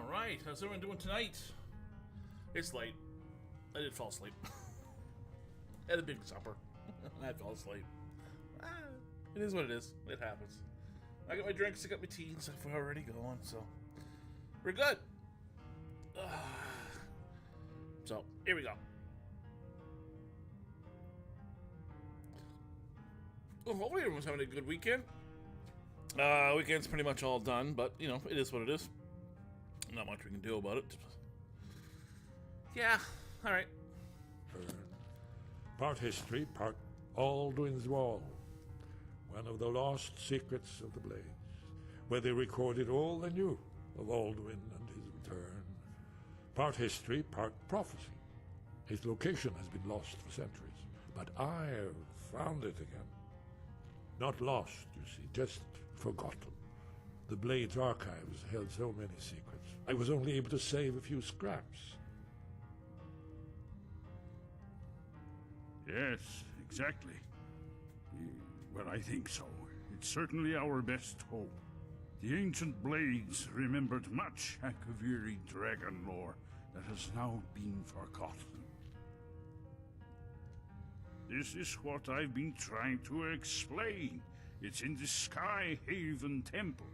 Alright, how's everyone doing tonight? It's late. I did fall asleep. Had a big supper. I fell asleep. It is what it is. It happens. I got my drinks, I got my tea and stuff already going, so we're good. So, here we go. Well, hopefully everyone's having a good weekend. Weekend's pretty much all done, but, you know, it is what it is. Not much we can do about it. Yeah, alright. Part history, part Alduin's Wall. One of the lost secrets of the Blades, where they recorded all they knew of Alduin and his return. Part history, part prophecy. His location has been lost for centuries, but I've found it again. Not lost, you see, just forgotten. The Blades archives held so many secrets. I was only able to save a few scraps. Yes, exactly. Well, I think so. It's certainly our best hope. The ancient Blades remembered much Akaviri dragon lore that has now been forgotten. This is what I've been trying to explain. It's in the Skyhaven Temple,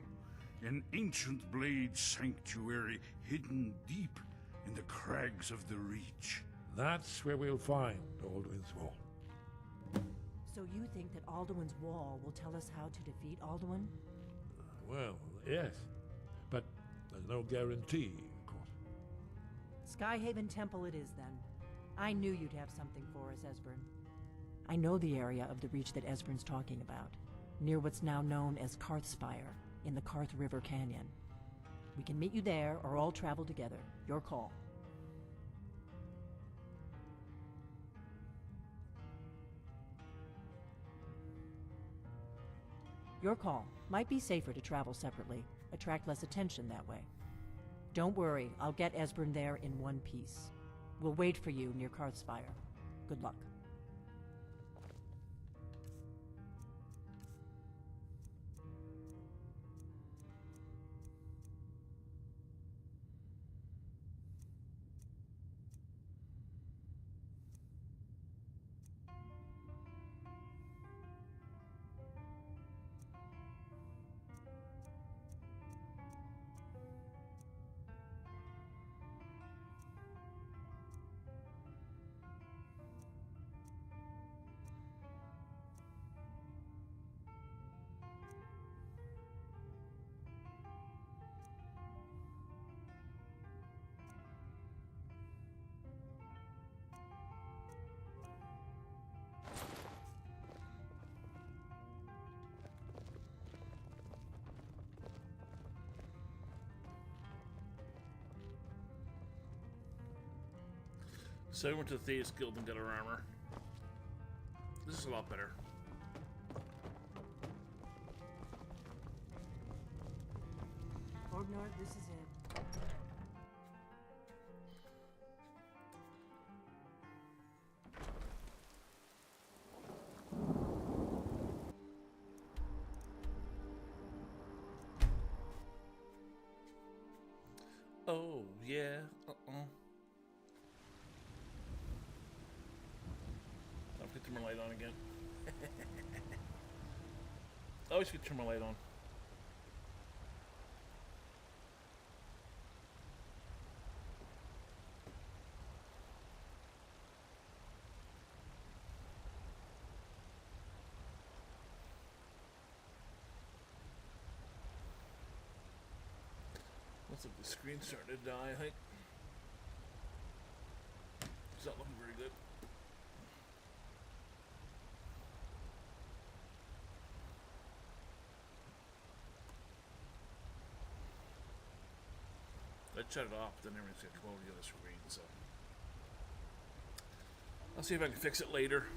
an ancient Blade sanctuary hidden deep in the crags of the Reach. That's where we'll find Alduin's Wall. So you think that Alduin's Wall will tell us how to defeat Alduin? Well, yes, but there's no guarantee, of course. Skyhaven Temple it is, then. I knew you'd have something for us, Esbern. I know the area of the Reach that Esbern's talking about, near what's now known as Karthspire, in the Karth River Canyon. We can meet you there, or all travel together. Your call. Your call. Might be safer to travel separately. Attract less attention that way. Don't worry, I'll get Esbern there in one piece. We'll wait for you near Karthspire. Good luck. So I went to the Thieves Guild and got our armor. This is a lot better. Orgnar, this is it. Oh, yeah. I'll have to turn my light on again. I always could turn my light on. Looks like the screen's starting to die, I think. It's not looking very good. I shut it off, then everything's gonna come over the other screen, so I'll see if I can fix it later.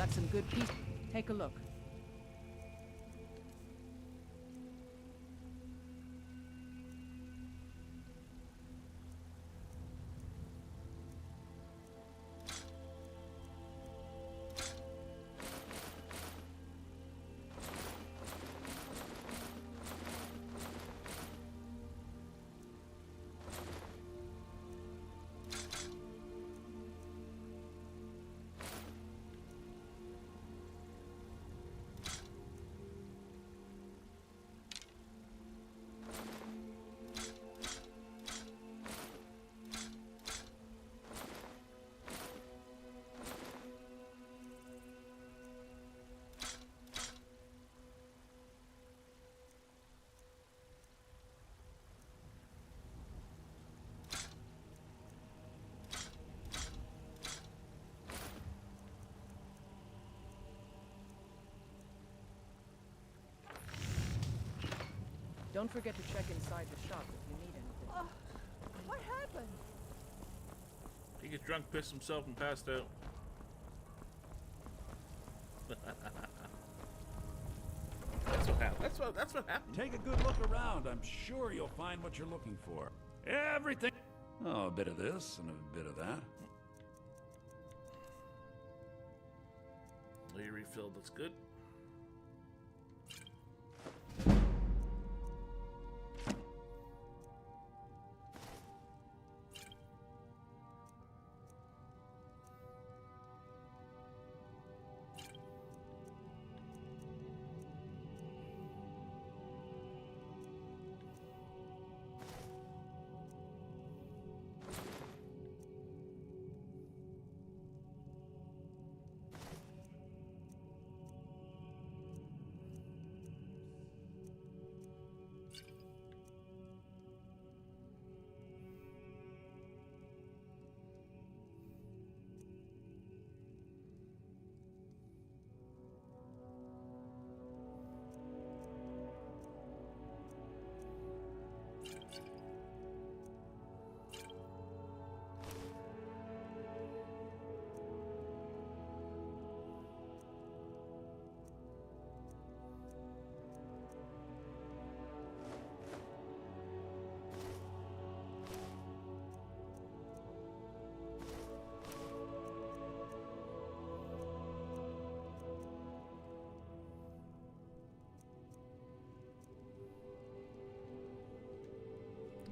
Got some good pieces. Take a look. Don't forget to check inside the shop if you need anything. What happened? He gets drunk, pissed himself, and passed out. That's what happened. That's what happened. Take a good look around. I'm sure you'll find what you're looking for. Everything. Oh, a bit of this and a bit of that. Well, you refilled. That's good.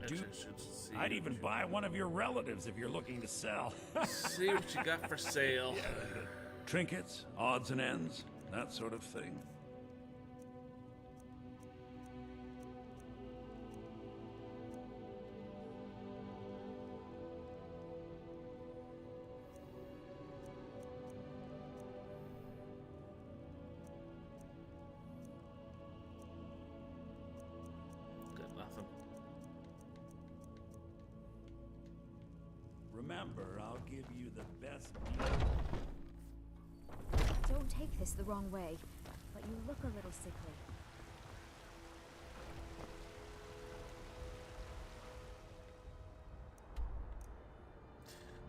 Dude, See I'd even buy one of your relatives if you're looking to sell. see what you got for sale. Trinkets, odds and ends, that sort of thing. Got nothing. Remember, I'll give you the best deal. Don't take this the wrong way, but you look a little sickly.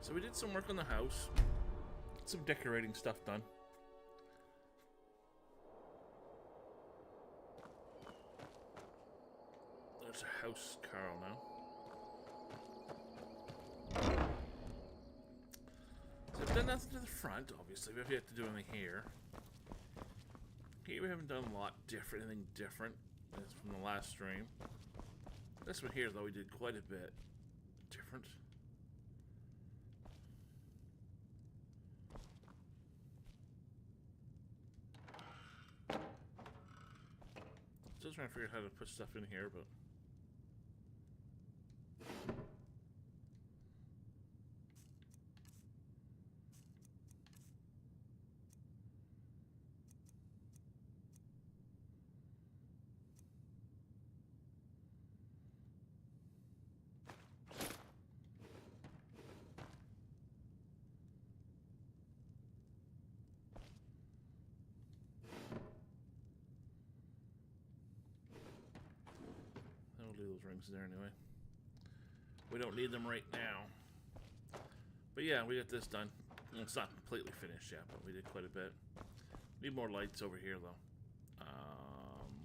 So we did some work on the house. Some decorating stuff done. There's a house Carl now. So we've done nothing to the front, obviously. We have yet to do anything here. Here we haven't done a lot different, anything different as from the last stream. This one here, though, we did quite a bit different. Still trying to figure out how to put stuff in here, but... We'll do those rings there anyway. We don't need them right now. But yeah, we got this done. It's not completely finished yet, but we did quite a bit. Need more lights over here, though.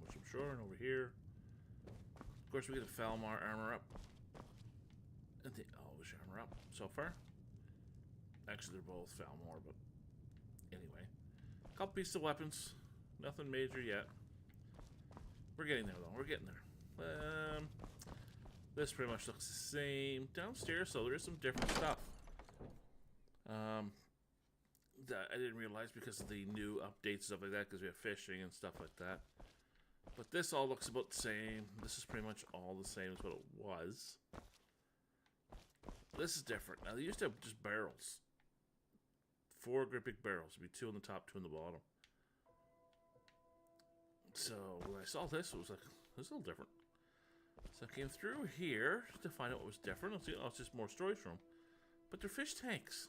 Which I'm sure, and over here. Of course, we get a Falmar armor up. And the Elvish armor up so far. Actually, they're both Falmar, but anyway. A couple pieces of weapons. Nothing major yet. We're getting there, though. We're getting there. This pretty much looks the same downstairs, so there is some different stuff. That I didn't realize because of the new updates and stuff like that, because we have fishing and stuff like that. But this all looks about the same. This is pretty much all the same as what it was. This is different. Now, they used to have just barrels. 4 great big barrels. It'd be 2 on the top, 2 on the bottom. So, when I saw this, it was like, this is a little different. So I came through here to find out what was different. It's just more storage room. But they're fish tanks.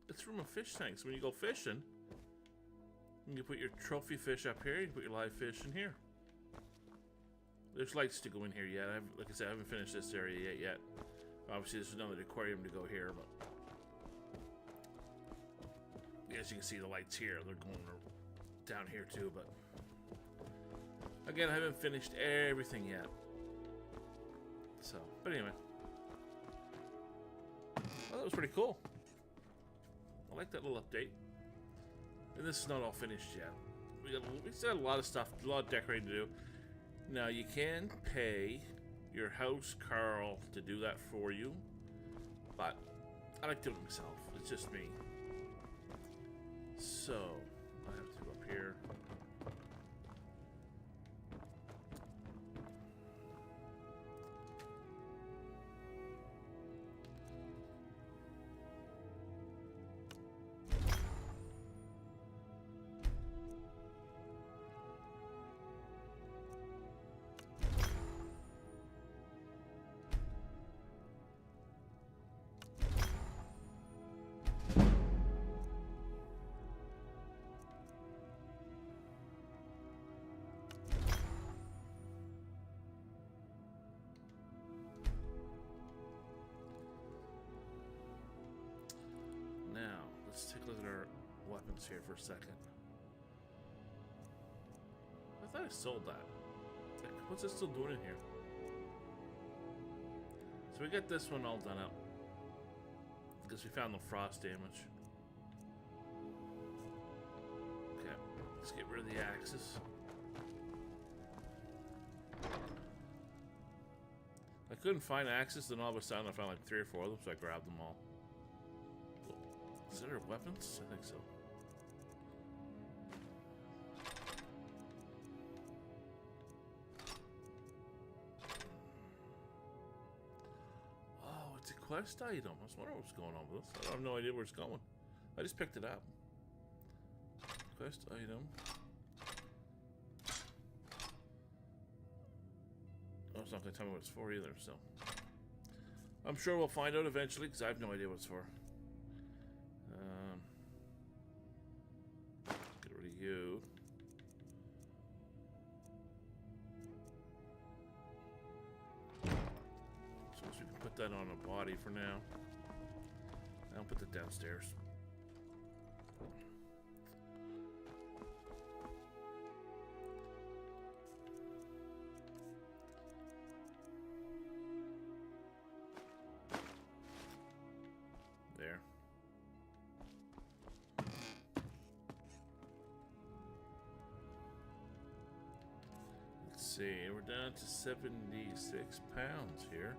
It's from a fish tank. So when you go fishing, you can put your trophy fish up here. You can put your live fish in here. There's lights to go in here yet. Like I said, I haven't finished this area yet. Obviously, there's another aquarium to go here, but as you can see, the lights here, they're going down here too. But again, I haven't finished everything yet. So, but anyway, well, that was pretty cool. I like that little update. And this is not all finished yet. We still have a lot of stuff, a lot of decorating to do. Now, you can pay your house Carl to do that for you, but I like doing it myself. It's just me. So, I have to go up here. Let's take a look at our weapons here for a second. I thought I sold that. Like, what's it still doing in here? So we got this one all done up. Because we found the frost damage. Okay, let's get rid of the axes. I couldn't find axes, then all of a sudden I found like 3 or 4 of them, so I grabbed them all. Is there weapons? I think so. Oh, it's a quest item. I was wondering what's going on with this. I have no idea where it's going. I just picked it up. Quest item. Oh, it's not going to tell me what it's for either, so. I'm sure we'll find out eventually, because I have no idea what it's for. Get rid of you. Suppose we can put that on a body for now. I'll put that downstairs. There. Let's see, we're down to 76 pounds here.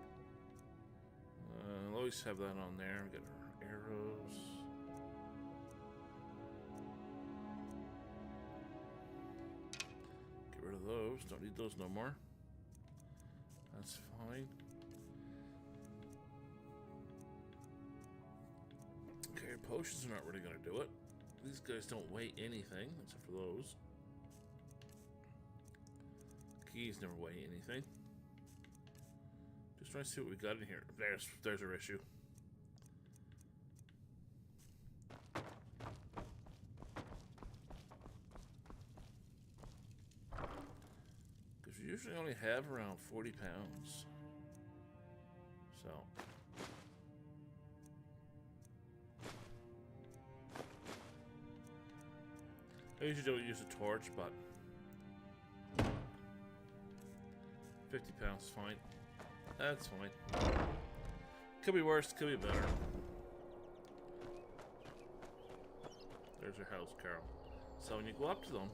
I'll always have that on there. We got our arrows. Get rid of those. Don't need those no more. That's fine. Okay, potions are not really going to do it. These guys don't weigh anything, except for those. Keys never weigh anything. Just trying to see what we got in here. There's our issue. Because we usually only have around 40 pounds. So. I usually don't use a torch, but 50 pounds is fine. That's fine. Could be worse, could be better. There's your house, Carol. So when you go up to them,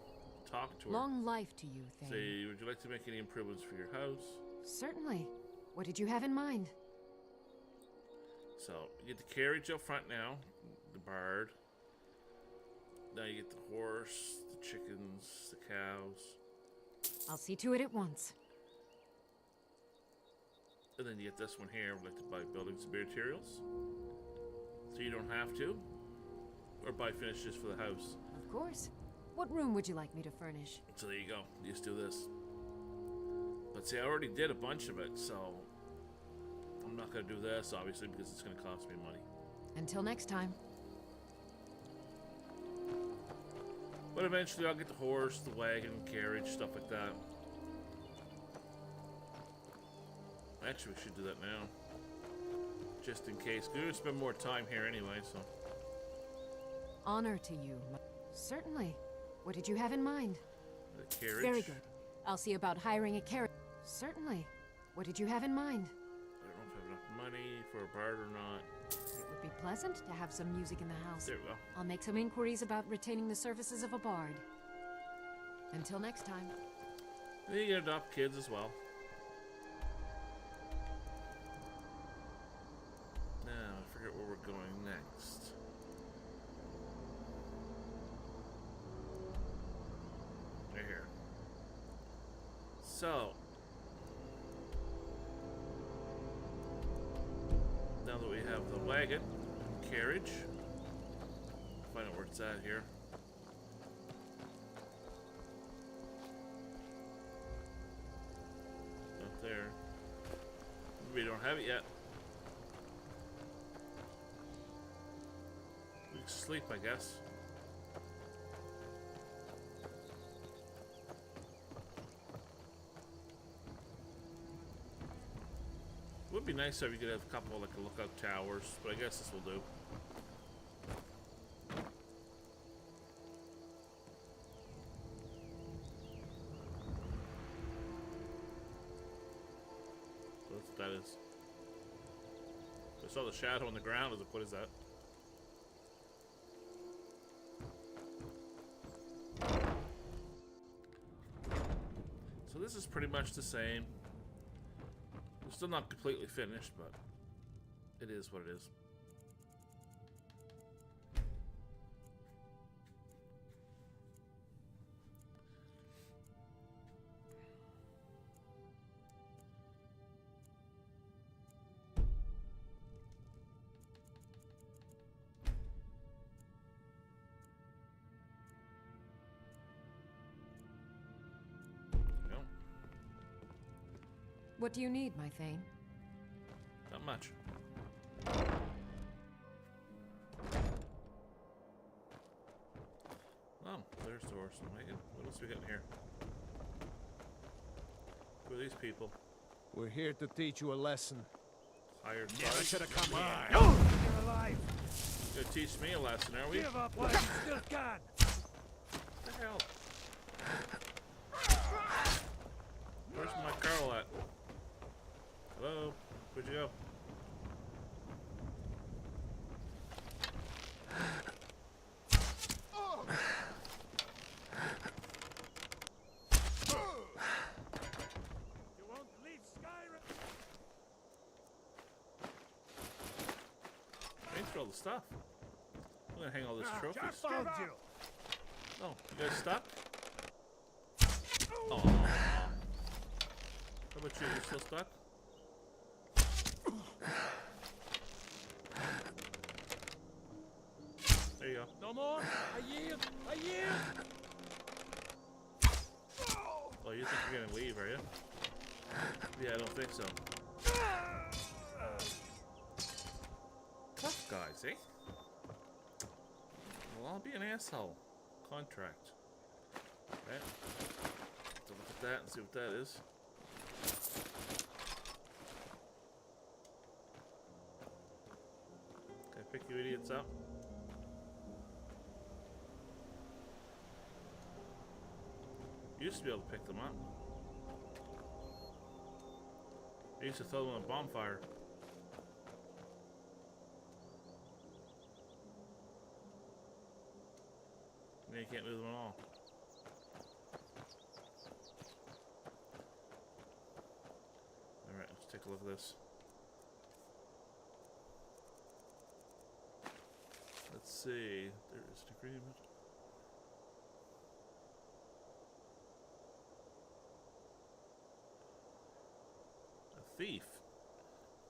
talk to her. Long life to you, Thane. Say, would you like to make any improvements for your house? Certainly. What did you have in mind? So, you get the carriage up front now, the bird. Now you get the horse, the chickens, the cows. I'll see to it at once. And then you get this one here, like to buy building some materials. So you don't have to. Or buy finishes for the house. Of course. What room would you like me to furnish? So there you go. You just do this. But see, I already did a bunch of it, so I'm not going to do this, obviously, because it's going to cost me money. Until next time. But eventually I'll get the horse, the wagon, carriage, stuff like that. Actually, we should do that now. Just in case. We're going to spend more time here anyway, so. Honor to you. Certainly. What did you have in mind? The carriage. Very good. I'll see about hiring a carriage. Certainly. What did you have in mind? I don't know if I have enough money for a bard or not. It would be pleasant to have some music in the house. There we go. I'll make some inquiries about retaining the services of a bard. Until next time. And then you can adopt kids as well. Now, I forget where we're going next. Right here. So, now that we have the wagon, carriage, find out where it's at here. Up there. We don't have it yet. We can sleep, I guess. Would be nice if you could have a couple like lookout towers, but I guess this will do. That's what that is. I saw the shadow on the ground. I was like, what is that? So this is pretty much the same. It's still not completely finished, but it is what it is. Well, What do you need, my Thane? not much. Oh, there's the horse and wagon. What else we got in here? Who are these people? We're here to teach you a lesson. Hired Never guards? should have come here. You're alive. You're gonna teach me a lesson, are we? Give up while you still can. What the hell? Where's my Carl at? Hello? Where'd you go? You won't leave Skyrim. Thanks for all the stuff. I'm gonna hang all this trophies. Just found you. Oh, you guys stuck? Oh. How about you? You still stuck? There you go. No more. I yield. I yield. Oh, you think you're gonna leave, are you? Yeah, I don't think so. Tough guys, eh? Well, I'll be an asshole. Contract. Right? So look at that and see what that is. Can I pick you idiots up? You used to be able to pick them up. I used to throw them on a bonfire. Now you can't move them at all. Alright, let's take a look at this. Let's see. There is an agreement. A thief.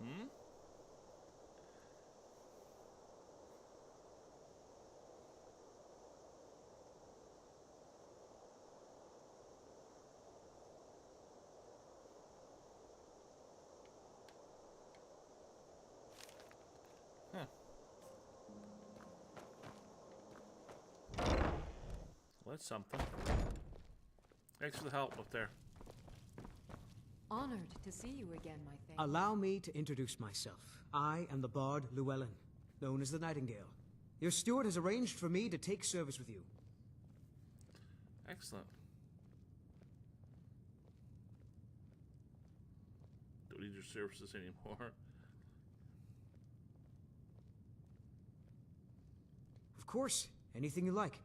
Hmm? Huh. Well, that's something. Thanks for the help up there. Honored to see you again, my thing. Allow me to introduce myself. I am the Bard Llewellyn, known as the Nightingale. Your steward has arranged for me to take service with you. Excellent. Don't need your services anymore. Of course, anything you like.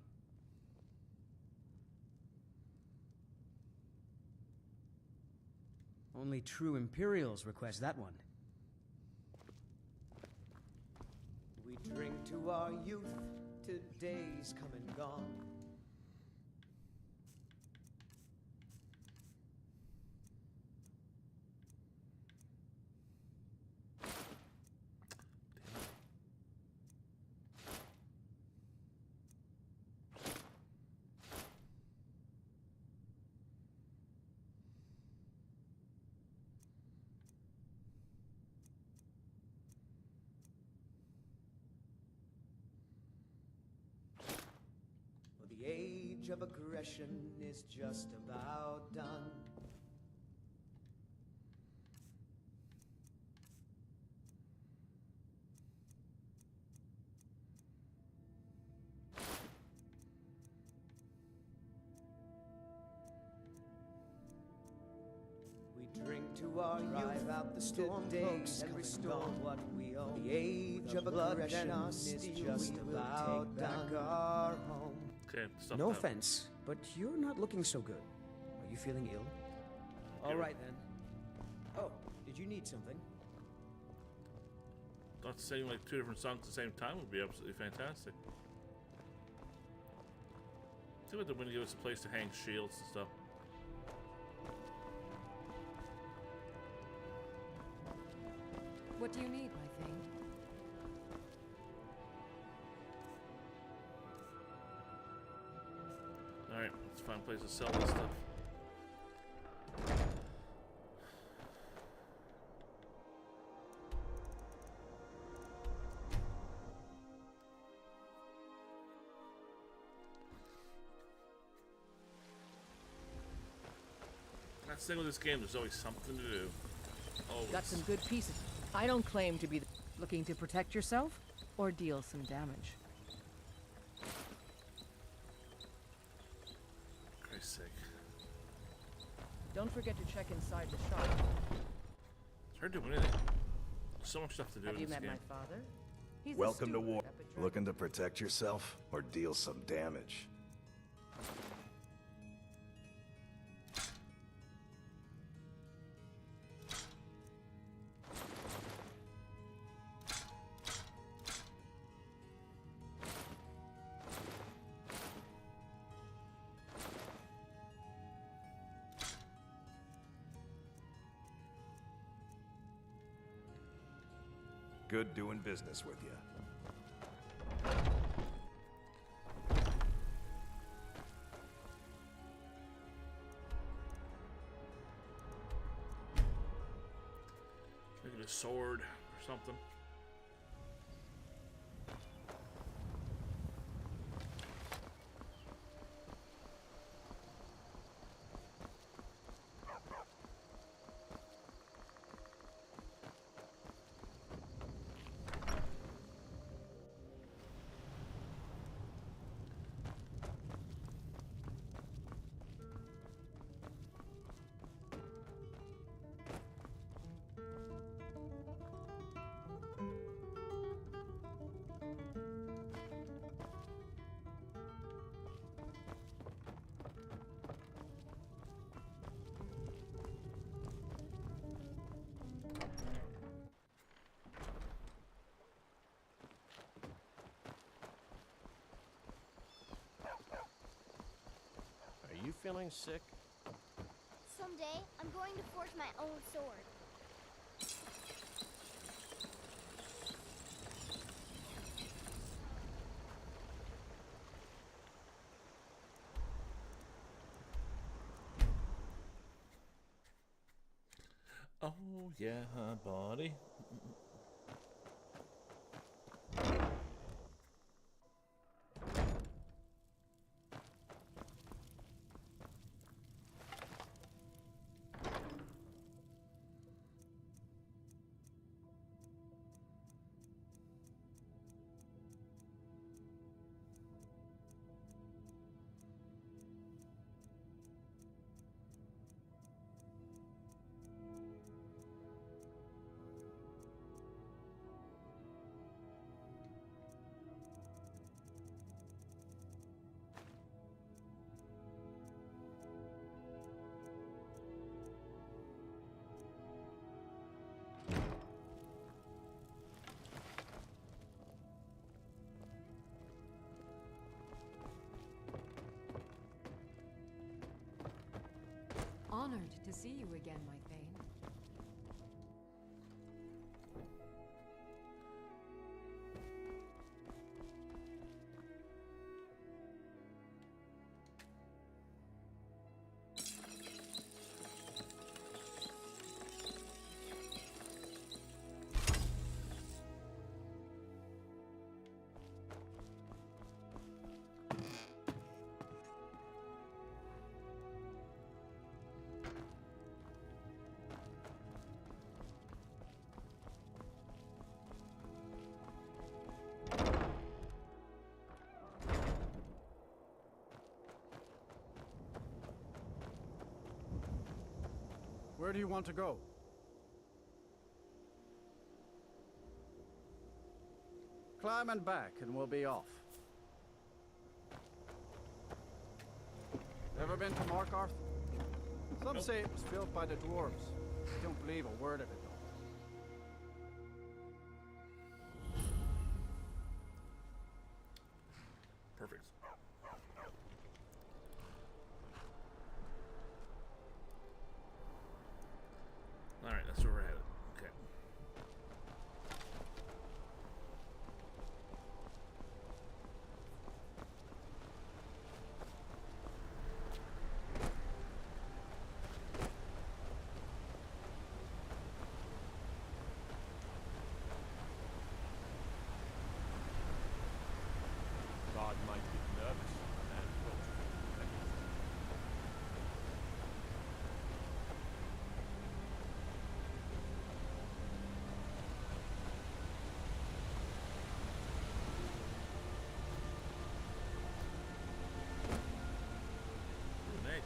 Only true Imperials request that one. We drink to our youth, to days come and gone. The age of aggression is just about done. We drink to our youth, out the storm days and restore what we own. The age of aggression is just about done. Our home. Okay, stop No that. offense, but you're not looking so good. Are you feeling ill? All right then. Oh, did you need something? Not singing like two different songs at the same time would be absolutely fantastic. See what they're going to give us a place to hang shields and stuff. What do you need, my thing? Alright, let's find a place to sell this stuff. That's the thing with this game, there's always something to do. Always. Got some good pieces. I don't claim to be looking to protect yourself or deal some damage. Christ's sake. Don't forget to check inside the shop. It's hard to do anything. There's so much stuff to do Have in you this met game. my father? He's a Welcome to steward war. up at Dragon- Looking to protect yourself or deal some damage? Good doing business with you. Maybe a sword or something. feeling sick? Someday, I'm going to forge my own sword. Oh yeah, buddy. Honored to see you again, my Thane. Where do you want to go? Climb and back, and we'll be off. Ever been to Markarth? Some say it was built by the dwarves. I don't believe a word of it, though. Perfect. Alright, that's where we're headed. Okay. God might get nervous. And Nick.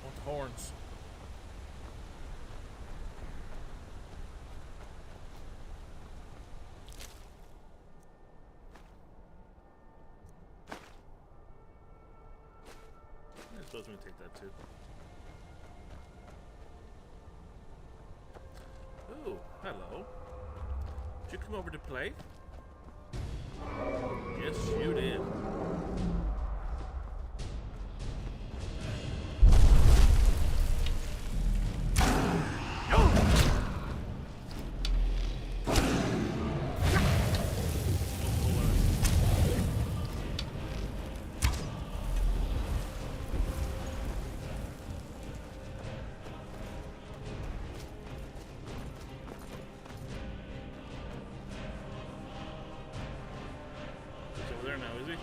Want the horns. I suppose we can take that too. Ooh, hello. Did you come over to play? Yes, you did. He's over there now, is he?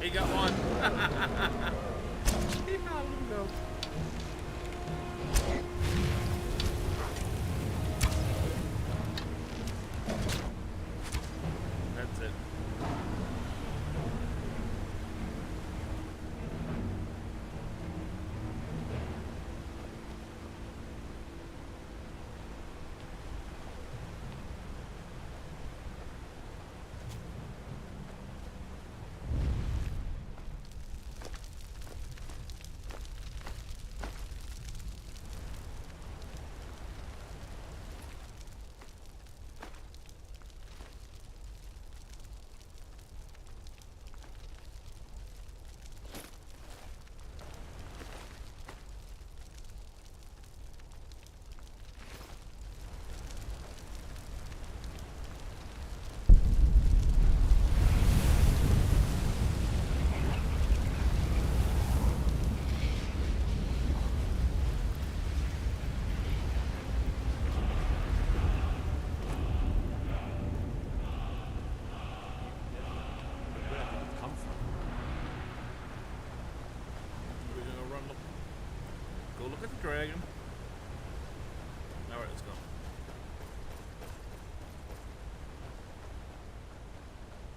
he got one. He found him, go. That's it. Look at the dragon. Alright, let's go.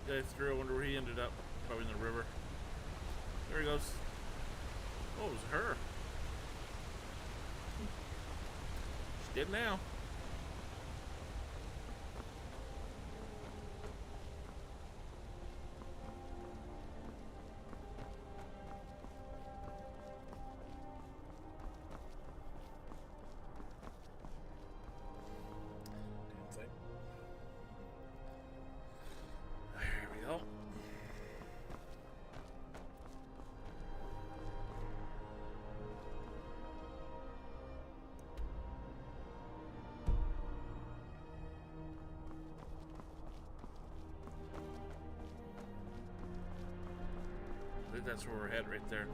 Guy through, I wonder where he ended up. Probably in the river. There he goes. Oh, it was her. She's dead now. I think that's where we're headed right there.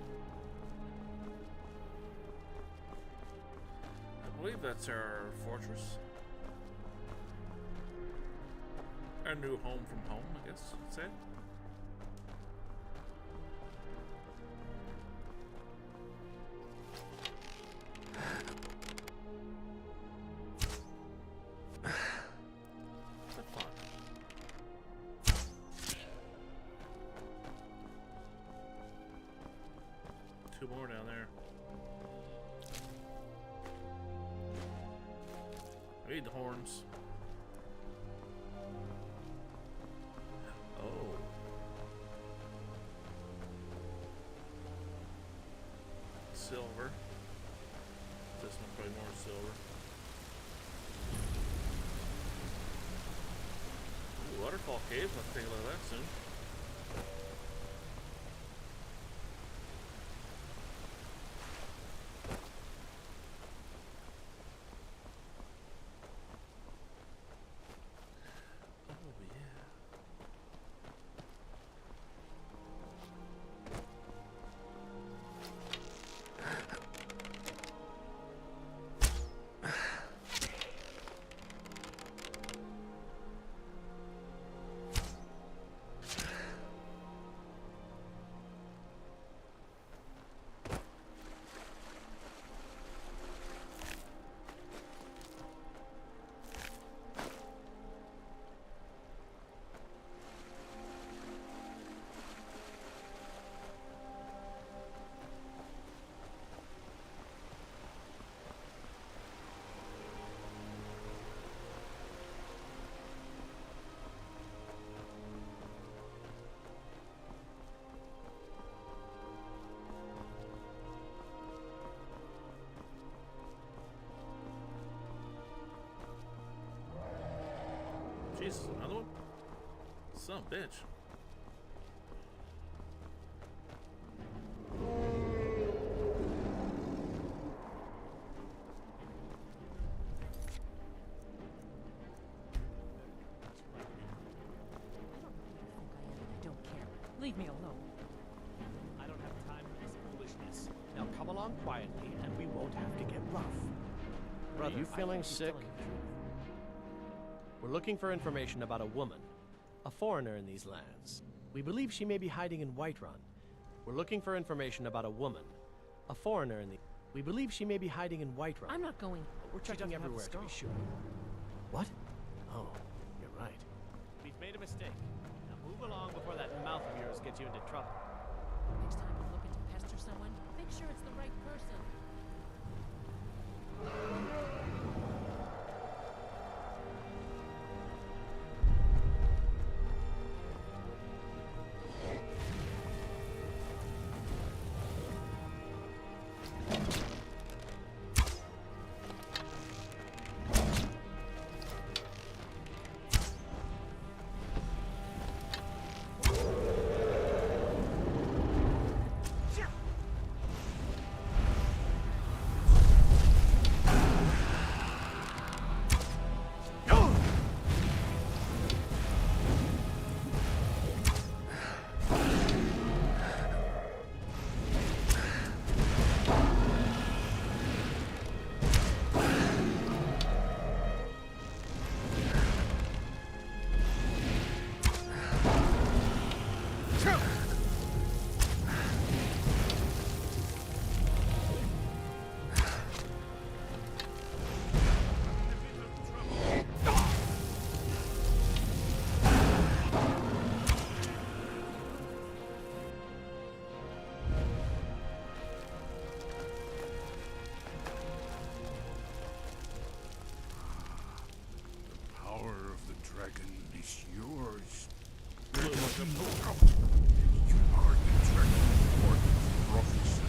I believe that's our fortress. Our new home from home, I guess you'd say. Two more down there. I need the horns. Oh. Silver. This one probably more silver. Ooh, waterfall cave. Let's take a look at that soon. Jesus, another one? Son of a bitch. I don't care. Leave me alone. I don't have time for this foolishness. Now come along quietly and we won't have to get rough. Brother, are you feeling sick? We're looking for information about a woman, a foreigner in these lands. We believe she may be hiding in Whiterun. We're looking for information about a woman. A foreigner in the... We believe she may be hiding in Whiterun. I'm not going. We're checking everywhere to be sure. What? Oh, you're right. We've made a mistake. Now move along before that mouth of yours gets you into trouble. Next time you're looking to pester someone, make sure it's the right person. Dragon is yours. There can be no doubt. You are the dragon for prophecy.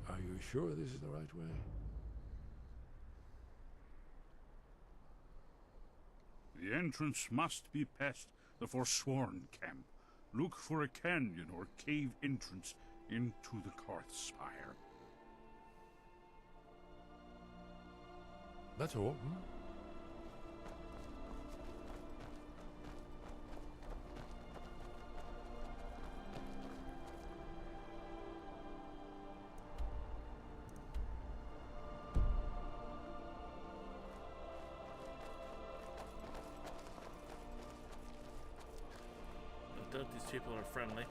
Are you sure this is the right way? The entrance must be past the Forsworn camp. Look for a canyon or cave entrance into the Karth Spire. That's all. I doubt these people are friendly.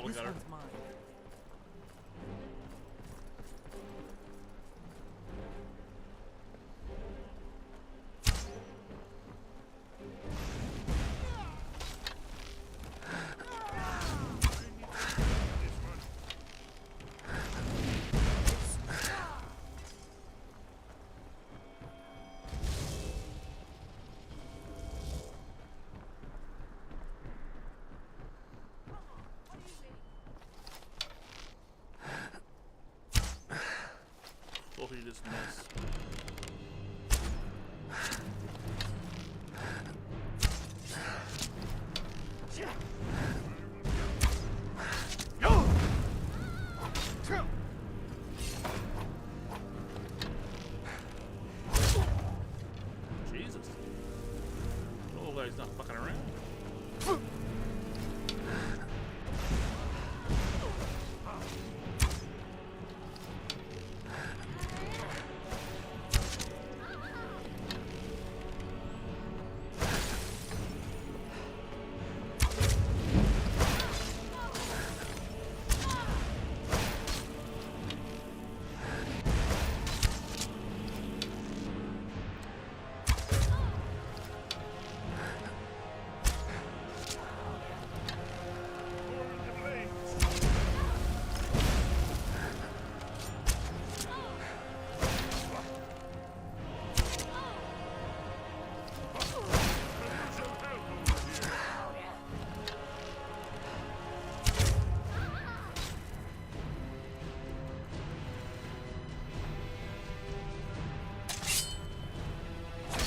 This one's mine. he's not fucking around.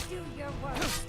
Do your worst.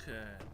Okay.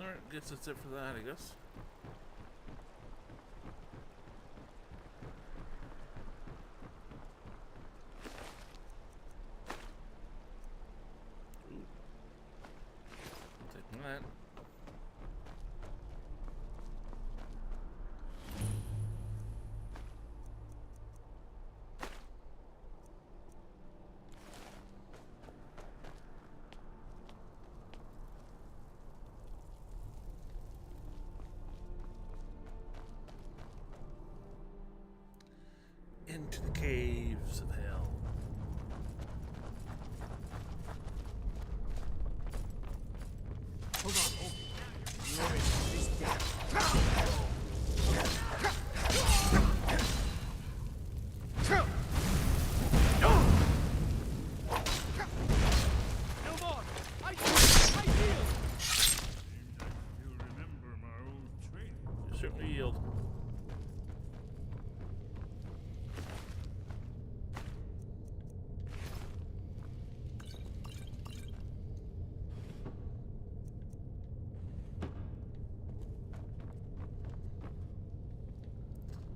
Alright, guess that's it for that, I guess. Ooh. Taking that. Into the caves of hell. Hold on, You're in this down. certainly yield.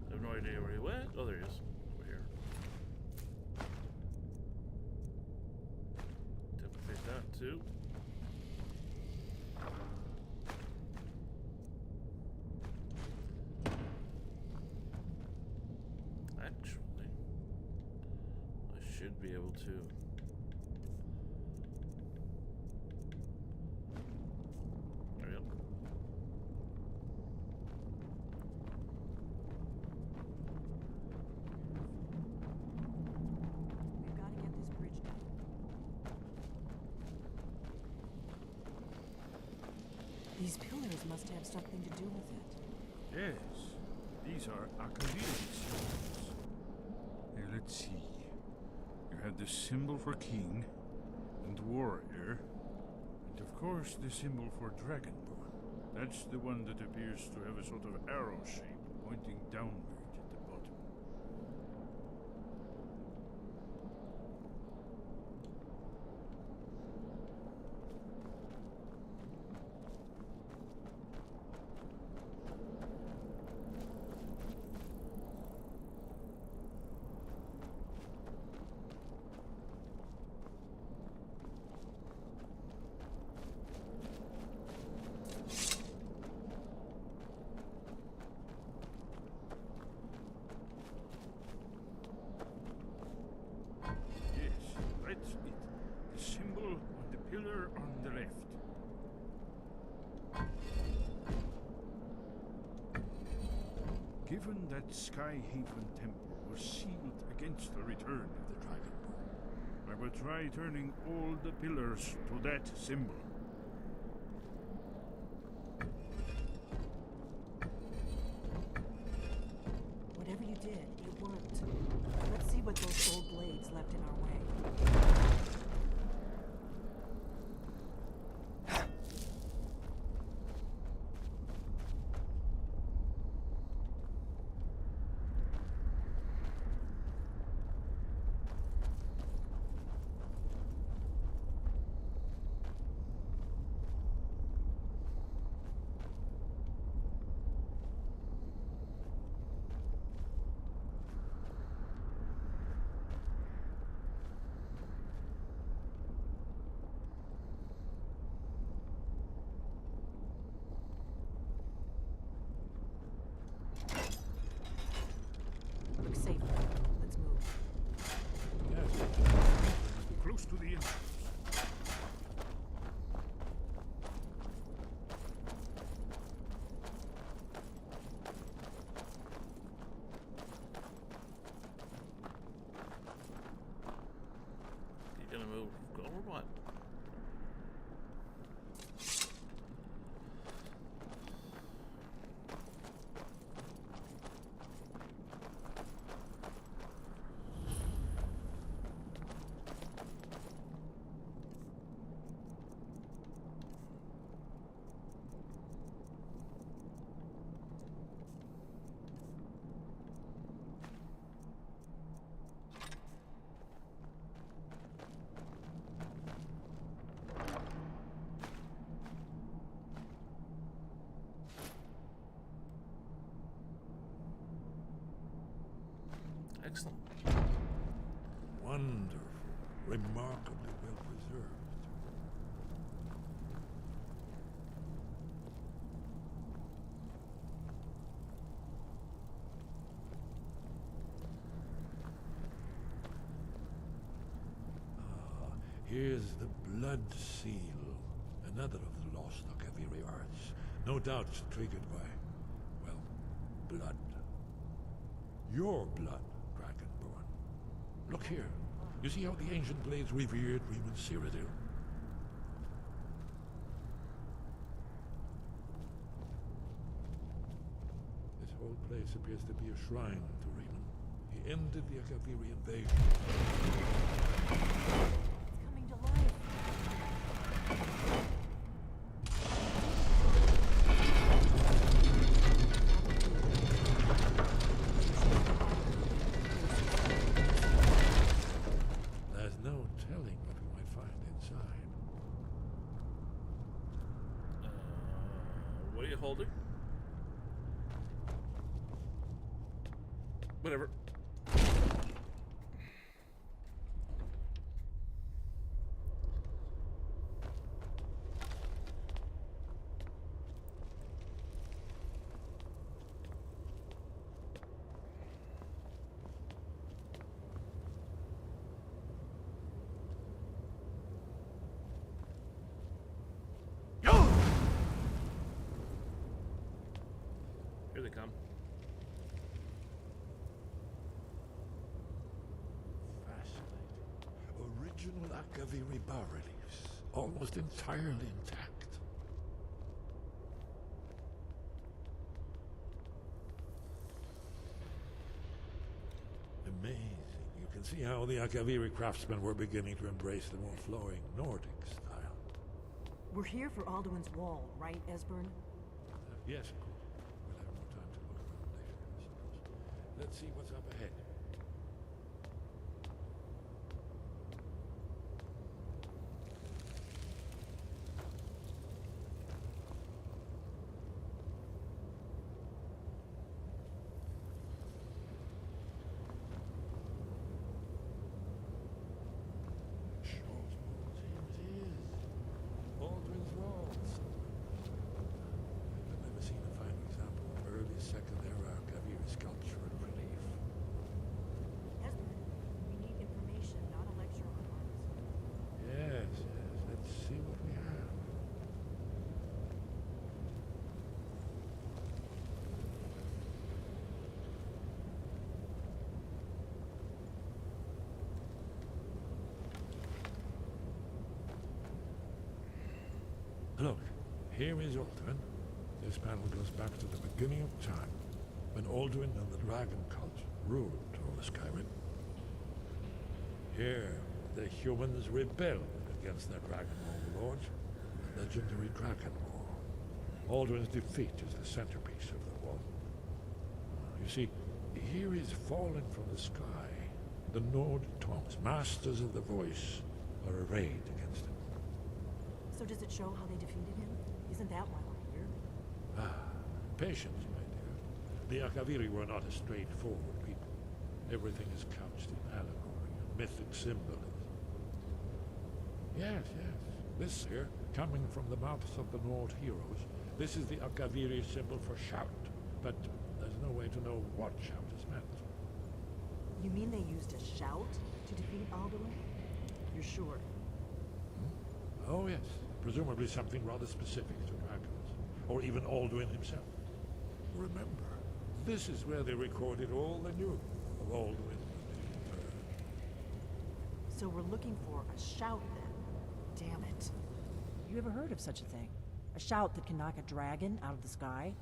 I have no idea where he went. Oh, there he is. Over here. Duplicate that too. Actually, I should be able to. There we go. We've got to get this bridge down. These pillars must have something to do with it. Yes, these are Akaviri symbols. Here, let's see. You had the symbol for king and warrior, and of course the symbol for dragonborn. That's the one that appears to have a sort of arrow shape pointing downward at the bottom. That's it. The symbol on the pillar on the left. Given that Skyhaven Temple was sealed against the return of the Dragonborn, I will try turning all the pillars to that symbol. Whatever you did, it worked. Let's see what those old blades left in our way. Look safe. Let's move. Close to the entrance. You gonna move? Go or what? Excellent. Wonderful. Remarkably well preserved. Here's the blood seal. Another of the lost Akaviri arts. No doubt triggered by, well, blood. Your blood, Dragonborn. Look here. You see how the ancient blades revered Reman Cyrodiil? This whole place appears to be a shrine to Reman. He ended the Akaviri invasion. Coming to life. holding. Whatever. Here they come. Fascinating. Original Akaviri bas-reliefs, almost entirely intact. Amazing. You can see how the Akaviri craftsmen were beginning to embrace the more flowing Nordic style. We're here for Alduin's Wall, right, Esbern? Yes, of course. We'll have more time to look around later, I suppose. Let's see what's up ahead. Aldrin's Walls. I've never seen a fine example of early Second Era Akaviri sculpture and relief. Esbern, we need information, not a lecture on art. Yes, yes. Let's see what we have. Look, here is Alduin. This panel goes back to the beginning of time, when Alduin and the Dragon Cult ruled over Skyrim. Here, the humans rebelled against their dragon overlords, the legendary Dragon War. Alduin's defeat is the centerpiece of the wall. You see, here is fallen from the sky. The Nord Tongs, masters of the voice, are arrayed against him. So does it show how they defeated him? Isn't that why we're here? Ah, patience, my dear. The Akaviri were not a straightforward people. Everything is couched in allegory and mythic symbolism. Yes, yes. This here, coming from the mouths of the Nord heroes, this is the Akaviri symbol for shout. But there's no way to know what shout is meant. You mean they used a shout to defeat Alduin? You're sure? Oh, yes. Presumably something rather specific to dragons, or even Alduin himself. Remember, this is where they recorded all they knew of Alduin and his return. So we're looking for a shout then. Damn it. You ever heard of such a thing? A shout that can knock a dragon out of the sky?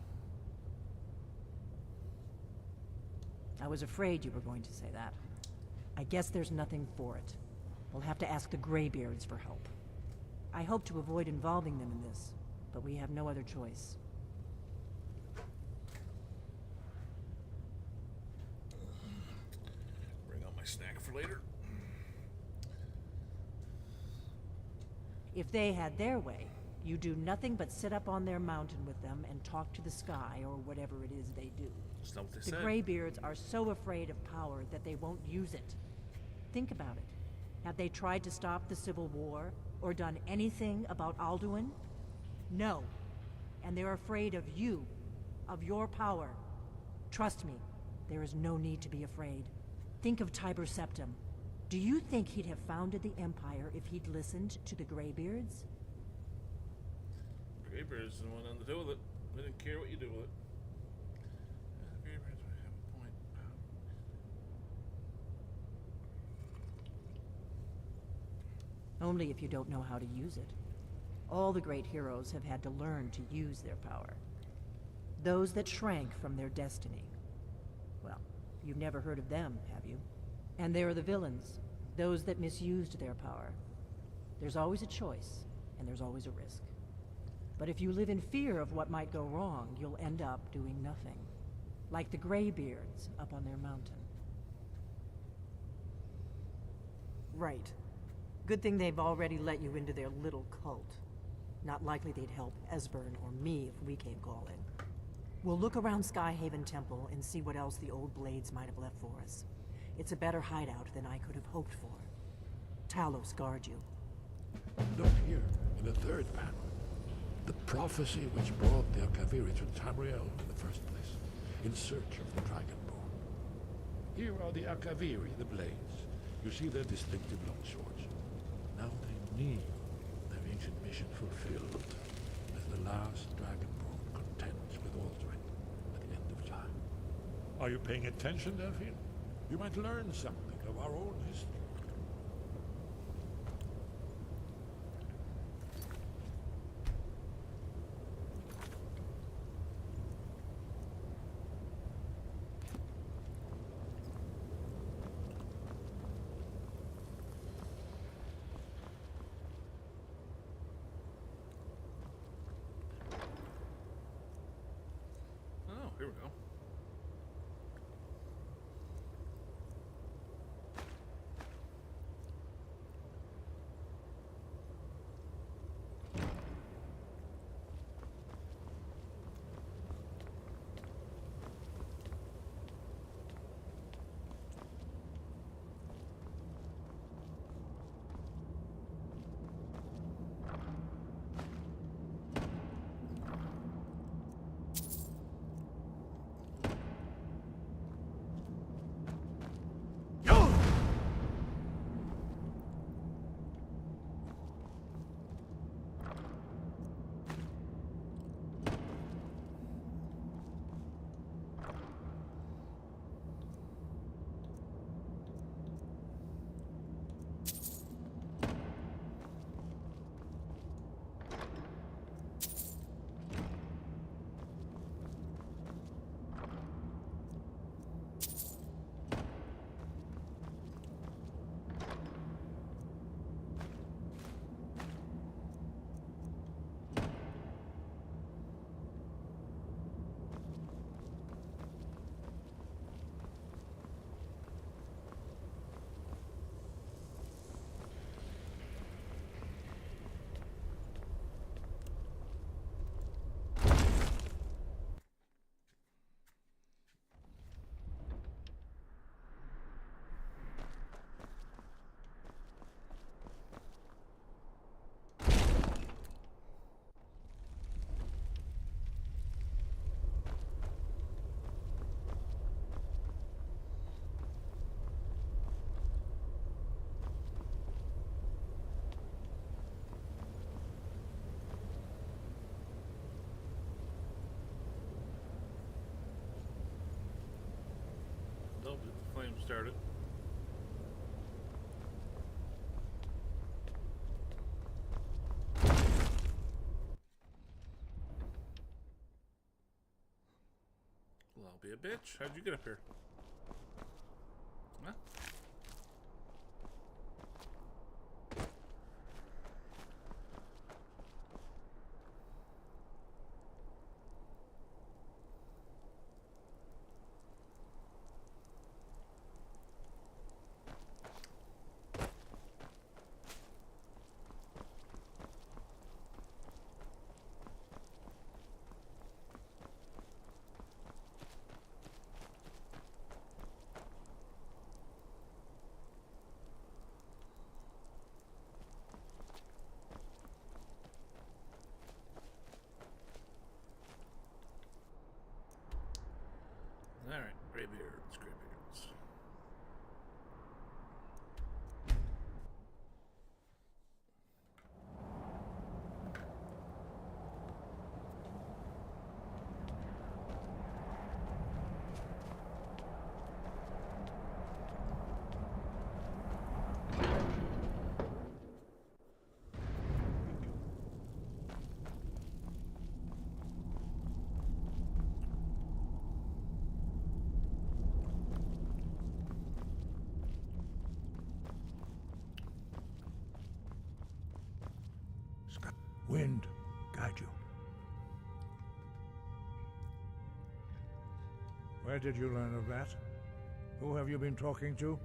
I was afraid you were going to say that. I guess there's nothing for it. We'll have to ask the Greybeards for help. I hope to avoid involving them in this, but we have no other choice. Bring out my snack for later. If they had their way, you do nothing but sit up on their mountain with them and talk to the sky or whatever it is they do. That's not what they The said. Greybeards are so afraid of power that they won't use it. Think about it. Have they tried to stop the Civil War or done anything about Alduin? No. And they're afraid of you, of your power. Trust me, there is no need to be afraid. Think of Tiber Septim. Do you think he'd have founded the Empire if he'd listened to the Greybeards? Greybeards didn't want nothing to do with it. They didn't care what you do with it. Greybeards might have a point. Only if you don't know how to use it. All the great heroes have had to learn to use their power. Those that shrank from their destiny. Well, you've never heard of them, have you? And there are the villains, those that misused their power. There's always a choice, and there's always a risk. But if you live in fear of what might go wrong, you'll end up doing nothing. Like the Greybeards up on their mountain. Right. Good thing they've already let you into their little cult. Not likely they'd help Esbern or me if we came calling. We'll look around Skyhaven Temple and see what else the old blades might have left for us. It's a better hideout than I could have hoped for. Talos guard you. Look here, in the third panel. The prophecy which brought the Akaviri to Tamriel in the first place, in search of the Dragonborn. Here are the Akaviri, the blades. You see their distinctive long swords. Now they need their ancient mission fulfilled, as the last Dragonborn contends with Aldrin at the end of time. Are you paying attention, Delphine? You might learn something of our own history. Oh, here we go. Oh, the flame started. Well, I'll be a bitch. How'd you get up here? Huh? All right, graybeards, graybeards. Wind, guide you. Where did you learn of that? Who have you been talking to?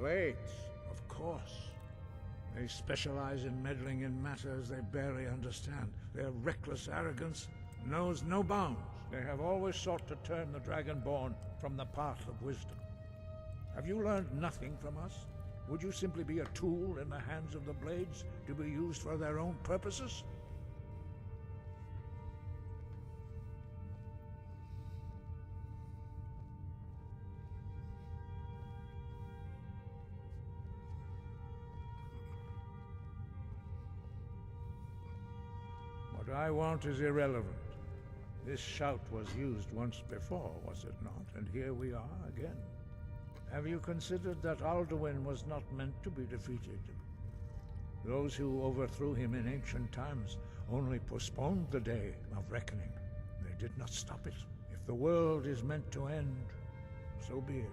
Blades, of course. They specialize in meddling in matters they barely understand. Their reckless arrogance knows no bounds. They have always sought to turn the Dragonborn from the path of wisdom. Have you learned nothing from us? Would you simply be a tool in the hands of the Blades to be used for their own purposes? What I want is irrelevant. This shout was used once before, was it not? And here we are again. Have you considered that Alduin was not meant to be defeated? Those who overthrew him in ancient times only postponed the day of reckoning. They did not stop it. If the world is meant to end, so be it.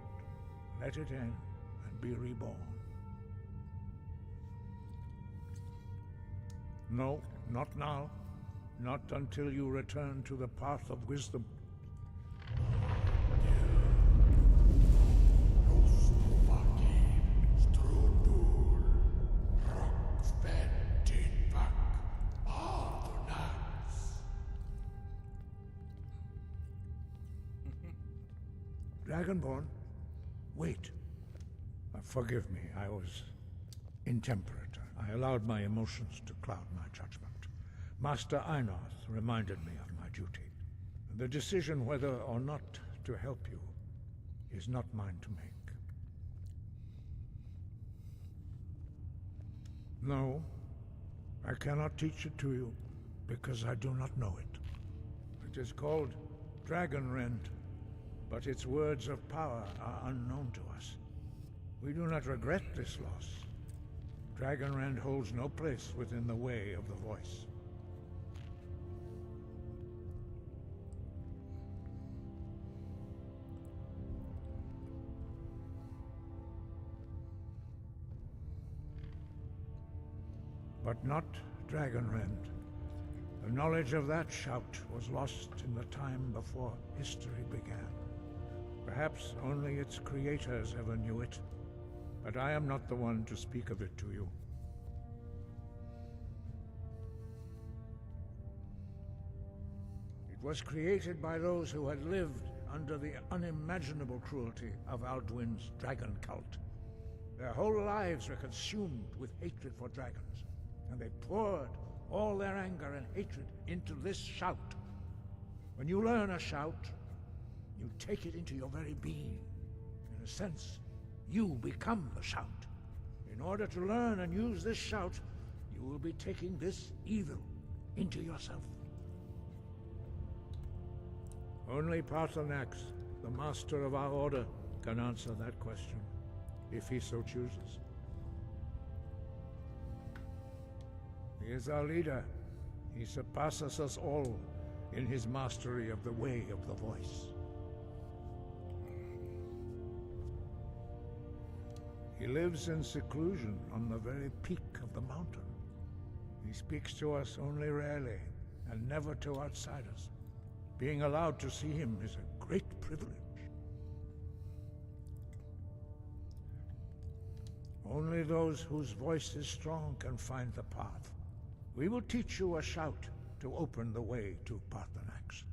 Let it end and be reborn. No, not now. Not until you return to the path of wisdom. Dragonborn, wait. Forgive me, I was intemperate. I allowed my emotions to cloud my judgment. Master Einarth reminded me of my duty. The decision whether or not to help you is not mine to make. No, I cannot teach it to you because I do not know it. It is called Dragonrend, but its words of power are unknown to us. We do not regret this loss. Dragonrend holds no place within the way of the voice. But not Dragonrend. The knowledge of that shout was lost in the time before history began. Perhaps only its creators ever knew it, but I am not the one to speak of it to you. It was created by those who had lived under the unimaginable cruelty of Alduin's dragon cult. Their whole lives were consumed with hatred for dragons, and they poured all their anger and hatred into this shout. When you learn a shout, you take it into your very being. In a sense, you become the shout. In order to learn and use this shout, you will be taking this evil into yourself. Only Paarthurnax, the master of our order, can answer that question, if he so chooses. He is our leader. He surpasses us all in his mastery of the way of the voice. He lives in seclusion on the very peak of the mountain. He speaks to us only rarely, and never to outsiders. Being allowed to see him is a great privilege. Only those whose voice is strong can find the path. We will teach you a shout to open the way to Paarthurnax.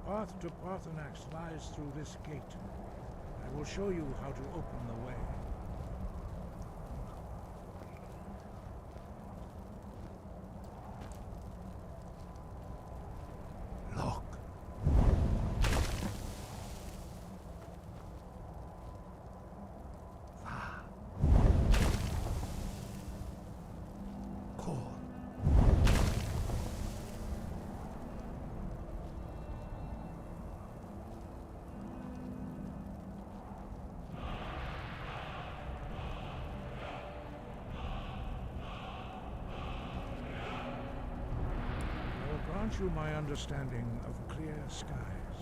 path to Parthenax lies through this gate. I will show you how to open the way. Look. Cool. Grant you my understanding of clear skies.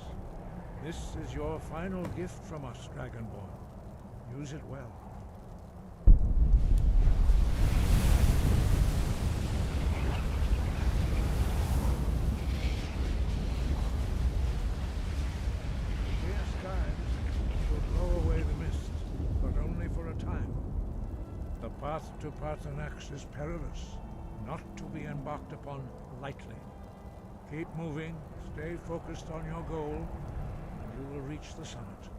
This is your final gift from us, Dragonborn. Use it well. Clear skies will blow away the mist, but only for a time. The path to Parthenax is perilous, not to be embarked upon lightly. Keep moving, stay focused on your goal, and you will reach the summit.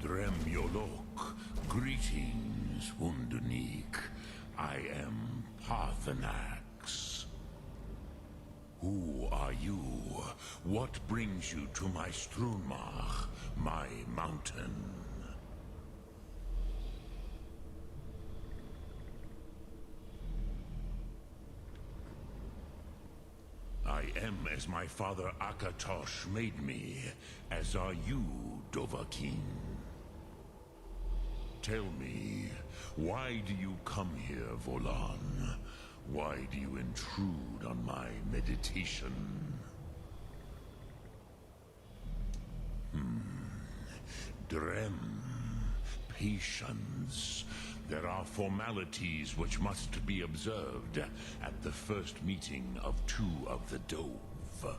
Drem Yolok, greetings, Wunderneek. I am Parthenax. Who are you? What brings you to my Strunmach, my mountain? I am as my father Akatosh made me, as are you, Dovahkiin. Tell me, why do you come here, Volan? Why do you intrude on my meditation? Drem. Patience. There are formalities which must be observed at the first meeting of two of the Dove.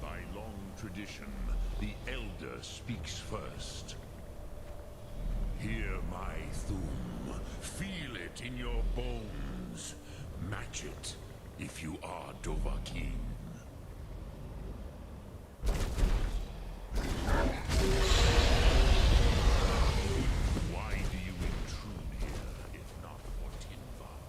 By long tradition, the Elder speaks first. Hear my Thum. Feel it in your bones. Match it if you are Dovahkiin. Why do you intrude here, if not for Tinvak?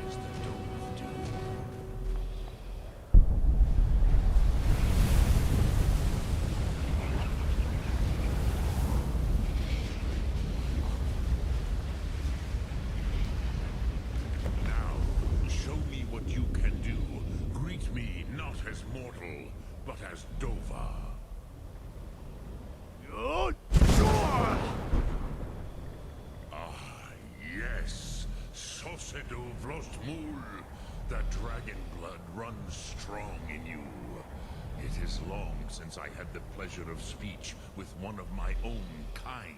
As the Dove do. Now, show me what you can do. Greet me not as mortal, but as Dova. Ah, yes. Sosedo Vlostmul. The dragon blood runs strong in you. It is long since I had the pleasure of speech with one of my own kind.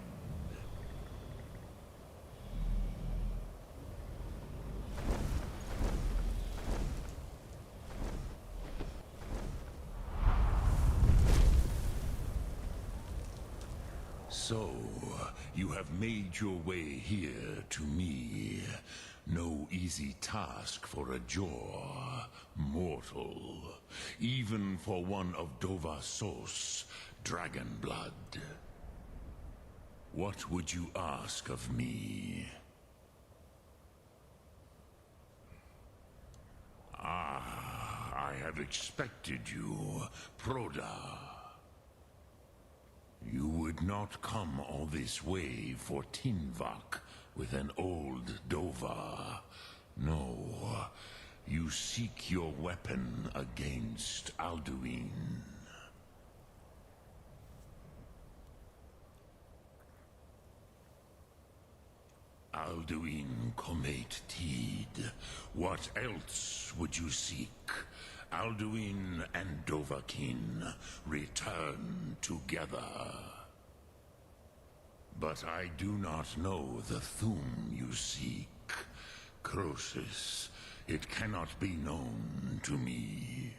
So, you have made your way here to me. No easy task for a Jor, mortal. Even for one of Dovasos, dragon blood. What would you ask of me? Ah, I have expected you, Proda. You would not come all this way for Tinvak with an old Dova. No, you seek your weapon against Alduin. Alduin Comate Teed. What else would you seek? Alduin and Dovahkiin return together. But I do not know the Thum you seek. Croesus, it cannot be known to me.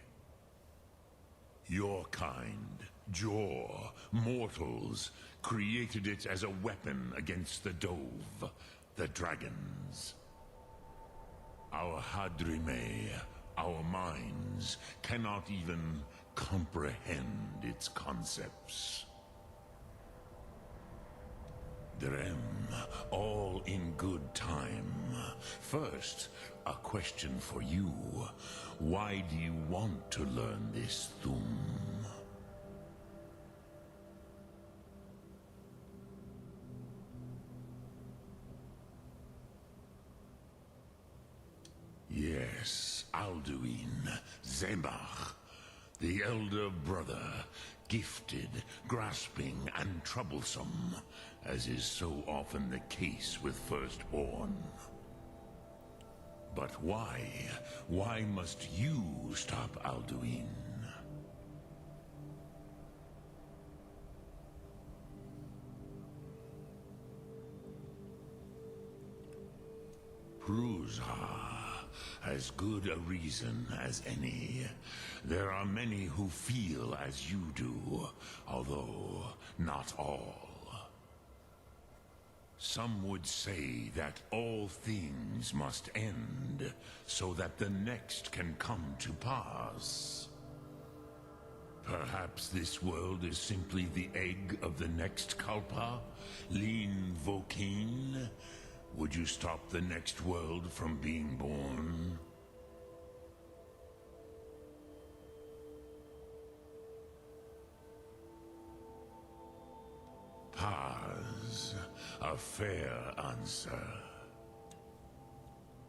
Your kind, Jor, mortals, created it as a weapon against the Dove, the dragons. Our Hadrime, our minds, cannot even comprehend its concepts. Drem, all in good time. First, a question for you. Why do you want to learn this Thum? Yes, Alduin, Zemach, the elder brother, gifted, grasping, and troublesome, as is so often the case with firstborn. But why? Why must you stop Alduin? Pruzha, as good a reason as any. There are many who feel as you do, although not all. Some would say that all things must end, so that the next can come to pass. Perhaps this world is simply the egg of the next Kalpa, Lin Vokin. Would you stop the next world from being born? Paz, a fair answer.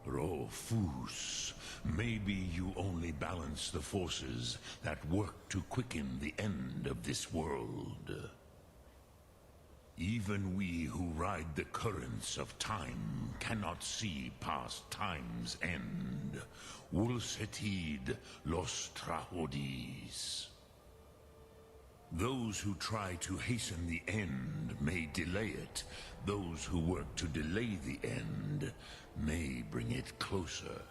Rofus, maybe you only balance the forces that work to quicken the end of this world. Even we who ride the currents of time cannot see past time's end. Wulsetid los trahodis. Those who try to hasten the end may delay it. Those who work to delay the end may bring it closer.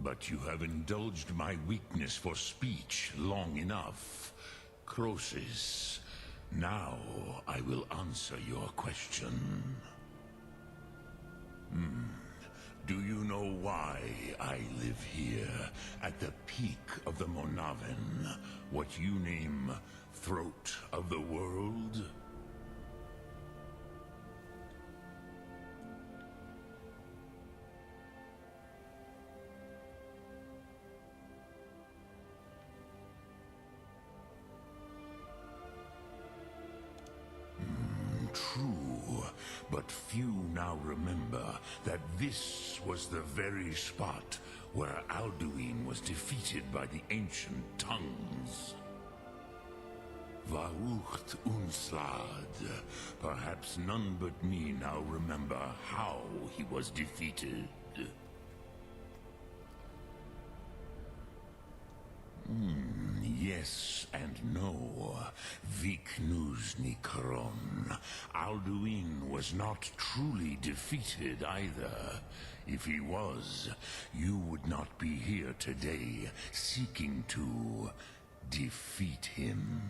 But you have indulged my weakness for speech long enough. Croesus, now I will answer your question. Do you know why I live here, at the peak of the Monaven, what you name Throat of the World? True, but few now remember that this was the very spot where Alduin was defeated by the ancient tongues. Varucht Unslad. Perhaps none but me now remember how he was defeated. Yes and no. Viknuzny Karon. Alduin was not truly defeated either. If he was, you would not be here today seeking to defeat him.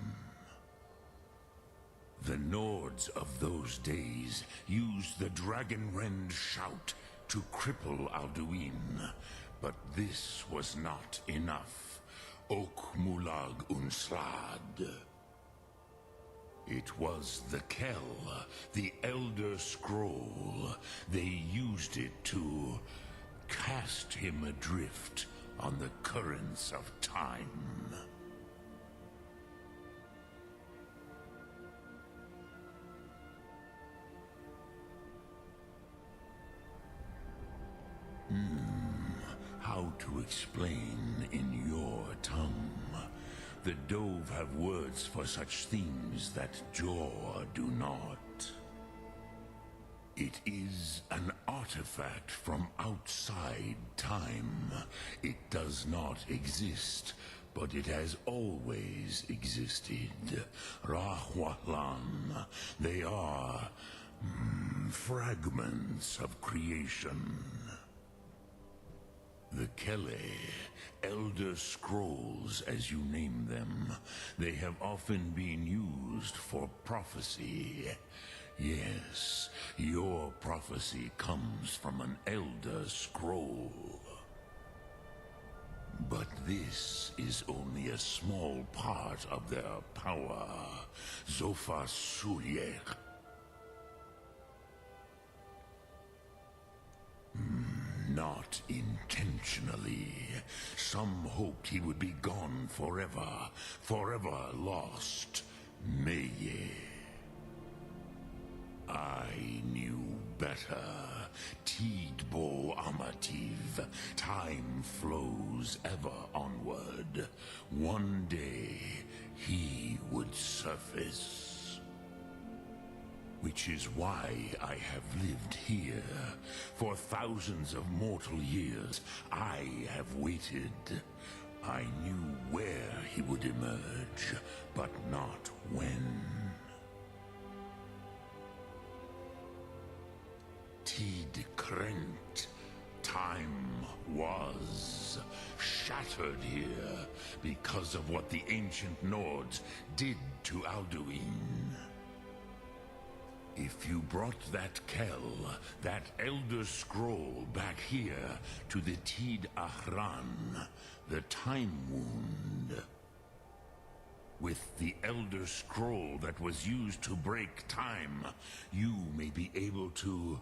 The Nords of those days used the Dragonrend shout to cripple Alduin, but this was not enough. Ok Mulag Unslad. It was the Kell, the Elder Scroll. They used it to cast him adrift on the currents of time. How to explain in your tongue? The Dove have words for such themes that Jor do not. It is an artifact from outside time. It does not exist, but it has always existed. Rahwalan. They are fragments of creation. The Kele, Elder Scrolls as you name them, they have often been used for prophecy. Yes, your prophecy comes from an Elder Scroll. But this is only a small part of their power. Zofa Suryek. Not intentionally. Some hoped he would be gone forever, forever lost. Meye. I knew better. Tidbo Amativ. Time flows ever onward. One day, he would surface. Which is why I have lived here. For thousands of mortal years, I have waited. I knew where he would emerge, but not when. Tid Krent. Time was shattered here because of what the ancient Nords did to Alduin. If you brought that Kell, that Elder Scroll, back here to the Tid Ahran, the Time Wound, with the Elder Scroll that was used to break time, you may be able to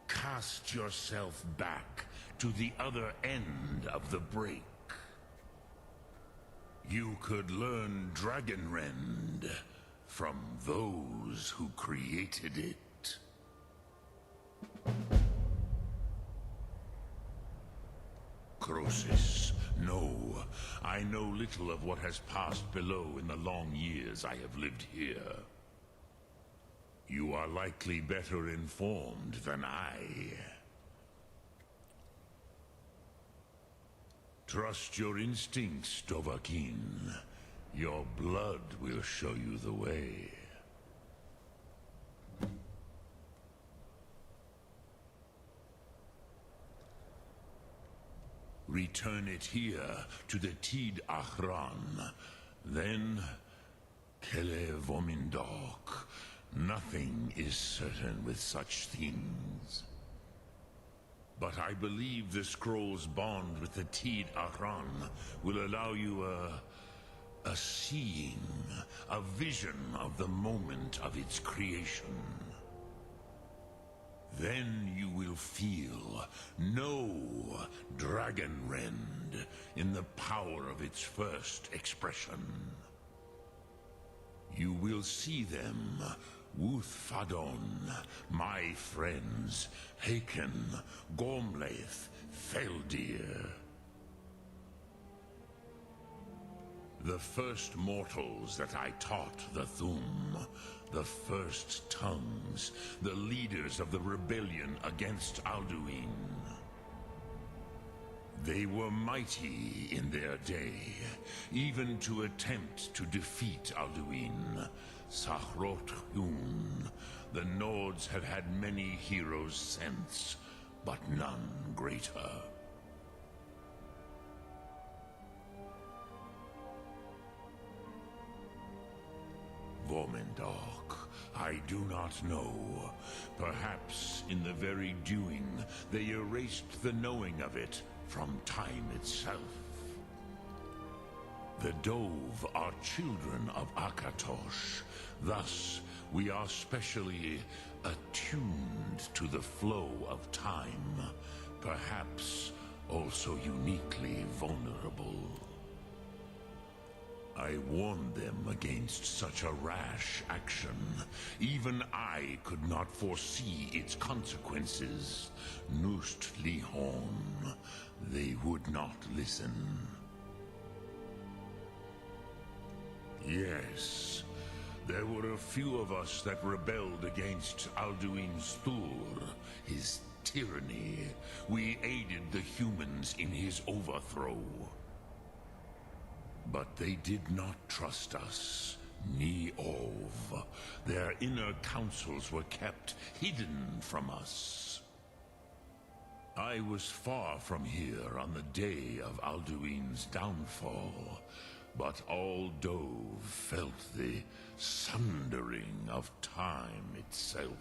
cast yourself back to the other end of the break. You could learn Dragonrend from those who created it. Crosis, no. I know little of what has passed below in the long years I have lived here. You are likely better informed than I. Trust your instincts, Dovahkiin. Your blood will show you the way. Return it here to the Tid Ahran. Then, Kele Vomindok. Nothing is certain with such things. But I believe the scroll's bond with the Tid Ahran will allow you a seeing, a vision of the moment of its creation. Then you will feel, know Dragonrend in the power of its first expression. You will see them, Wuthfadon, my friends, Haken, Gormlaith, Feldir. The first mortals that I taught the Thum, the first tongues, the leaders of the rebellion against Alduin. They were mighty in their day, even to attempt to defeat Alduin. Sahrot Hun, the Nords have had many heroes since, but none greater. Vomindok, I do not know. Perhaps in the very doing, they erased the knowing of it from time itself. The Dove are children of Akatosh. Thus, we are specially attuned to the flow of time, perhaps also uniquely vulnerable. I warned them against such a rash action. Even I could not foresee its consequences. Nust Lihon, they would not listen. Yes, there were a few of us that rebelled against Alduin's Thur, his tyranny. We aided the humans in his overthrow. But they did not trust us, ni Ov. Their inner counsels were kept hidden from us. I was far from here on the day of Alduin's downfall, but all Dove felt the sundering of time itself.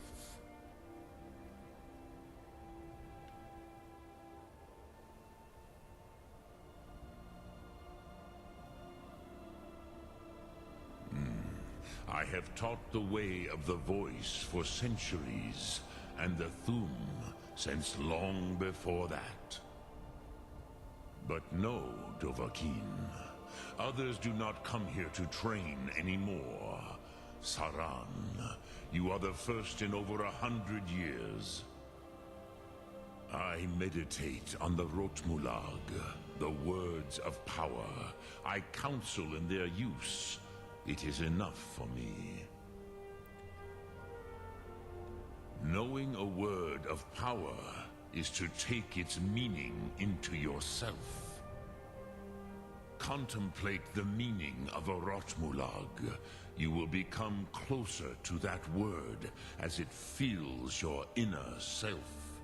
I have taught the way of the voice for centuries, and the Thum since long before that. But no, Dovahkiin. Others do not come here to train anymore. Saran, you are the first in over 100 years. I meditate on the Rotmulag, the words of power. I counsel in their use. It is enough for me. Knowing a word of power is to take its meaning into yourself. Contemplate the meaning of a Rotmulag. You will become closer to that word as it fills your inner self.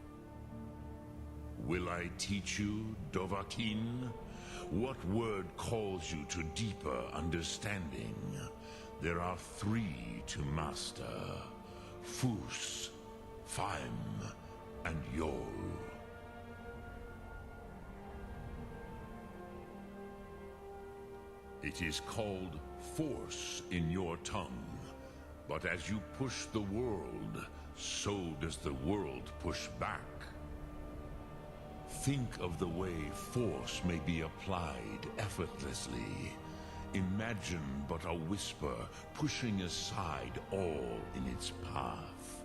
Will I teach you, Dovahkiin? What word calls you to deeper understanding? There are 3 to master. Fus, Faim, and Yol. It is called force in your tongue, but as you push the world, so does the world push back. Think of the way force may be applied effortlessly. Imagine but a whisper pushing aside all in its path.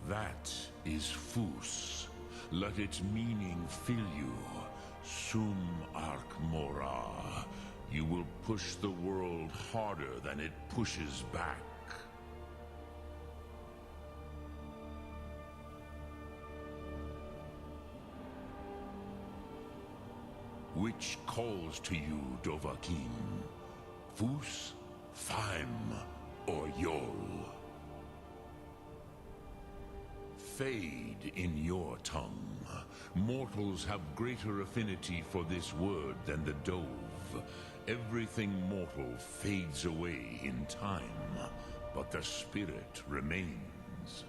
That is Fus. Let its meaning fill you. Sum Ark Mora. You will push the world harder than it pushes back. Which calls to you, Dovahkiin? Fus, Faim, or Yol? Fade in your tongue. Mortals have greater affinity for this word than the dove. Everything mortal fades away in time, but the spirit remains.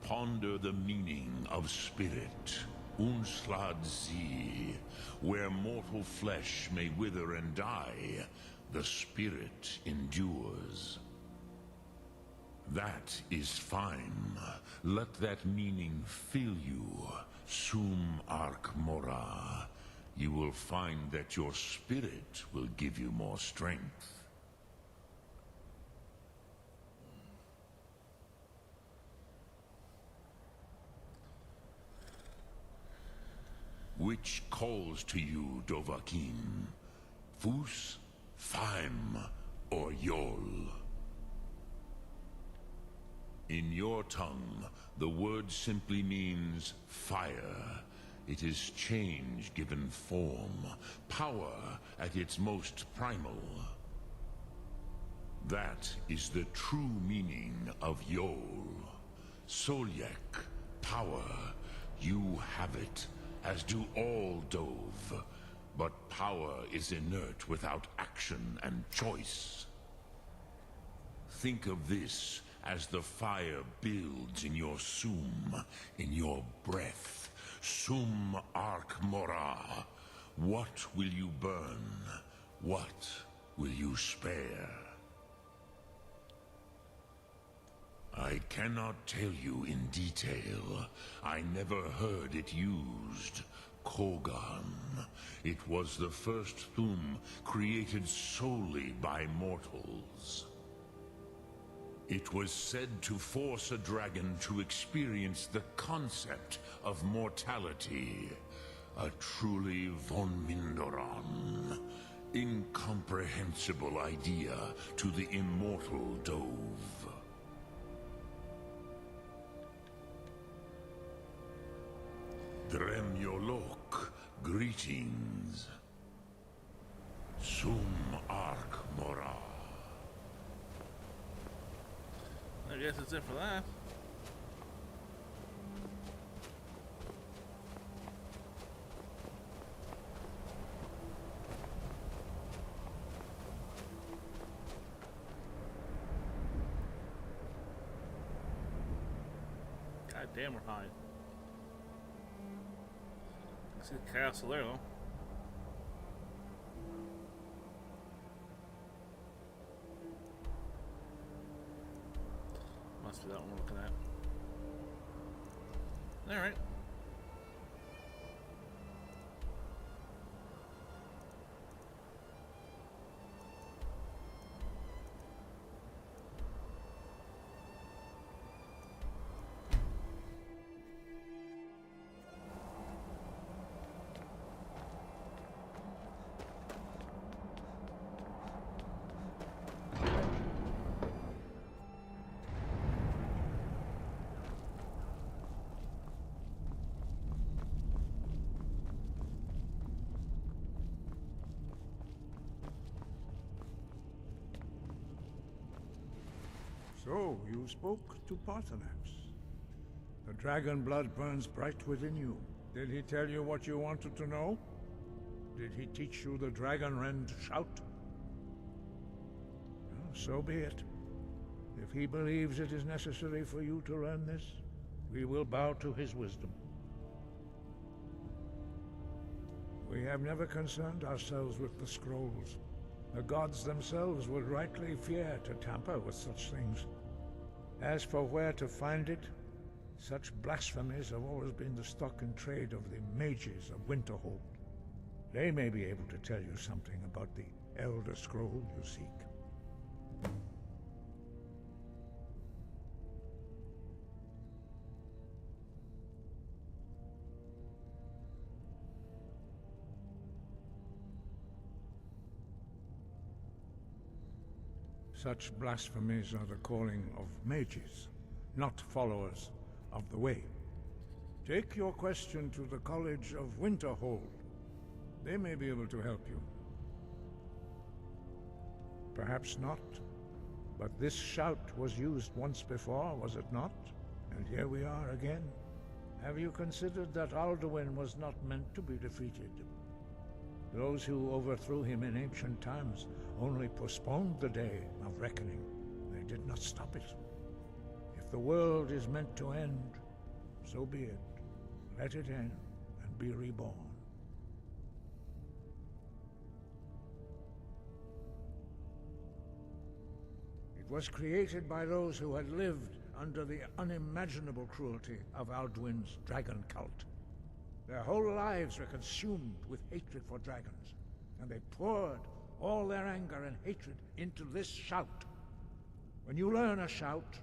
Ponder the meaning of spirit. Unslad Zi, where mortal flesh may wither and die, the spirit endures. That is fine. Let that meaning fill you, Sum Ark Mora. You will find that your spirit will give you more strength. Which calls to you, Dovahkiin? Fus, Faim, or Yol? In your tongue, the word simply means fire. It is change given form, power at its most primal. That is the true meaning of Yol. Solyek, power. You have it, as do all Dove. But power is inert without action and choice. Think of this as the fire builds in your sum, in your breath. Sum Ark Mora. What will you burn? What will you spare? I cannot tell you in detail. I never heard it used. Kogan. It was the first Thum created solely by mortals. It was said to force a dragon to experience the concept of mortality. A truly von Mindoran. Incomprehensible idea to the immortal Dove. Dremyolok, greetings. Sum Ark Mora. I guess that's it for that. God damn, we're high. I see the castle there, though. Must be that one we're looking at. Alright. So, you spoke to Paarthurnax. The Dragon blood burns bright within you. Did he tell you what you wanted to know? Did he teach you the dragon rend shout? Well, so be it. If he believes it is necessary for you to learn this, we will bow to his wisdom. We have never concerned ourselves with the scrolls. The gods themselves would rightly fear to tamper with such things. As for where to find it, such blasphemies have always been the stock and trade of the mages of Winterhold. They may be able to tell you something about the Elder Scroll you seek. Such blasphemies are the calling of mages, not followers of the Way. Take your question to the College of Winterhold. They may be able to help you. Perhaps not, but this shout was used once before, was it not? And here we are again. Have you considered that Alduin was not meant to be defeated? Those who overthrew him in ancient times only postponed the day of reckoning. They did not stop it. If the world is meant to end, so be it. Let it end and be reborn. It was created by those who had lived under the unimaginable cruelty of Alduin's dragon cult. Their whole lives were consumed with hatred for dragons, and they poured all their anger and hatred into this shout. When you learn a shout,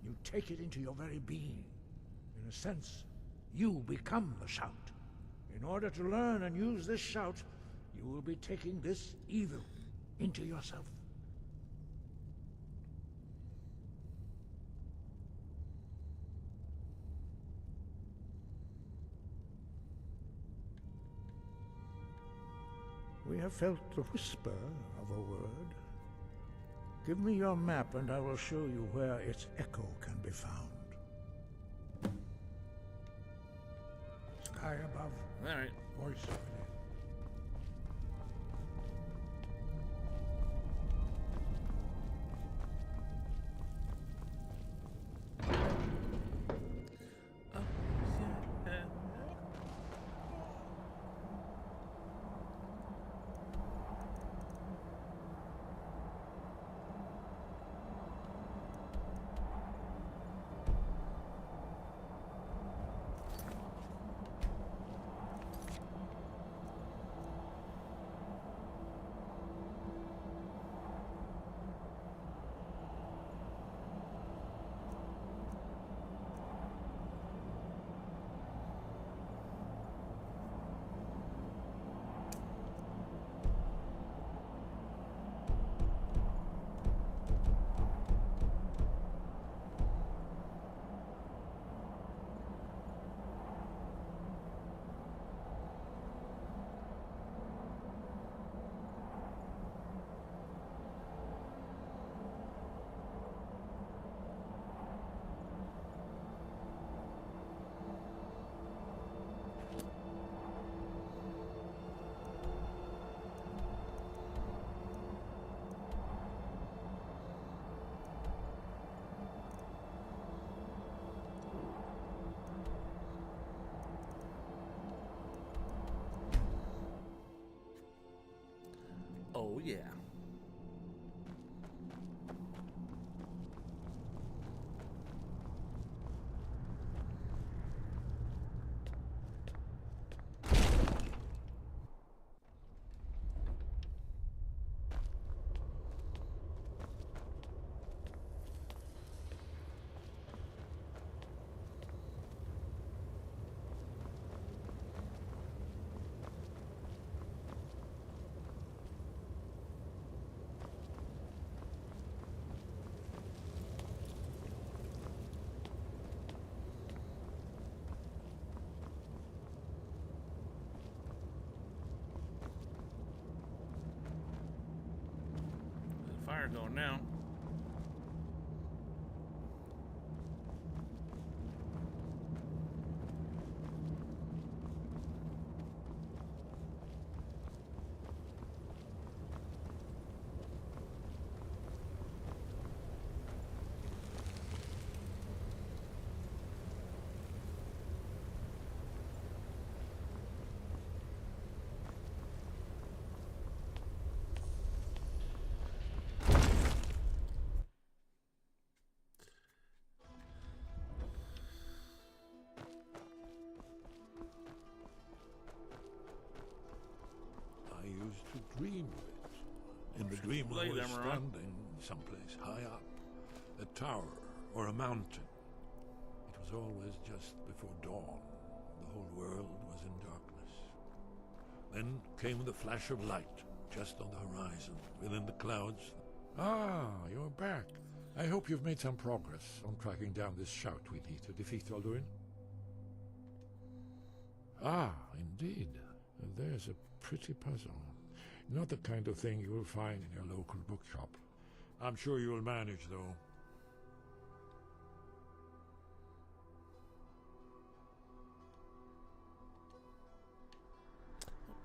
you take it into your very being. In a sense, you become the shout. In order to learn and use this shout, you will be taking this evil into yourself. We have felt the whisper of a word. Give me your map and I will show you where its echo can be found. Sky above. All right. Voice of it. Oh, yeah. Fire going now. dream of it. In the dream, I was standing someplace high up, a tower or a mountain. It was always just before dawn. The whole world was in darkness. Then came the flash of light, just on the horizon, within the clouds. Ah, you're back. I hope you've made some progress on tracking down this shout we need to defeat Alduin. Ah, indeed. There's a pretty puzzle. Not the kind of thing you will find in your local bookshop. I'm sure you'll manage, though.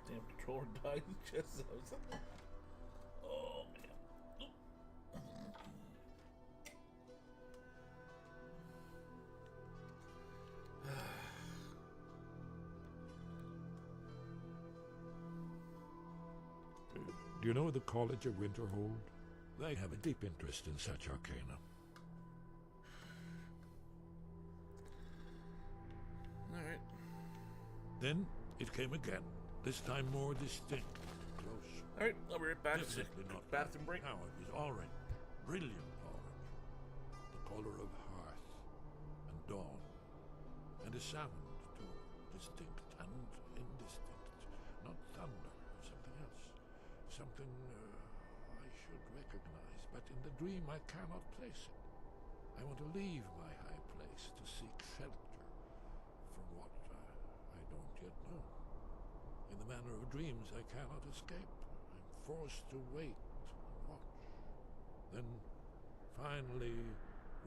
Damn controller died just as I was... Oh, man. Do you know the College of Winterhold? They have a deep interest in such arcana. Alright. Then it came again, this time more distinct, close. Alright, I'll be right back. Definitely not bathroom break. Now it was orange, brilliant orange, the color of hearth and dawn, and a sound too, distinct and indistinct, not thunder, something else. Something I should recognize, but in the dream I cannot place it. I want to leave my high place to seek shelter from what I don't yet know. In the manner of dreams I cannot escape. I'm forced to wait and watch. Then, finally,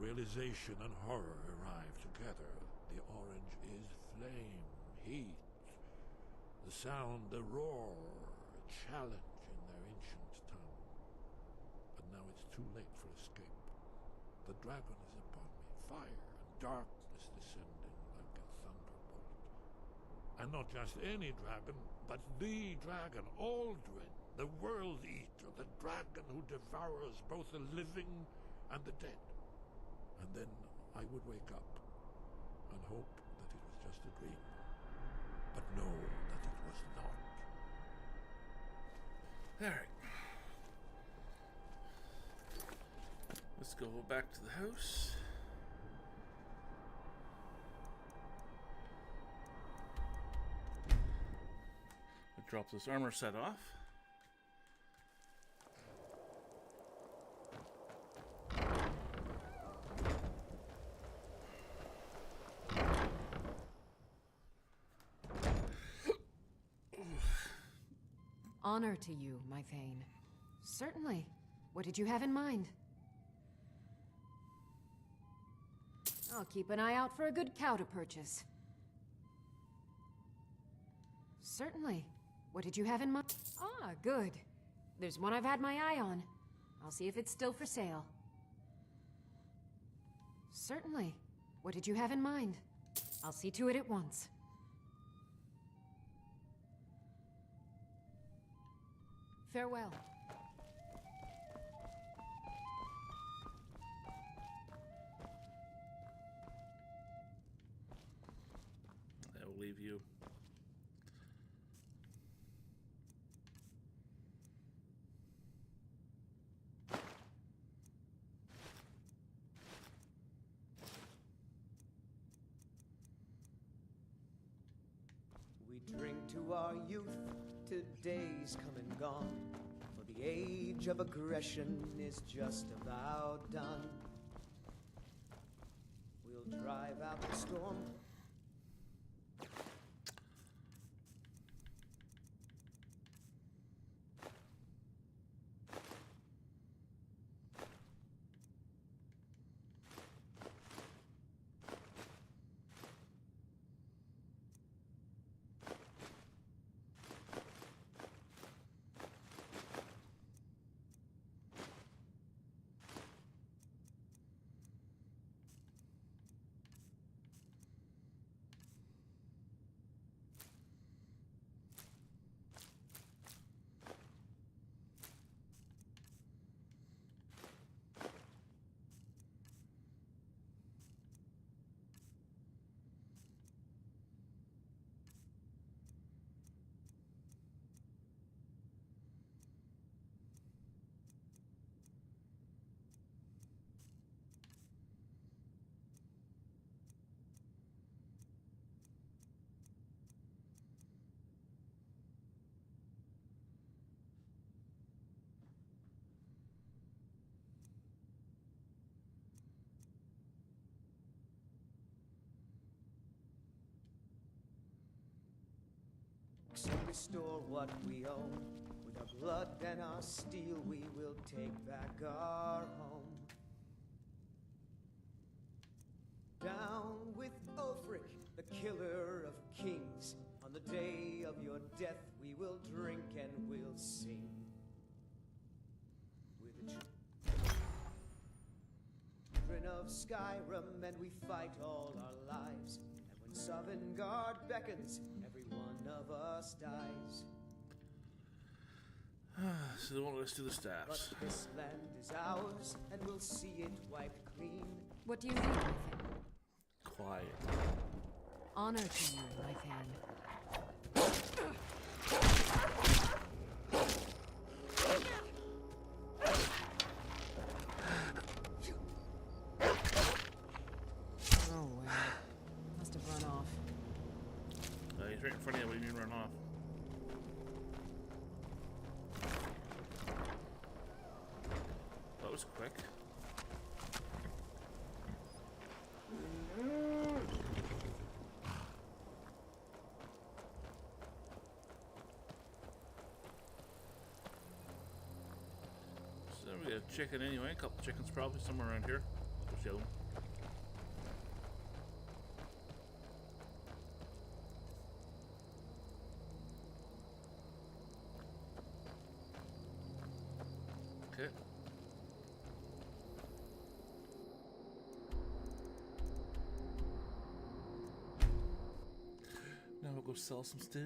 realization and horror arrive together. The orange is flame, heat, the sound, the roar, a challenge. Now it's too late for escape. The dragon is upon me, fire and darkness descending like a thunderbolt. And not just any dragon, but the dragon, Alduin, the World Eater, the dragon who devours both the living and the dead. And then I would wake up and hope that it was just a dream, but know that it was not. All right. Let's go back to the house. I drop this armor set off. Honor to you, my Thane. Certainly. What did you have in mind? I'll keep an eye out for a good cow to purchase. Certainly. What did you have in mind? Ah, good. There's one I've had my eye on. I'll see if it's still for sale. Certainly. What did you have in mind? I'll see to it at once. Farewell. I will leave you. We drink to our youth, to days come and gone, for the age of aggression is just about done. We'll drive out the storm. marks to restore what we own. With our blood and our steel, we will take back our home. Down with Ulfric, the killer of kings. On the day of your death, we will drink and we'll sing. We're the children of Skyrim, and we fight all our lives. And when Sovngarde beckons, every one of us dies. So they won't let us do the staffs. But this land is ours, and we'll see it wiped clean. What do you need, Knife? Quiet. Honor to you, Knife Hand. Oh, well. Must have run off. He's right in front of you. What do you mean run off? That was quick. So we got a chicken anyway. A couple chickens probably somewhere around here. We'll show them. Okay. Now we'll go sell some stuff.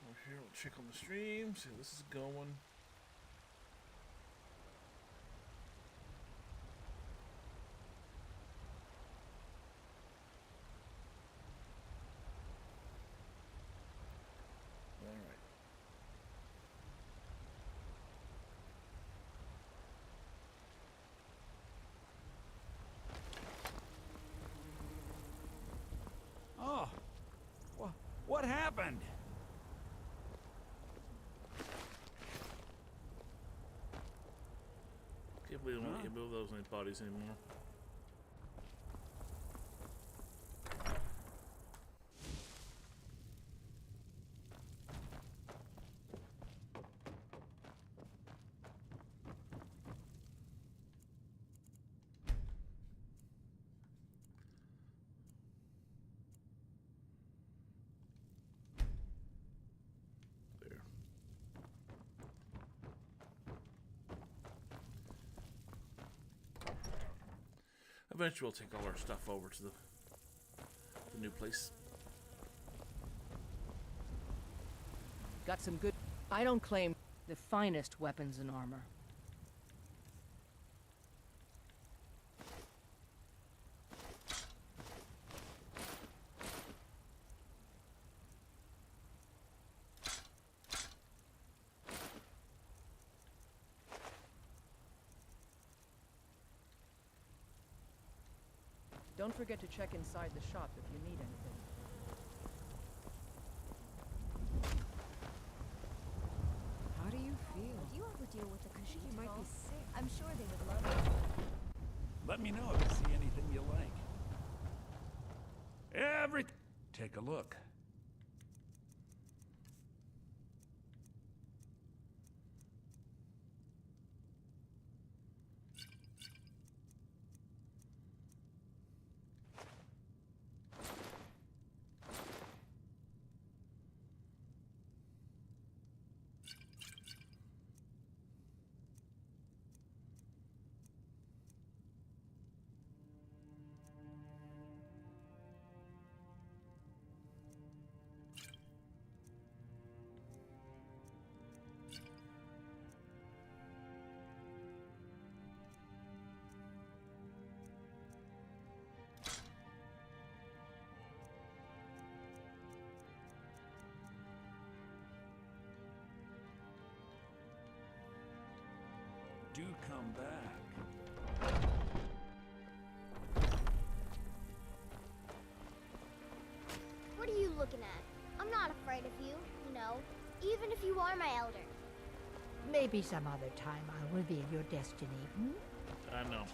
Over here, we'll check on the stream, see how this is going. Alright. Oh, what happened? Can't believe they won't let you build those any bodies anymore. Eventually we'll take all our stuff over to the new place. Got some good... I don't claim the finest weapons and armor. Don't forget to check inside the shop if you need anything. How do you feel? Do you ever deal with the Khajiit? You might be sick. I'm sure they would love it. Let me know if you see anything you like. Everything. Take a look. Do come back. What are you looking at? I'm not afraid of you, you know, even if you are my elder. Maybe some other time I'll reveal your destiny, hmm? I know.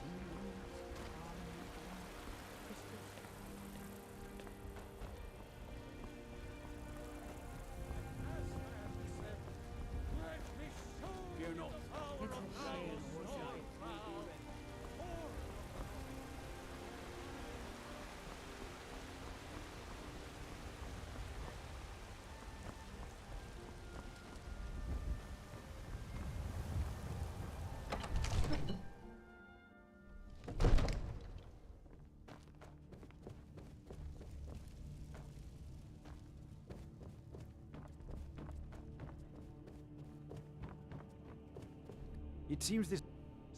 It seems this...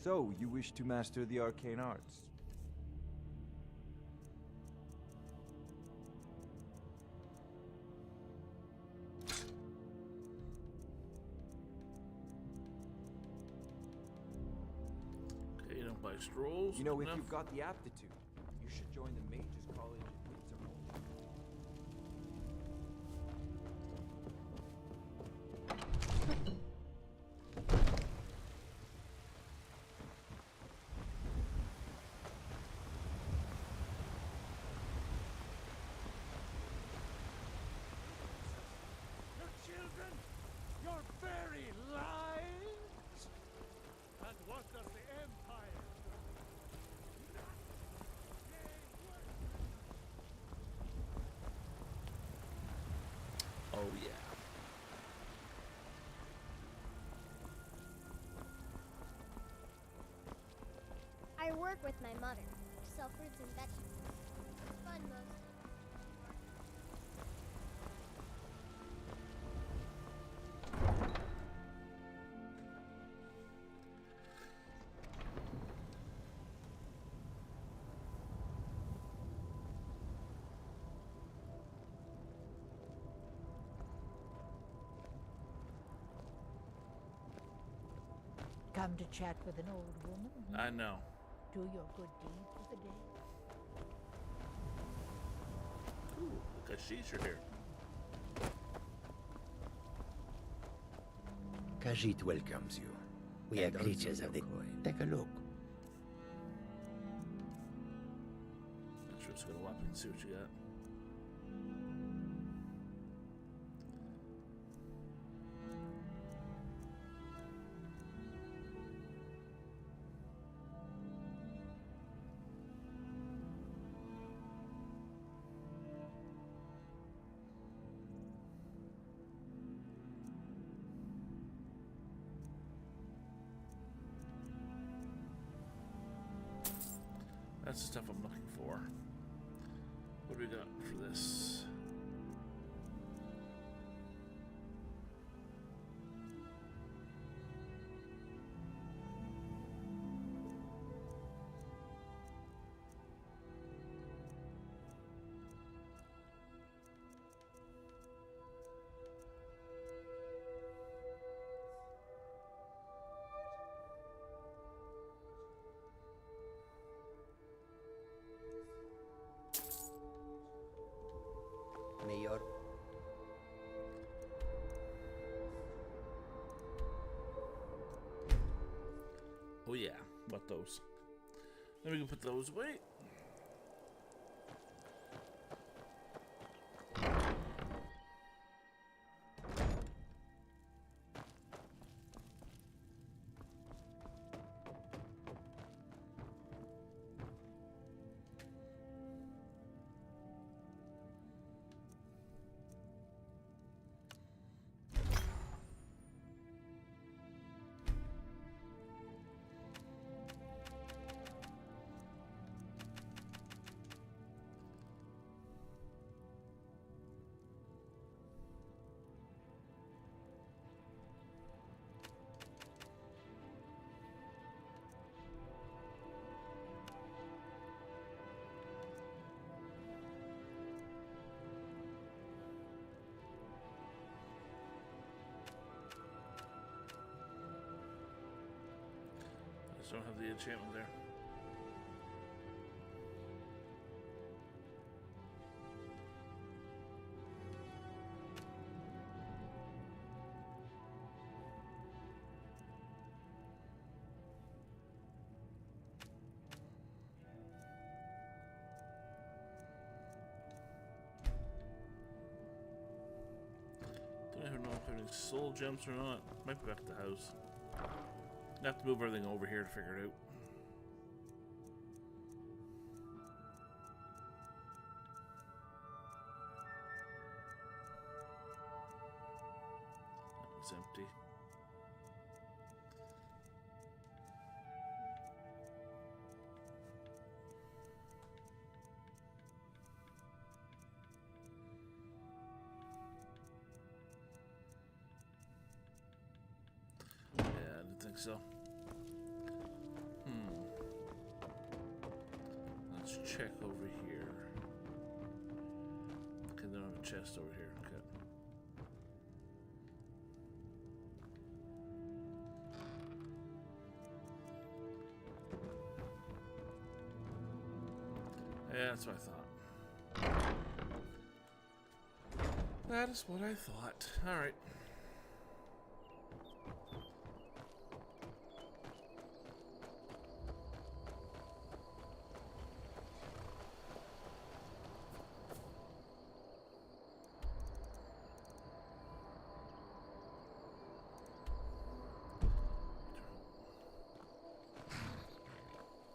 So, you wish to master the arcane arts? Okay, you don't buy strolls. You know, if enough. you've got the aptitude, you should join the Mages College at Winterhold. Your children, your very lives? And what does the Empire do? Oh, yeah. I work with my mother. Sell fruits and vegetables. It's fun most. Come to chat with an old woman? I know. Do your good deed for the day. Ooh, look at Sheesher here. Khajiit welcomes you. We are creatures of the... Take a look. Not sure it's got a weapon. See what you got. That's the stuff I'm looking for. What do we got for this? Mayor. Oh yeah, what those? Then we can put those away. I just don't have the enchantment there. Don't even know if I have any soul gems or not. Might be back at the house. I have to move everything over here to figure it out. That was empty. Yeah, I didn't think so. check over here. Okay, they don't have a chest over here. Okay. Yeah, that's what I thought. That is what I thought. Alright.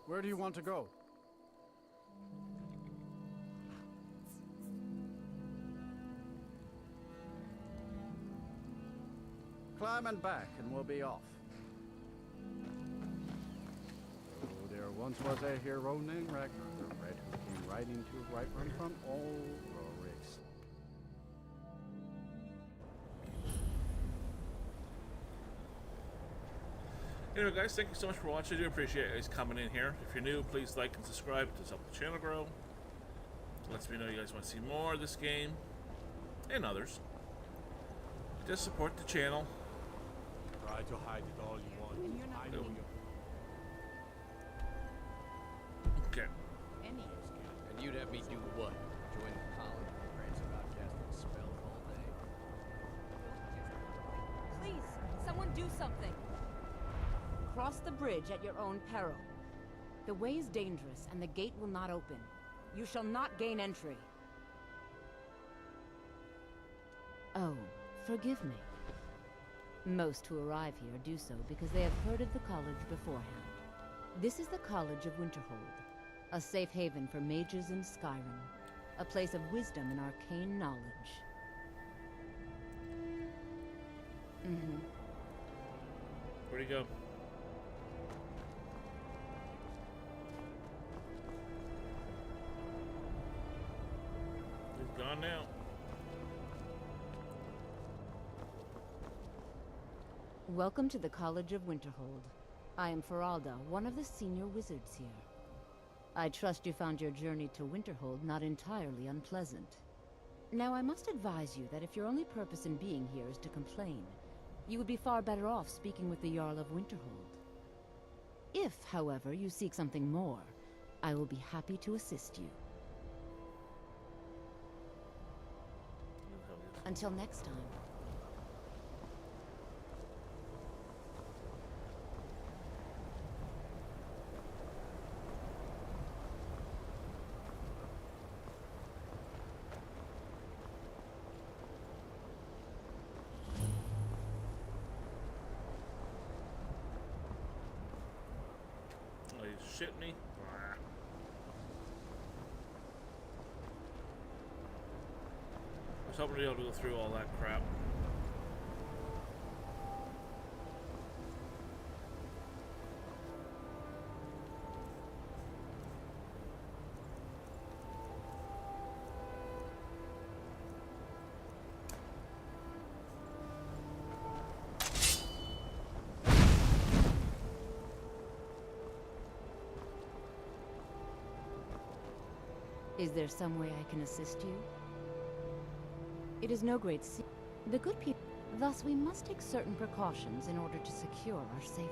Where do you want to go? Climb and back, and we'll be off. Oh, there once was a hero named Ragnar the Red who came riding to Whiterun from all Rorik's. Anyway, guys, thank you so much for watching. I do appreciate you guys coming in here. If you're new, please like and subscribe to help the channel grow. It lets me know you guys want to see more of this game and others. Just support the channel. Try to hide it all you want. I know you. Okay. And you'd have me do what? Join the college where grants about casting spells all day? Please, someone do something. Cross the bridge at your own peril. The way is dangerous, and the gate will not open. You shall not gain entry. Oh, forgive me. Most who arrive here do so because they have heard of the college beforehand. This is the College of Winterhold, a safe haven for mages in Skyrim, a place of wisdom and arcane knowledge. Where'd he go? He's gone now. Welcome to the College of Winterhold. I am Feralda, one of the senior wizards here. I trust you found your journey to Winterhold not entirely unpleasant. Now, I must advise you that if your only purpose in being here is to complain, you would be far better off speaking with the Jarl of Winterhold. If, however, you seek something more, I will be happy to assist you. Until next time. Oh, you shit me? I was hoping to be able to go through all that crap. Is there some way I can assist you? It is no great secret. The good people... Thus, we must take certain precautions in order to secure our safety.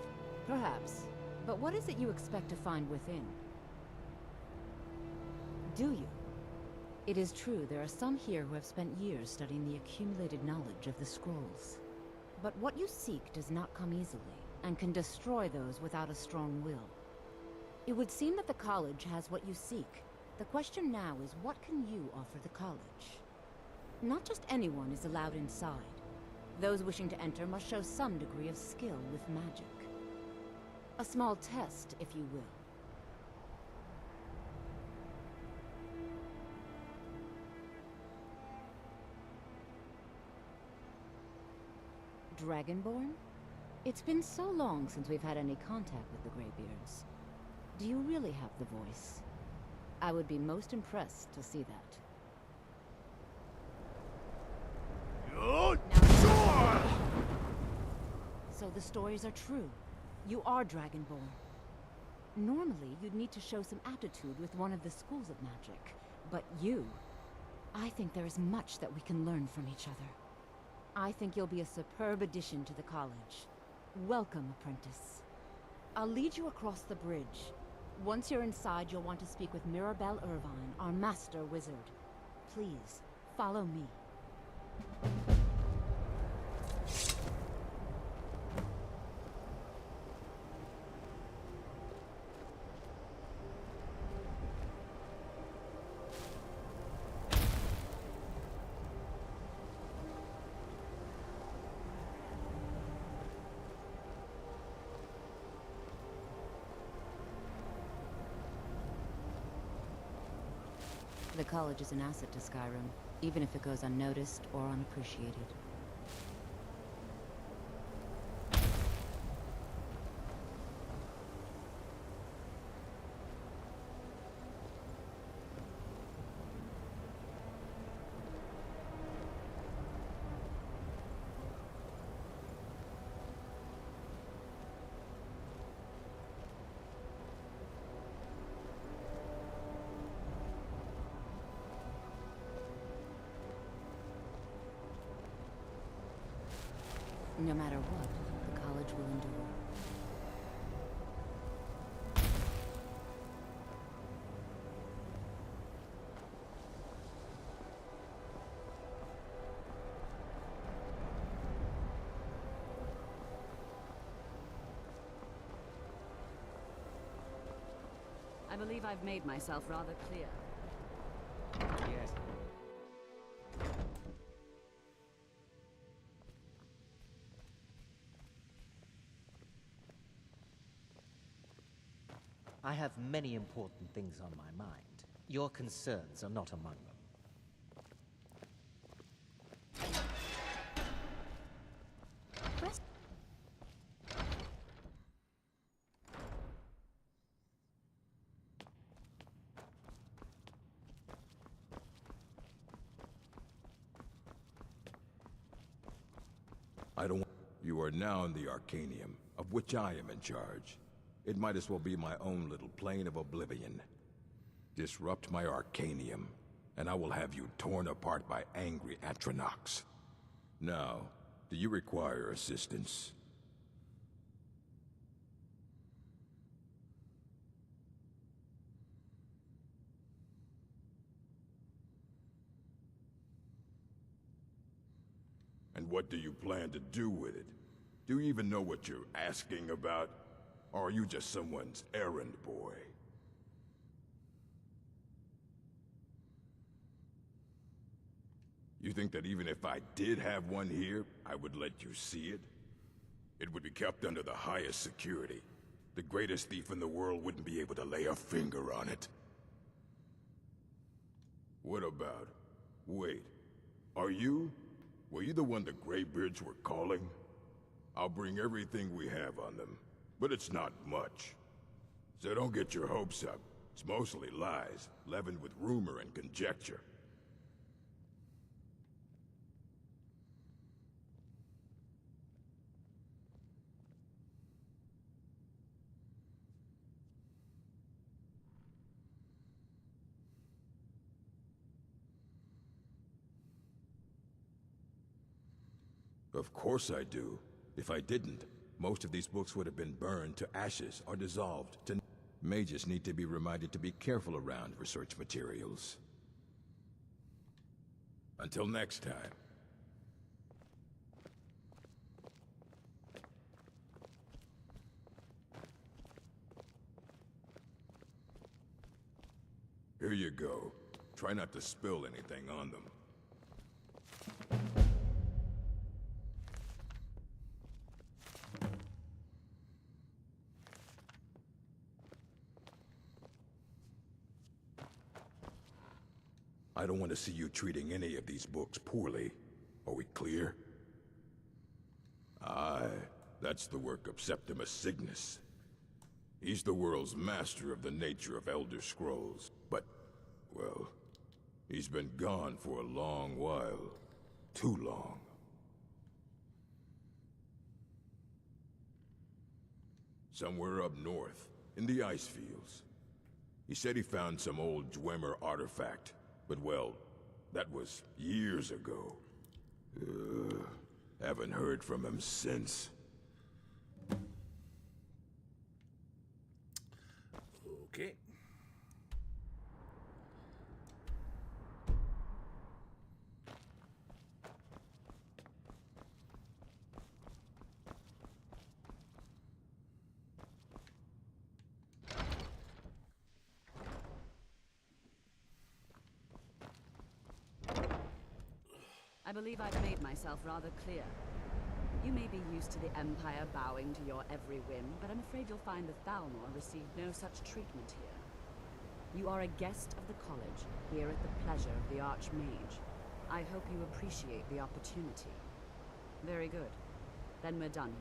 Perhaps. But what is it you expect to find within? Do you? It is true, there are some here who have spent years studying the accumulated knowledge of the scrolls. But what you seek does not come easily, and can destroy those without a strong will. It would seem that the college has what you seek. The question now is, what can you offer the college? Not just anyone is allowed inside. Those wishing to enter must show some degree of skill with magic. A small test, if you will. Dragonborn? It's been so long since we've had any contact with the Greybeards. Do you really have the voice? I would be most impressed to see that. So the stories are true. You are Dragonborn. Normally, you'd need to show some aptitude with one of the schools of magic. But you... I think there is much that we can learn from each other. I think you'll be a superb addition to the college. Welcome, apprentice. I'll lead you across the bridge. Once you're inside, you'll want to speak with Mirabelle Irvine, our master wizard. Please, follow me. The college is an asset to Skyrim, even if it goes unnoticed or unappreciated. No matter what, the college will endure. I believe I've made myself rather clear. Yes. I have many important things on my mind. Your concerns are not among them. I don't... You are now in the Arcanium, of which I am in charge. It might as well be my own little plane of oblivion. Disrupt my Arcanium, and I will have you torn apart by angry Atronachs. Now, do you require assistance? And what do you plan to do with it? Do you even know what you're asking about? Or are you just someone's errand boy? You think that even if I did have one here, I would let you see it? It would be kept under the highest security. The greatest thief in the world wouldn't be able to lay a finger on it. What about... Wait. Were you the one the Greybeards were calling? I'll bring everything we have on them. But it's not much. So don't get your hopes up. It's mostly lies, leavened with rumor and conjecture. Of course I do. If I didn't, most of these books would have been burned to ashes or dissolved to... Mages need to be reminded to be careful around research materials. Until next time. Here you go. Try not to spill anything on them. I don't want to see you treating any of these books poorly. Are we clear? Aye, that's the work of Septimus Cygnus. He's the world's master of the nature of Elder Scrolls. But, well, he's been gone for a long while. Too long. Somewhere up north, in the ice fields. He said he found some old Dwemer artifact, but well, that was years ago. Haven't heard from him since. Okay. I believe I've made myself rather clear. You may be used to the Empire bowing to your every whim, but I'm afraid you'll find the Thalmor received no such treatment here. You are a guest of the college, here at the pleasure of the Archmage. I hope you appreciate the opportunity. Very good. Then we're done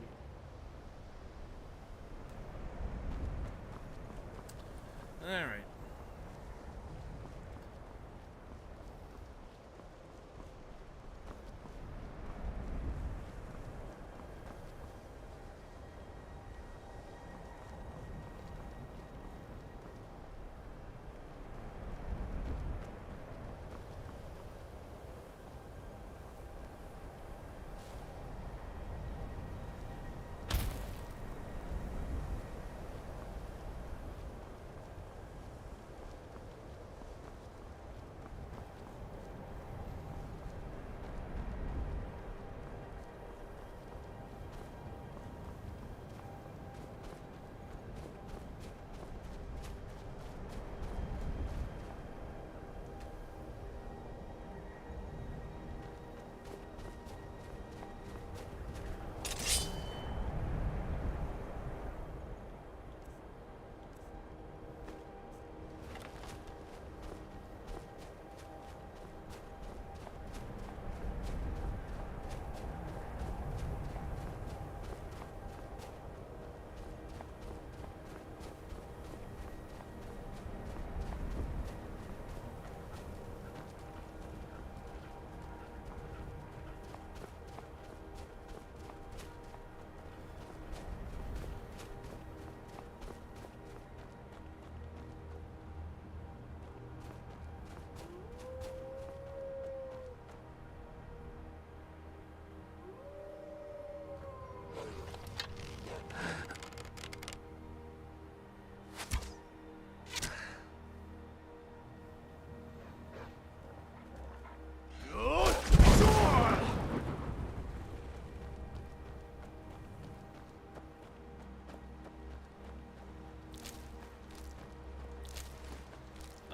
here. All right.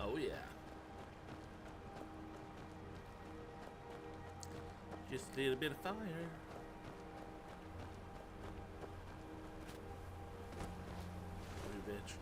Oh yeah. Just a little bit of fire. You bitch.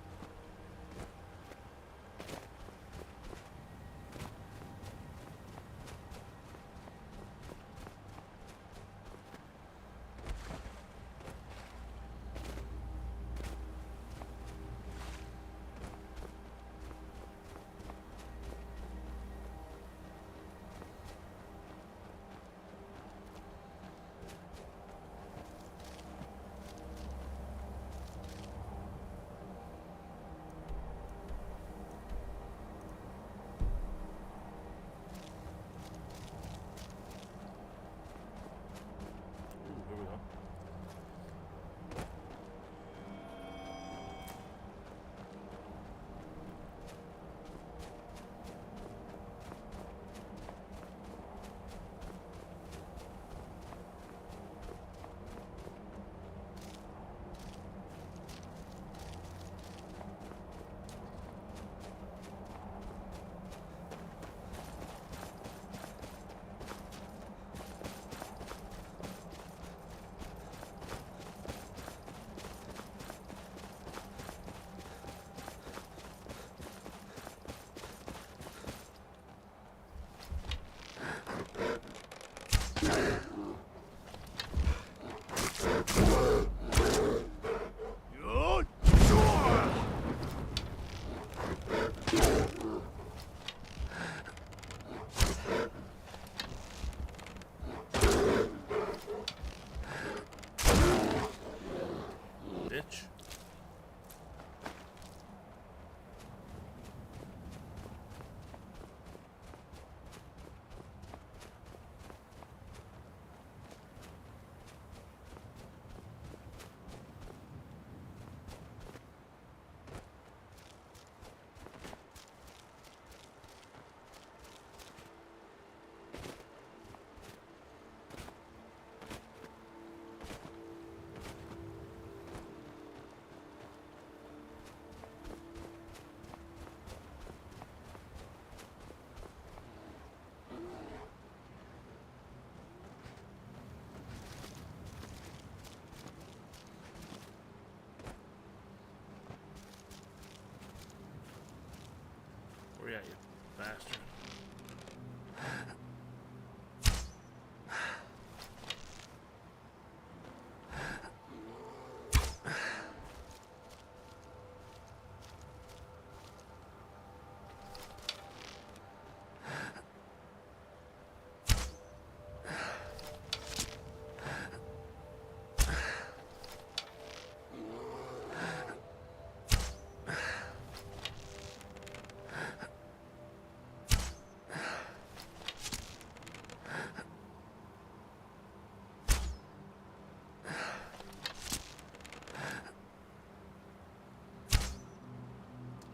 bastard.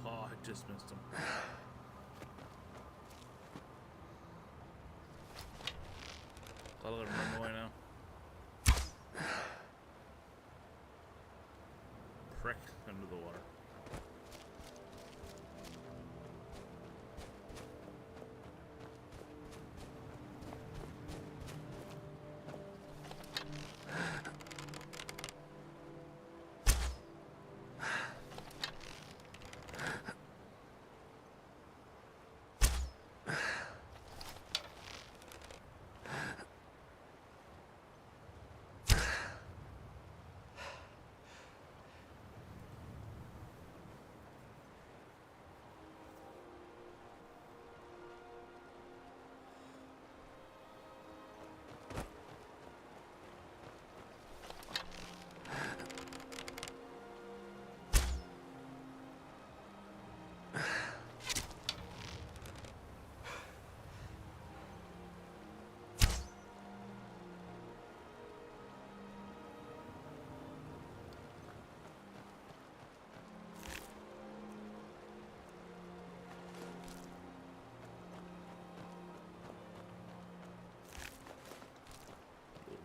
Oh, I just missed him. I'll let him run away now. Prick under the water.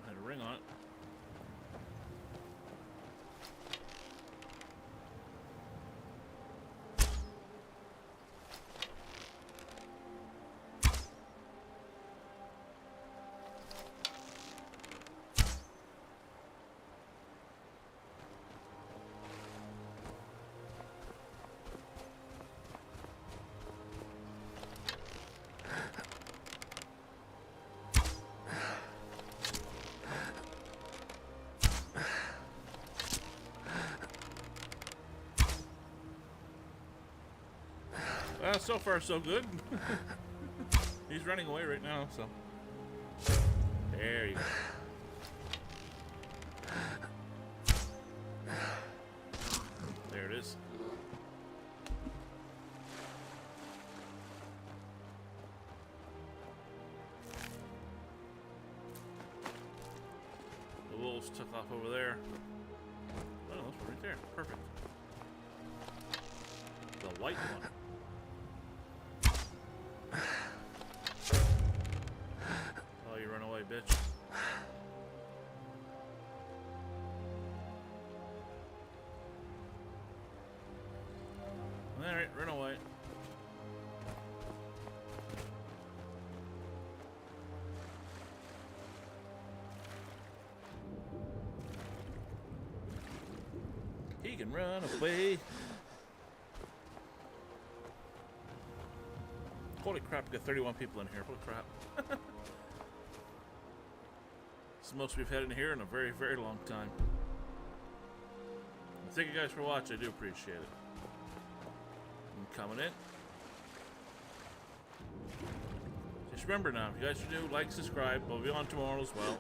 Had a ring on it. So far, so good. He's running away right now, so. There you go. There it is. The wolves took off over there. Oh, that's right there. Perfect. The white one. Oh, you run away, bitch. Alright, run away. He can run away. Holy crap, we got 31 people in here. Holy crap. It's the most we've had in here in a very, very long time. Thank you guys for watching. I do appreciate it. I'm coming in. Just remember now, if you guys are new, like, subscribe. We'll be on tomorrow as well.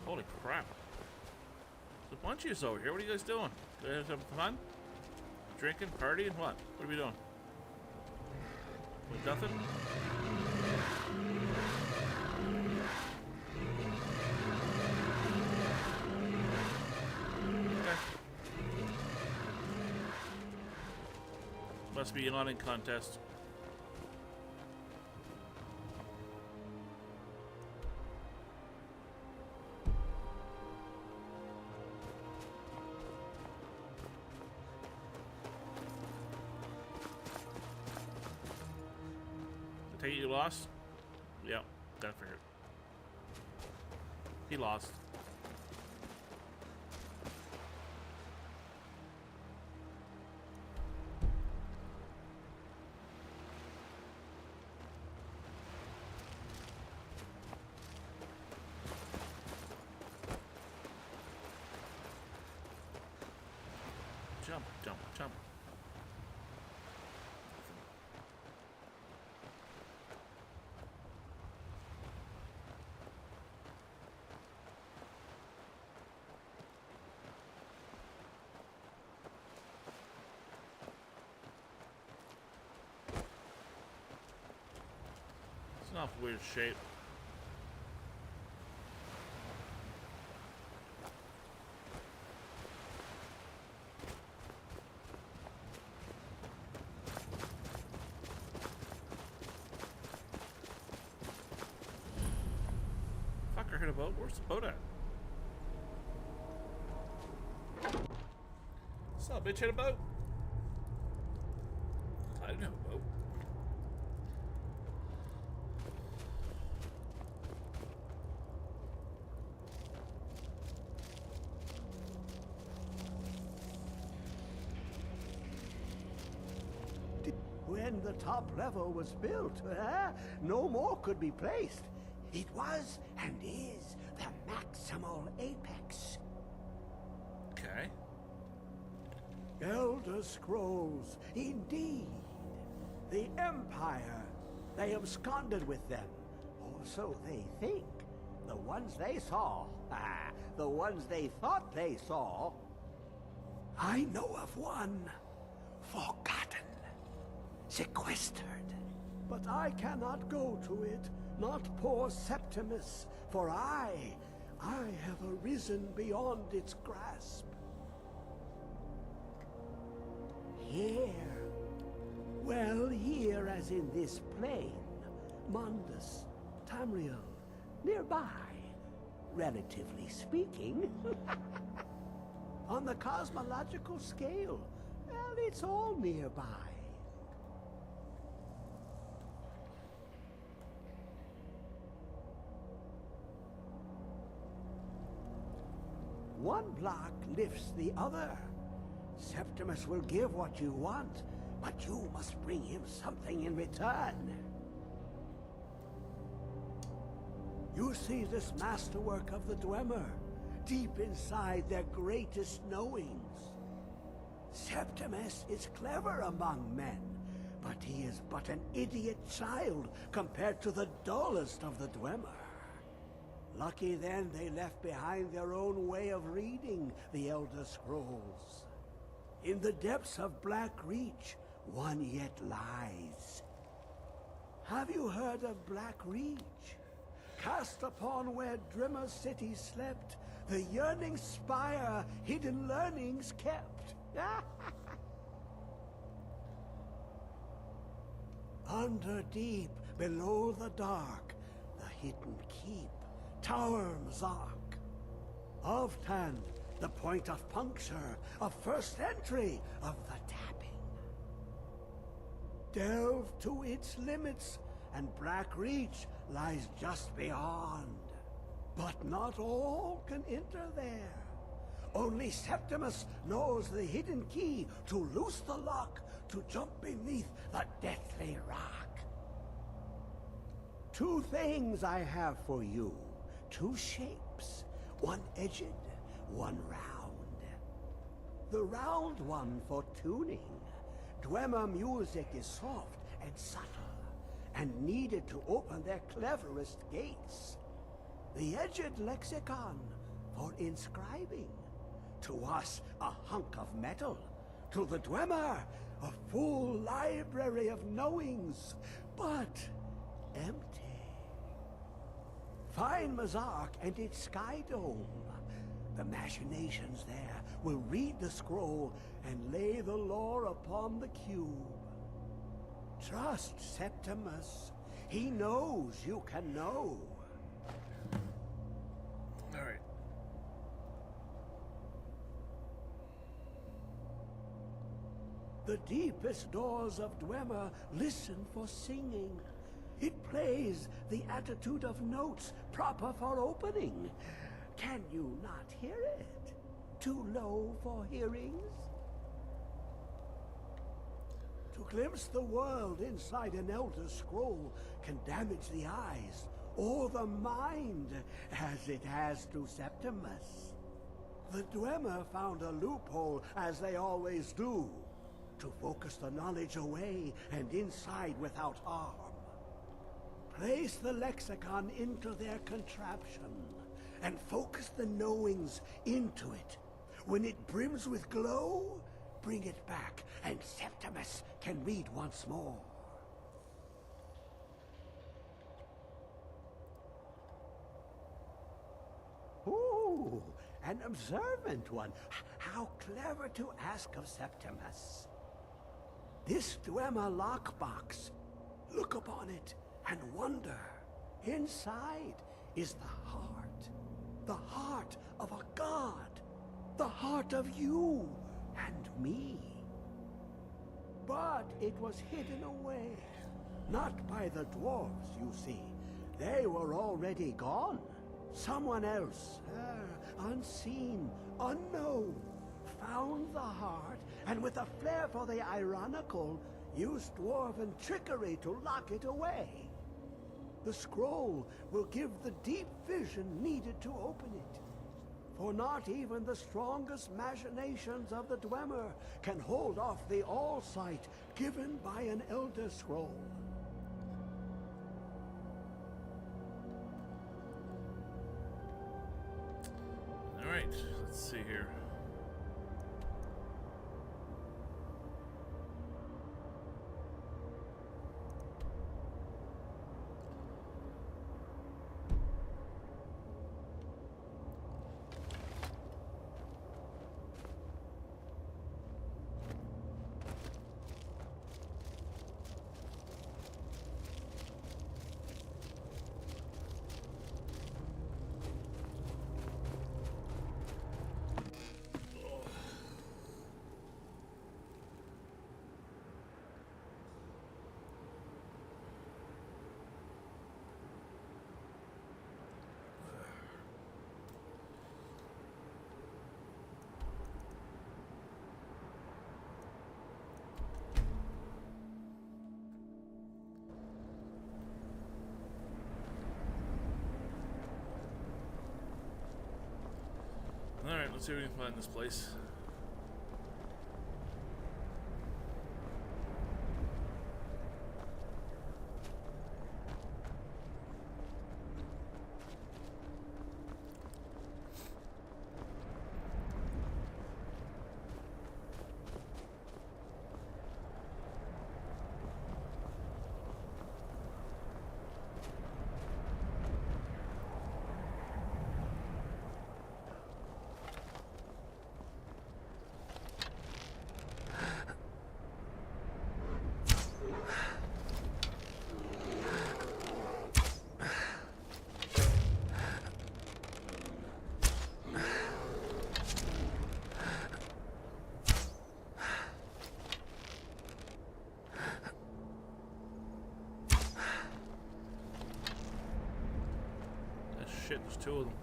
Holy crap. There's a bunch of you over here. What are you guys doing? You guys having fun? Drinking? Partying? What? What are we doing? With nothing? Okay. Must be an awning contest. Take it you lost? Yep, that figured. He lost. Jump, jump, jump. It's an awful weird shape. Fuck, I heard a boat. Where's the boat at? Saw a bitch hit a boat. I didn't have a boat. When the top level was built, no more could be placed. It was and is the maximal apex. Okay. Elder Scrolls, indeed. The Empire, they absconded with them. Or so they think. The ones they saw, the ones they thought they saw. I know of one, forgotten, sequestered. But I cannot go to it, not poor Septimus, for I have arisen beyond its grasp. Here, well, here as in this plain, Mundus, Tamriel, nearby, relatively speaking. On the cosmological scale, well, it's all nearby. One block lifts the other. Septimus will give what you want, but you must bring him something in return. You see this masterwork of the Dwemer, deep inside their greatest knowings. Septimus is clever among men, but he is but an idiot child compared to the dullest of the Dwemer. Lucky then they left behind their own way of reading the Elder Scrolls. In the depths of Black Reach, one yet lies. Have you heard of Black Reach? Cast upon where Drimmer City slept, the yearning spire hidden learnings kept. Under deep, below the dark, the hidden keep, Tower Mzark. Ovtan, the point of puncture, of first entry of the tapping. Delve to its limits, and Black Reach lies just beyond. But not all can enter there. Only Septimus knows the hidden key to loose the lock, to jump beneath the deathly rock. Two things I have for you. Two shapes, one edged, one round. The round one for tuning. Dwemer music is soft and subtle, and needed to open their cleverest gates. The edged lexicon for inscribing. To us, a hunk of metal. To the Dwemer, a full library of knowings, but empty. Find Mzark and its sky dome. The machinations there will read the scroll and lay the lore upon the cube. Trust Septimus. He knows you can know. All right. The deepest doors of Dwemer listen for singing. It plays the attitude of notes proper for opening. Can you not hear it? Too low for hearings? To glimpse the world inside an Elder Scroll can damage the eyes or the mind, as it has to Septimus. The Dwemer found a loophole, as they always do, to focus the knowledge away and inside without harm. Place the lexicon into their contraption, and focus the knowings into it. When it brims with glow, bring it back, and Septimus can read once more. Ooh, an observant one. How clever to ask of Septimus. This Dwemer lockbox. Look upon it and wonder. Inside is the heart of a god, the heart of you and me. But it was hidden away, not by the dwarves, you see. They were already gone. Someone else, unseen, unknown, found the heart, and with a flair for the ironical, used dwarven trickery to lock it away. The scroll will give the deep vision needed to open it. For not even the strongest machinations of the Dwemer can hold off the all-sight given by an Elder Scroll. Alright, let's see here. Alright, let's see if we can find this place. Shit, there's two of them.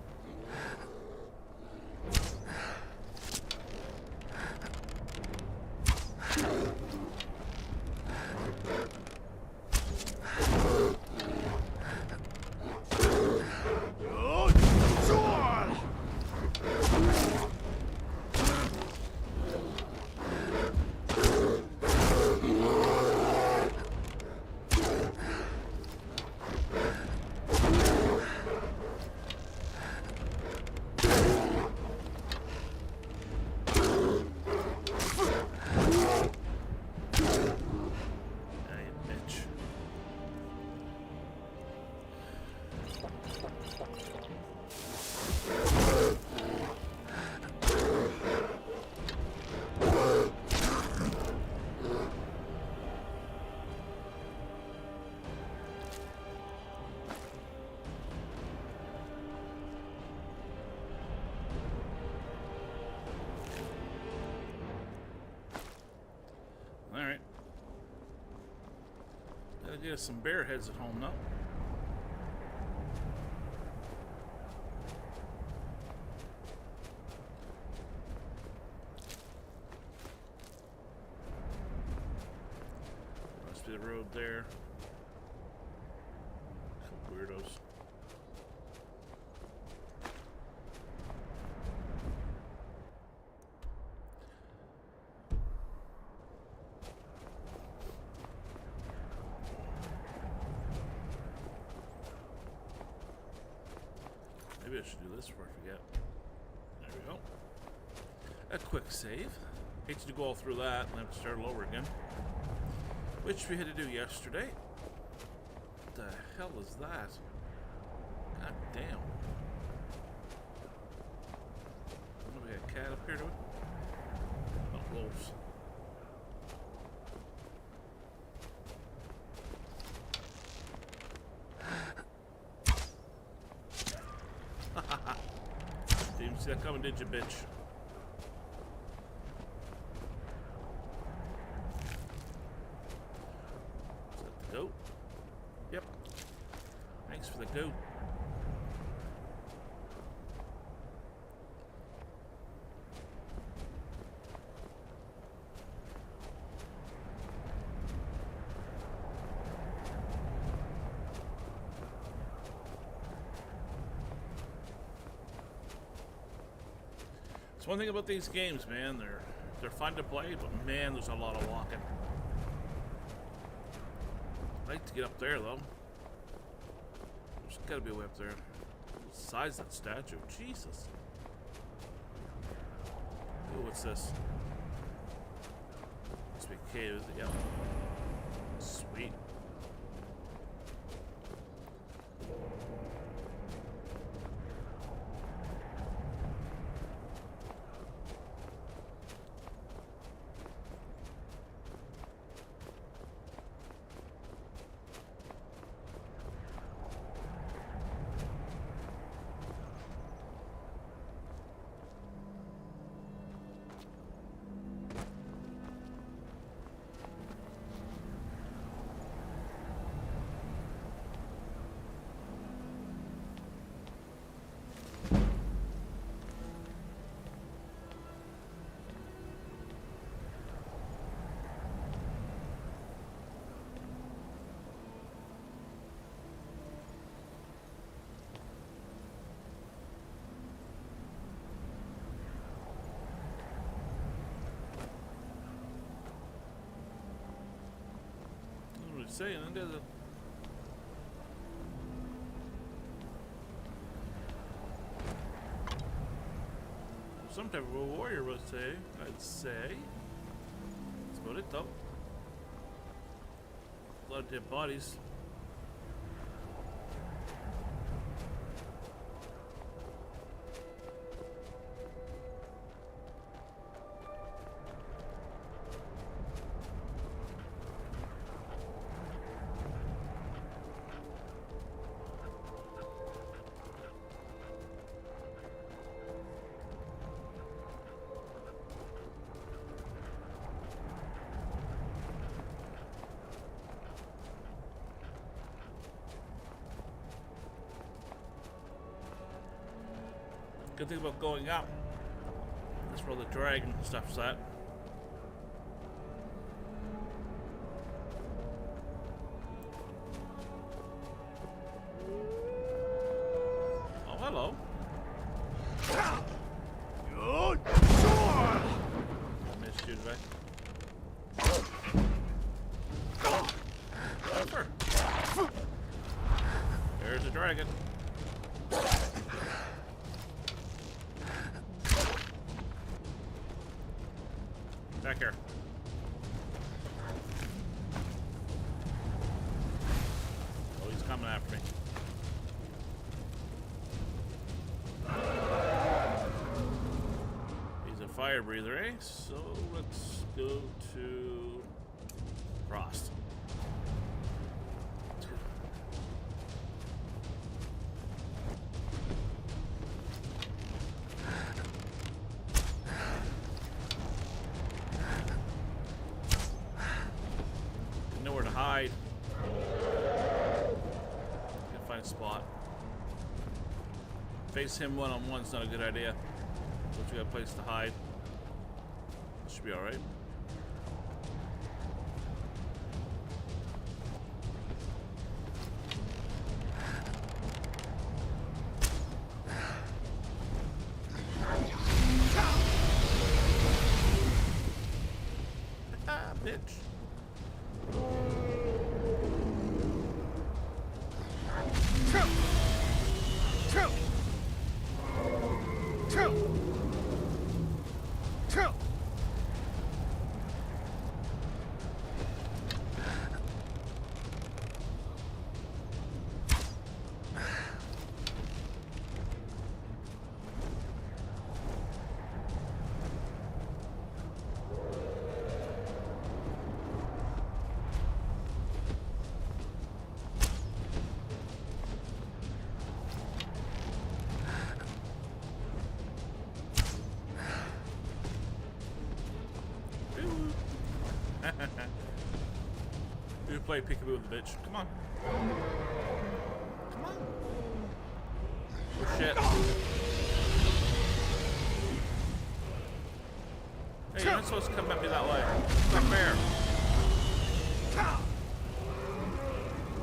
get us some bear heads at home now. Must be the road there. Some weirdos. Maybe I should do this before I forget. There we go. A quick save. Hate to go all through that and have to start all over again. Which we had to do yesterday. What the hell is that? God damn. What, we got a cat up here to it? Oh, wolves. Didn't see that coming, did you, bitch? Is that the goat? Yep. Thanks for the goat. It's one thing about these games, man. They're fun to play, but man, there's a lot of walking. I'd like to get up there though. There's gotta be a way up there. The size of that statue, Jesus. Ooh, what's this? Must be a cave, is it? Yep. Sweet. Saying it doesn't. Some type of a warrior, I'd say. That's about it, though. A lot of dead bodies. Good thing about going up. That's where all the dragon stuff's at. Oh, hello. I missed you, did I? Over. There's a dragon. Back here. Oh, he's coming after me. He's a fire breather, eh? So let's go to Frost. Nowhere to hide. face him one-on-one is not a good idea. But you got a place to hide. Should be alright. Bitch. You play peekaboo with the bitch. Come on. Come on. Oh shit. Hey, you're not supposed to come at me that way. It's not fair.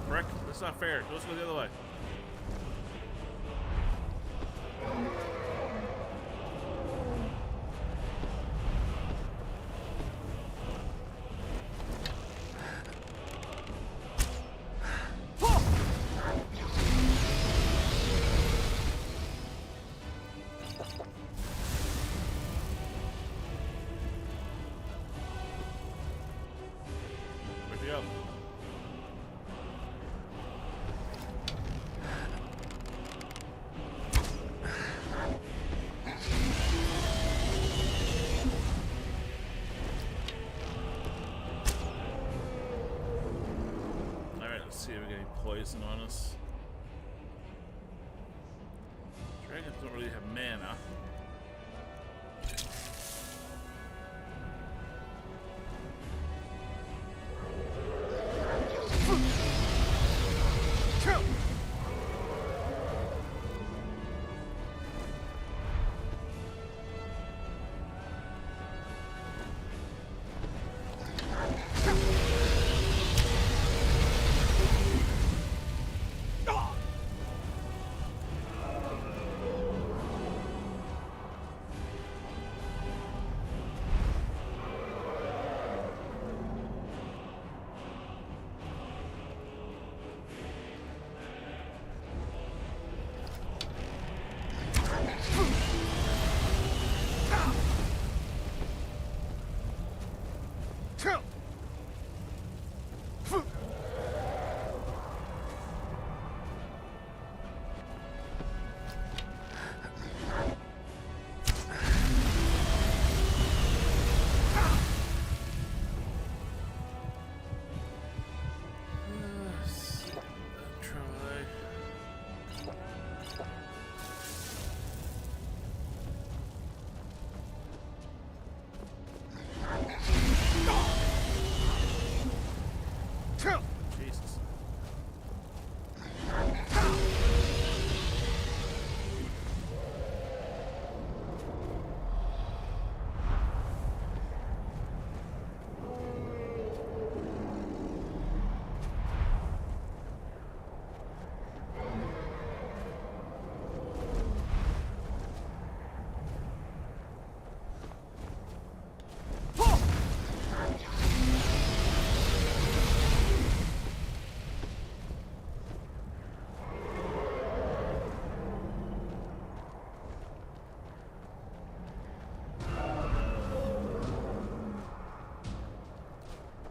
Frick, that's not fair. Let's go the other way. See if we get any poison on us. Dragons don't really have mana.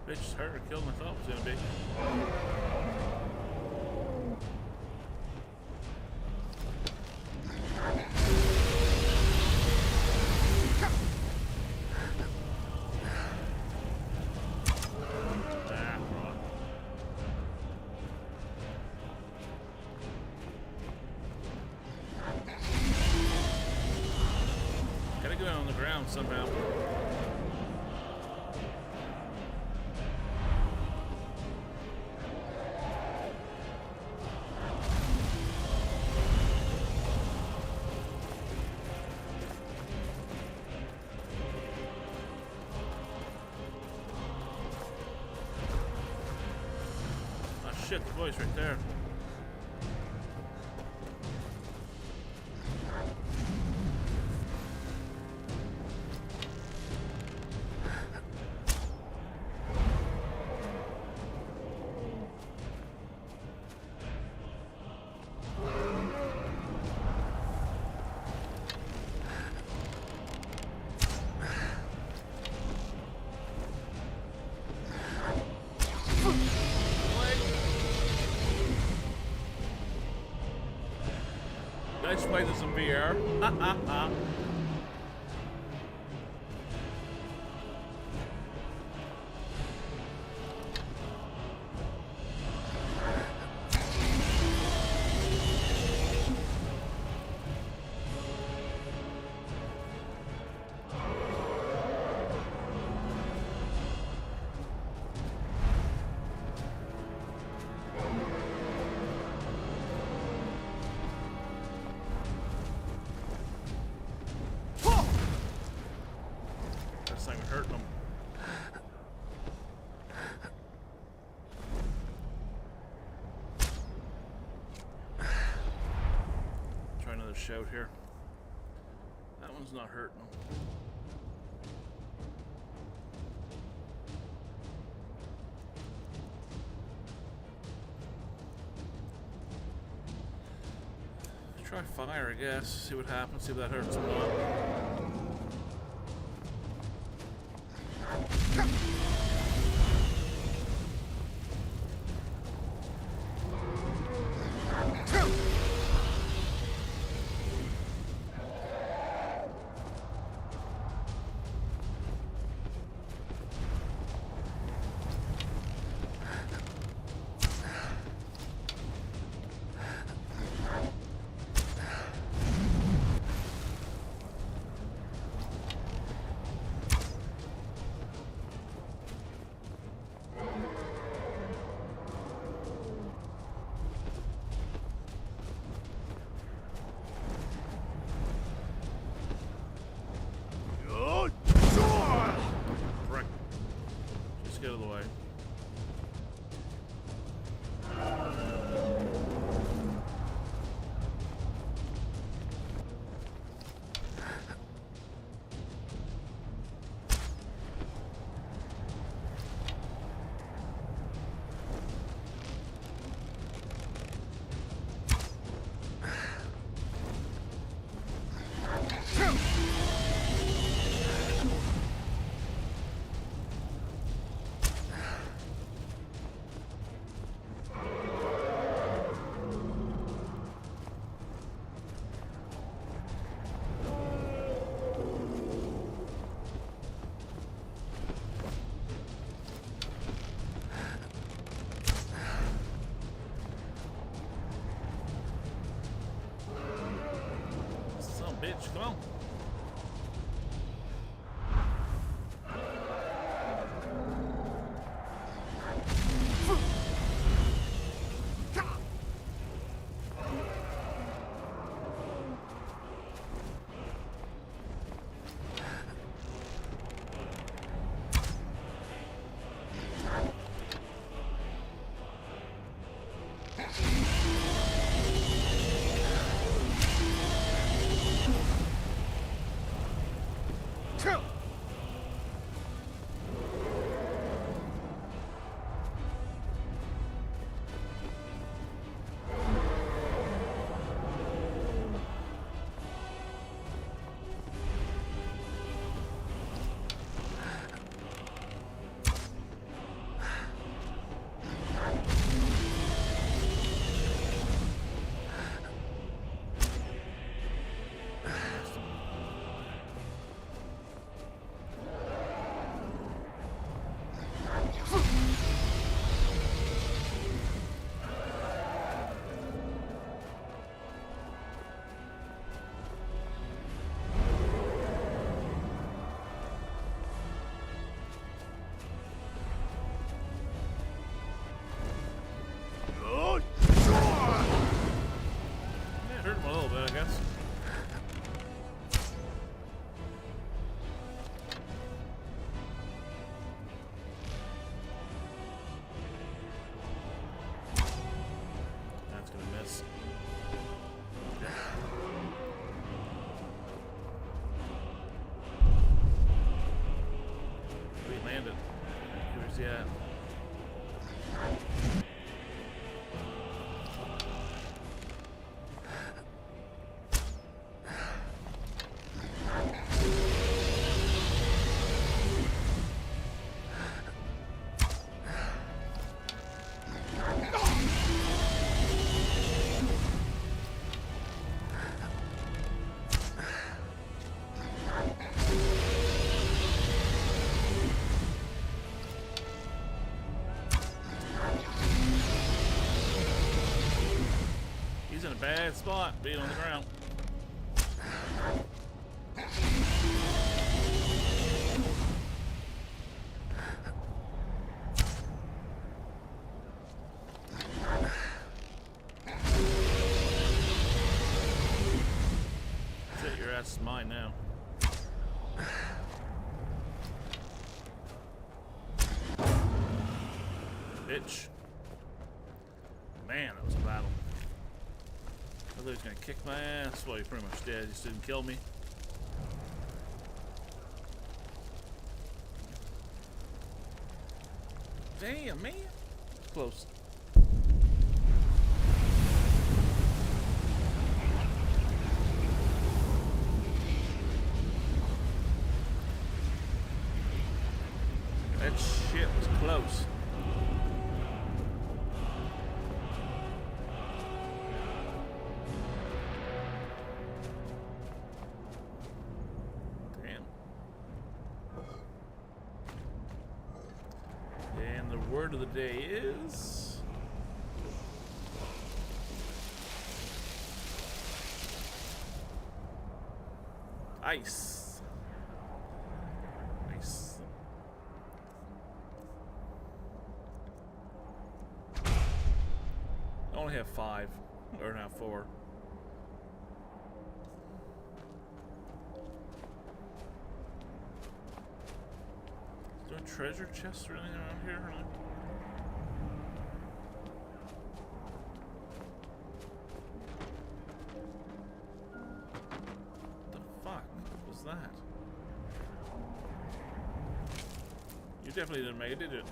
Bitch hurt or killed myself was gonna be. Gotta go on the ground somehow. shit, the voice right there. Nice play this in VR. This thing hurting them. Try another shout here. That one's not hurting them. Try fire, I guess. See what happens. See if that hurts them or not. Frick. Just get out of the way. Bitch, come on. Bad spot, being on the ground. Shit, your ass is mine now. Bitch. Man, that was a battle. I thought he was gonna kick my ass. Well, he pretty much did. He just didn't kill me. Damn, man. Close. That shit was close. Word of the day is ice. Ice. I only have 5, or now 4. Is there a treasure chest or anything around here? Or not? That? You definitely didn't make it, did you?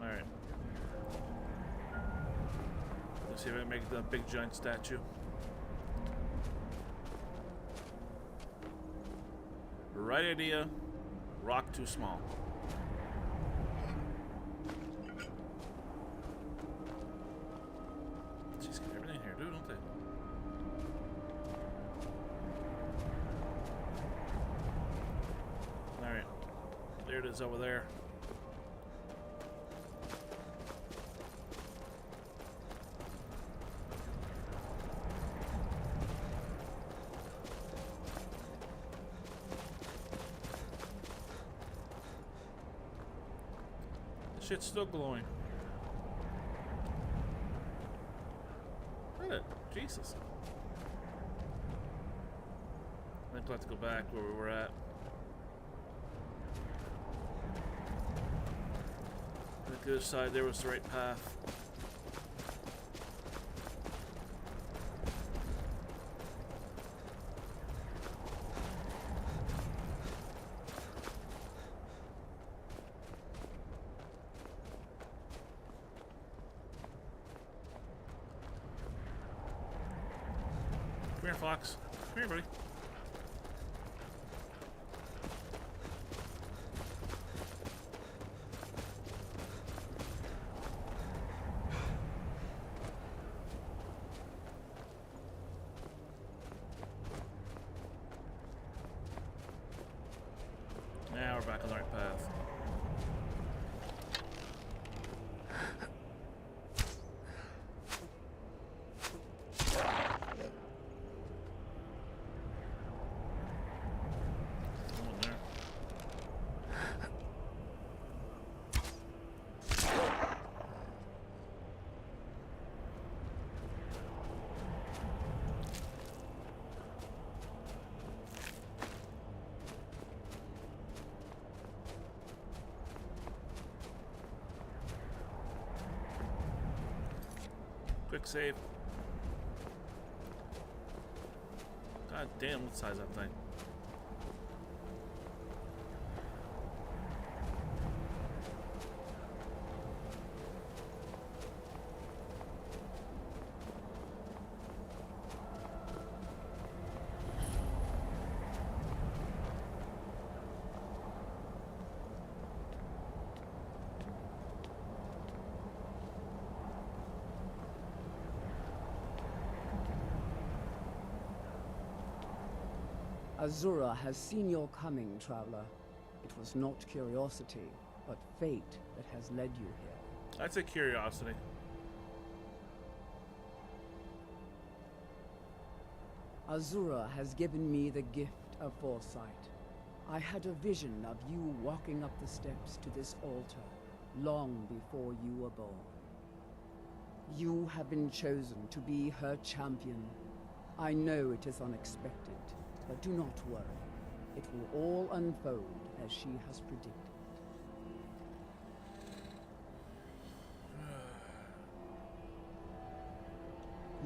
Alright. Let's see if I can make the big giant statue. Right idea. Rock too small. There it is over there. The shit's still glowing. Look at it. Jesus. I think we'll have to go back where we were at. The other side there was the right path. Come here, Fox. Come here, buddy. Now we're back on the right path. Someone there. Quick save. God damn, what size that thing? Azura has seen your coming, traveler. It was not curiosity, but fate that has led you here. That's a curiosity. Azura has given me the gift of foresight. I had a vision of you walking up the steps to this altar long before you were born. You have been chosen to be her champion. I know it is unexpected, but do not worry. It will all unfold as she has predicted.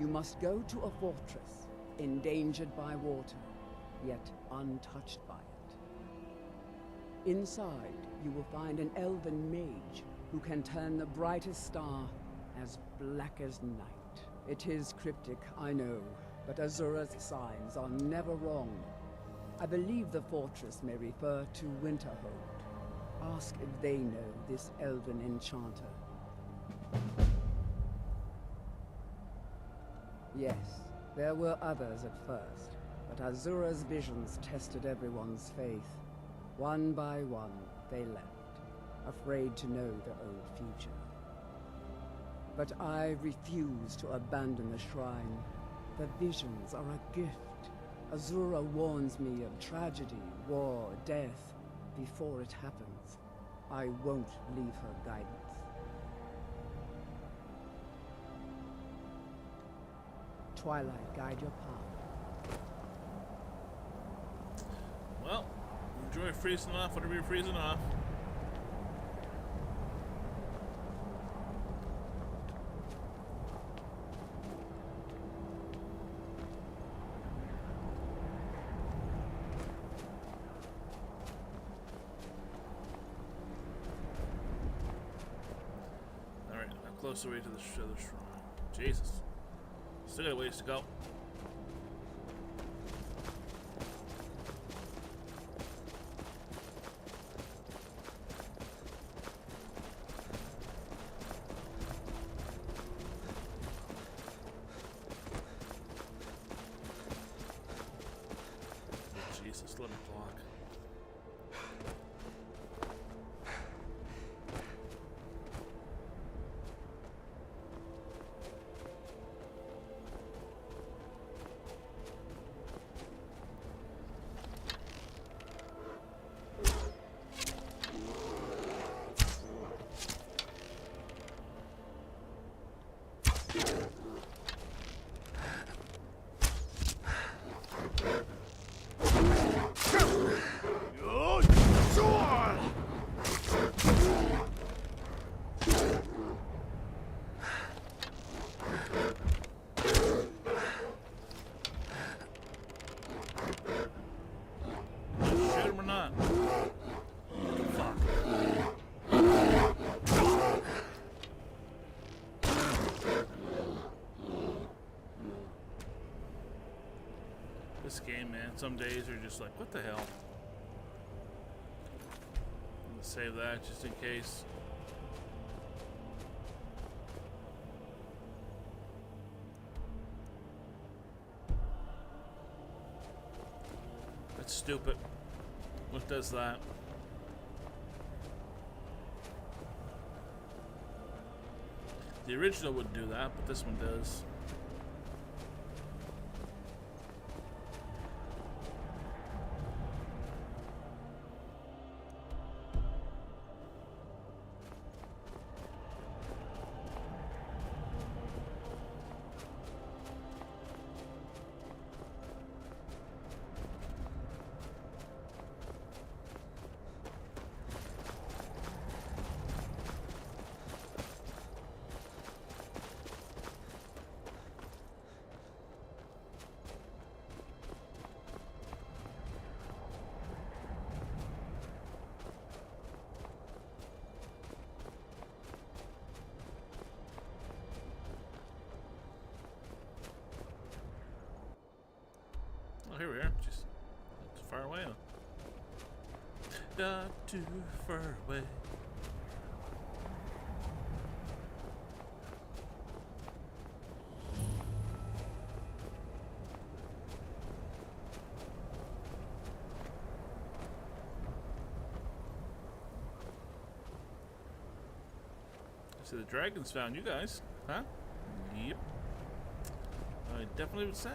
You must go to a fortress, endangered by water, yet untouched by it. Inside, you will find an elven mage who can turn the brightest star as black as night. It is cryptic, I know, but Azura's signs are never wrong. I believe the fortress may refer to Winterhold. Ask if they know this elven enchanter. Yes, there were others at first, but Azura's visions tested everyone's faith. One by one, they left, afraid to know the old future. But I refuse to abandon the shrine. The visions are a gift. Azura warns me of tragedy, war, death, before it happens. I won't leave her guidance. Twilight, guide your path. Well, enjoy freezing off whatever you're freezing off. Alright, I'm closer way to the shrine. Jesus. Still got a ways to go. Jesus, let me block. This game, man, some days are just like, what the hell? I'm gonna save that just in case. That's stupid. What does that? The original wouldn't do that, but this one does. Oh, here we are. Just not too far away. Not too far away. So the dragons found you guys, huh? Yep. I definitely would say.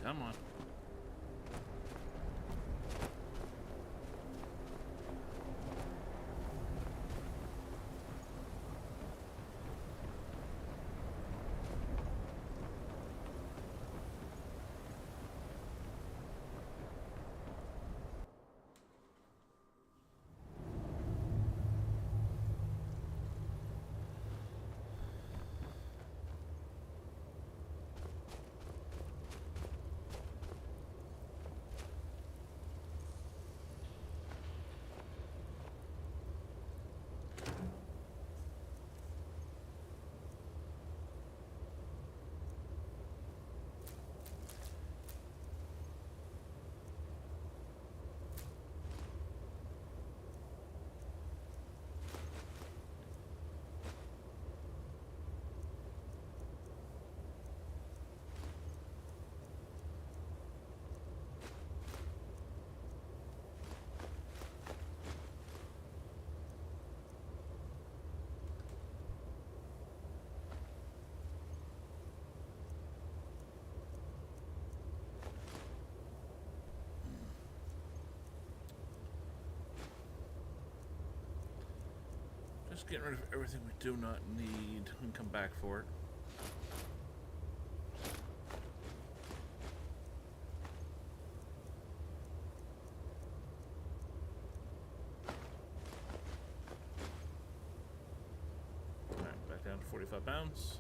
Come on. Just getting rid of everything we do not need and come back for it. Alright, back down to 45 pounds.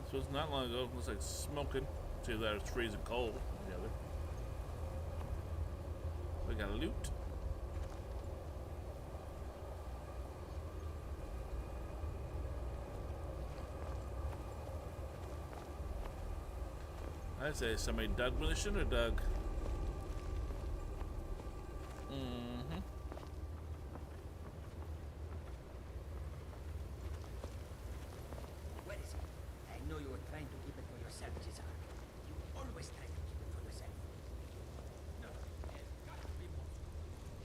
This was not long ago. It looks like smoking. See that it's freezing cold. The other. We got loot. I'd say somebody dug when they shouldn't have dug. Mm-hmm. What is it? I know you were trying to keep it for yourself, Cesar. You always try to keep it for yourself. No, there's got to be more.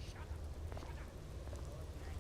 Shut up. Shut up. Okay.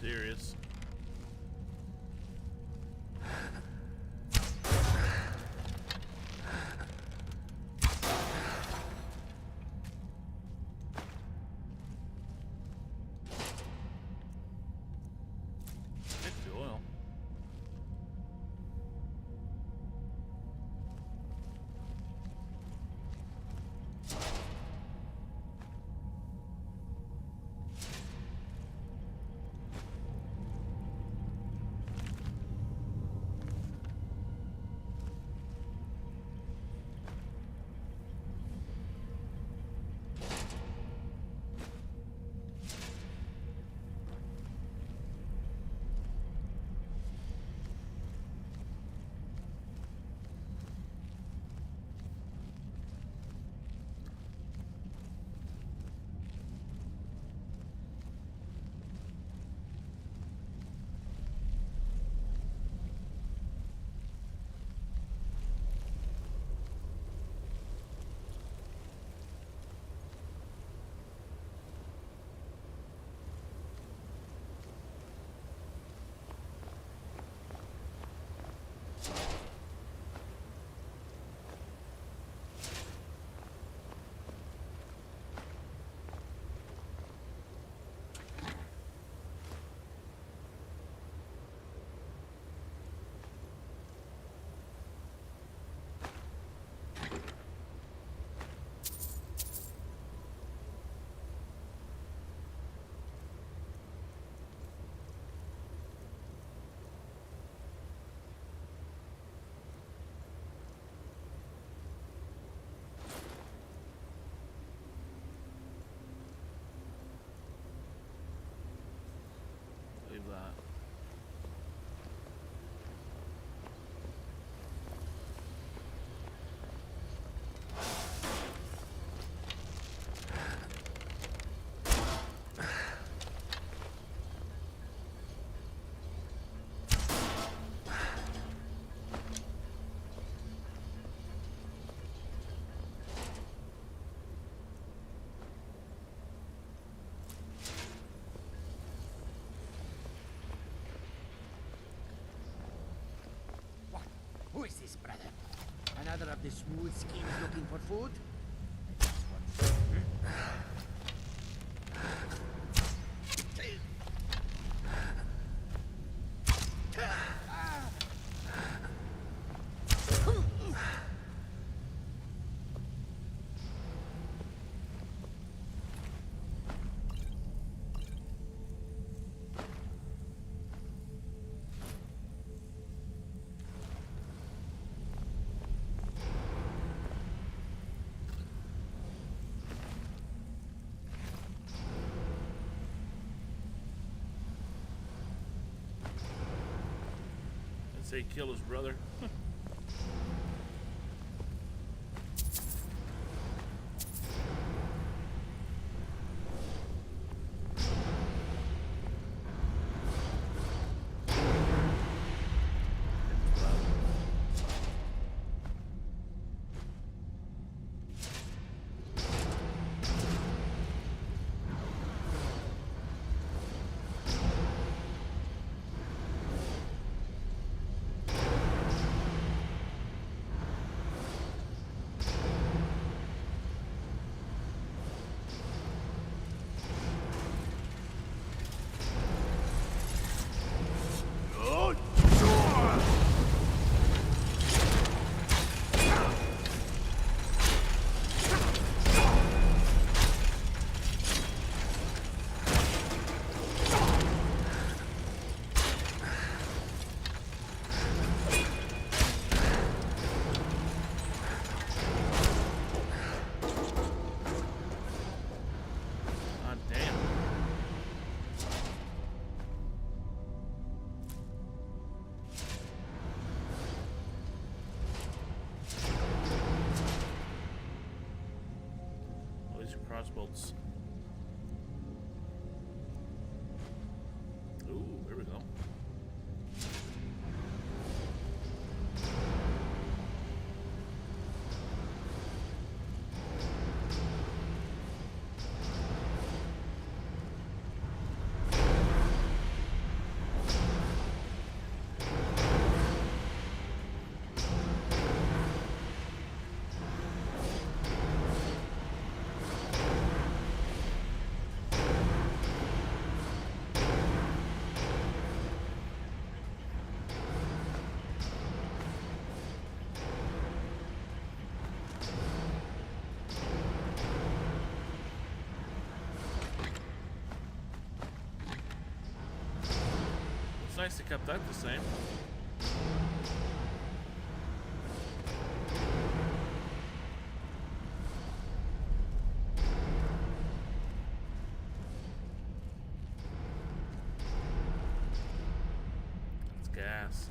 Serious. It's the oil. Who is this, brother? Another of the smooth skins looking for food? This one. Say kill his brother. Crossbolts. Ooh, here we go. It's nice to keep that the same. It's gas.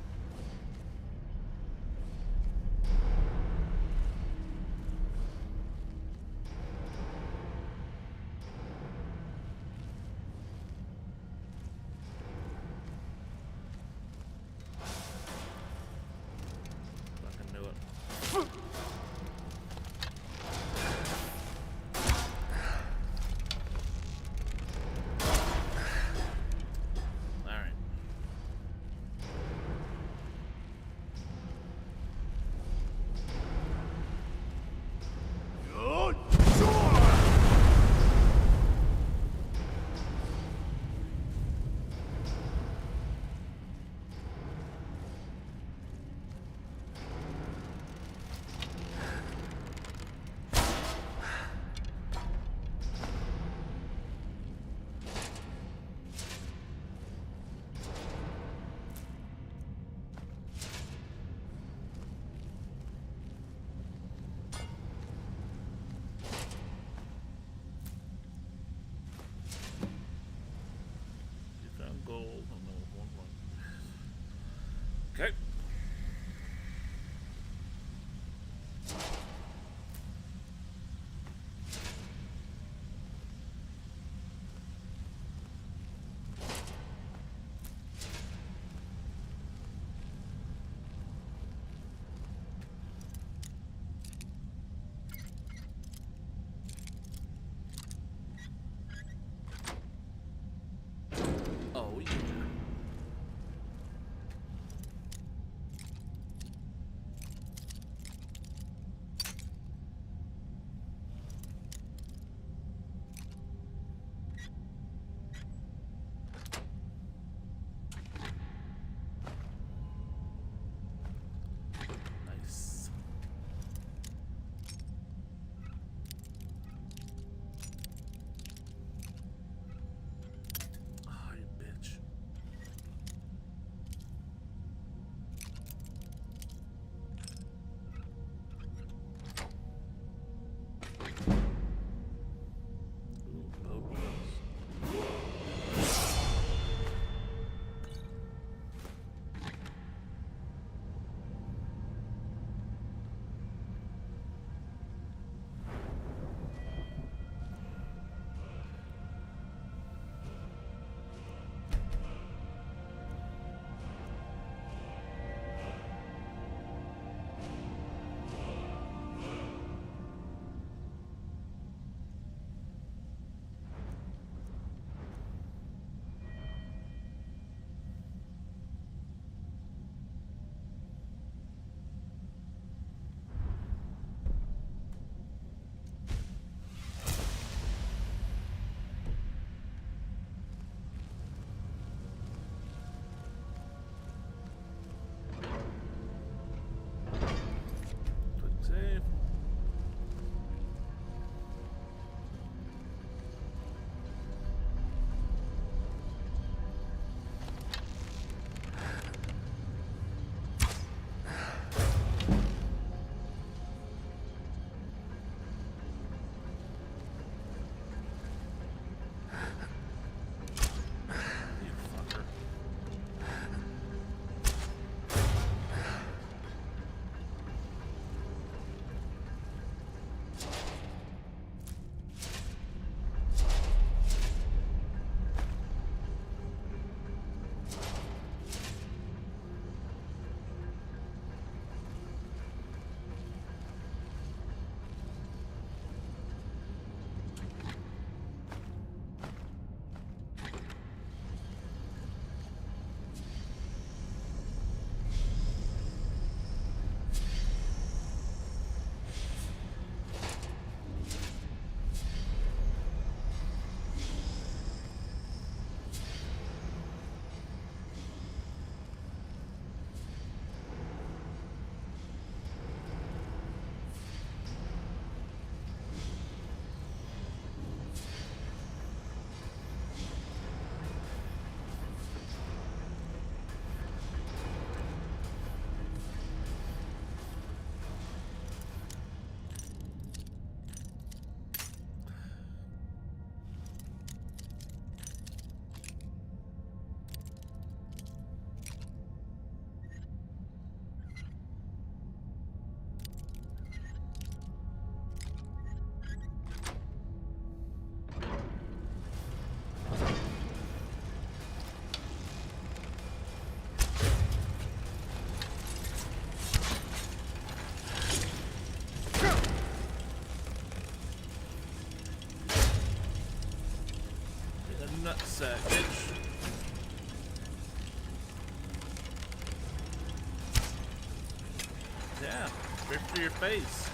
Straight for your face.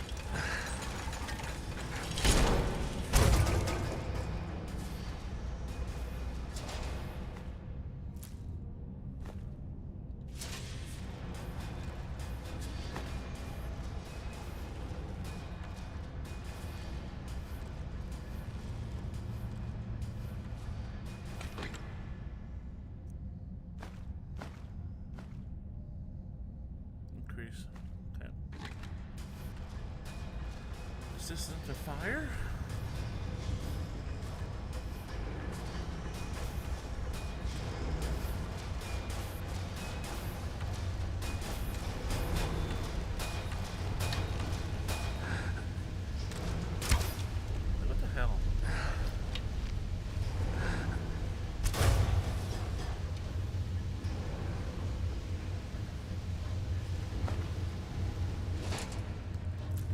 Increase. Okay. Resistant to fire? What the hell?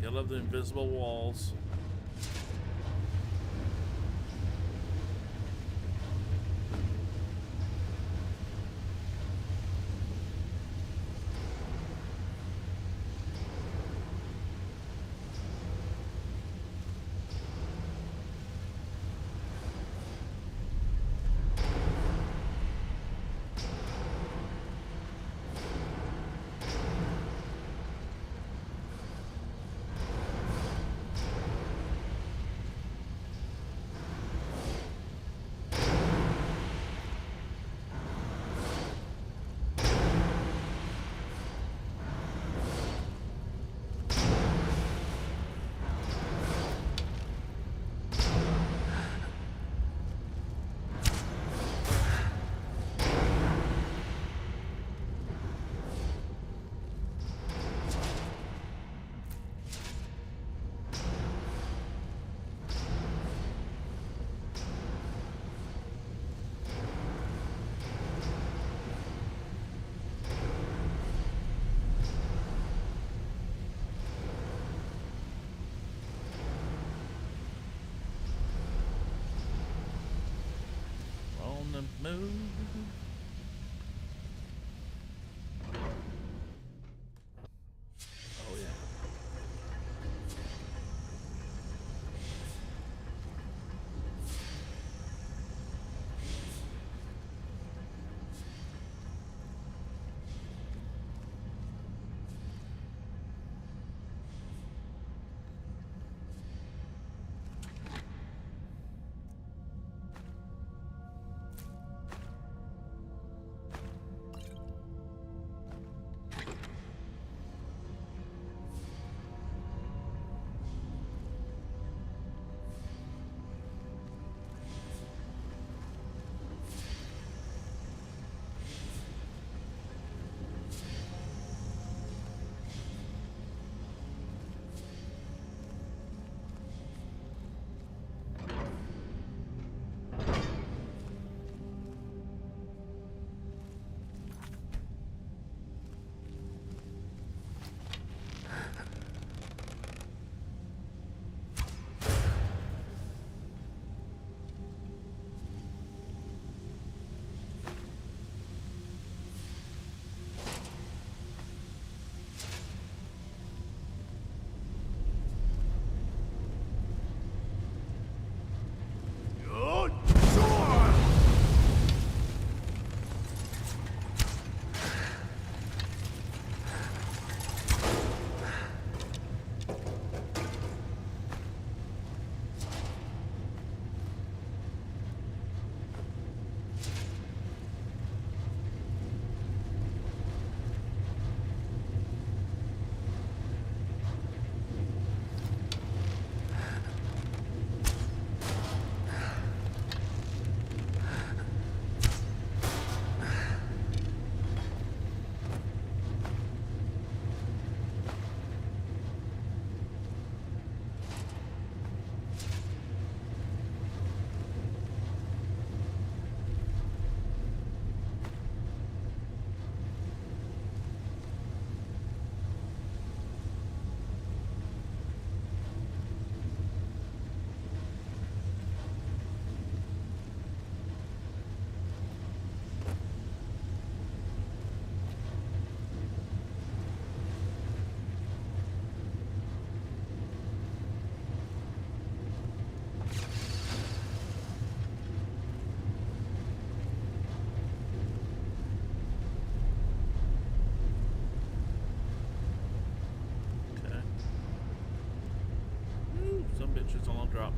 I love the invisible walls. On the move. Oh yeah. drop.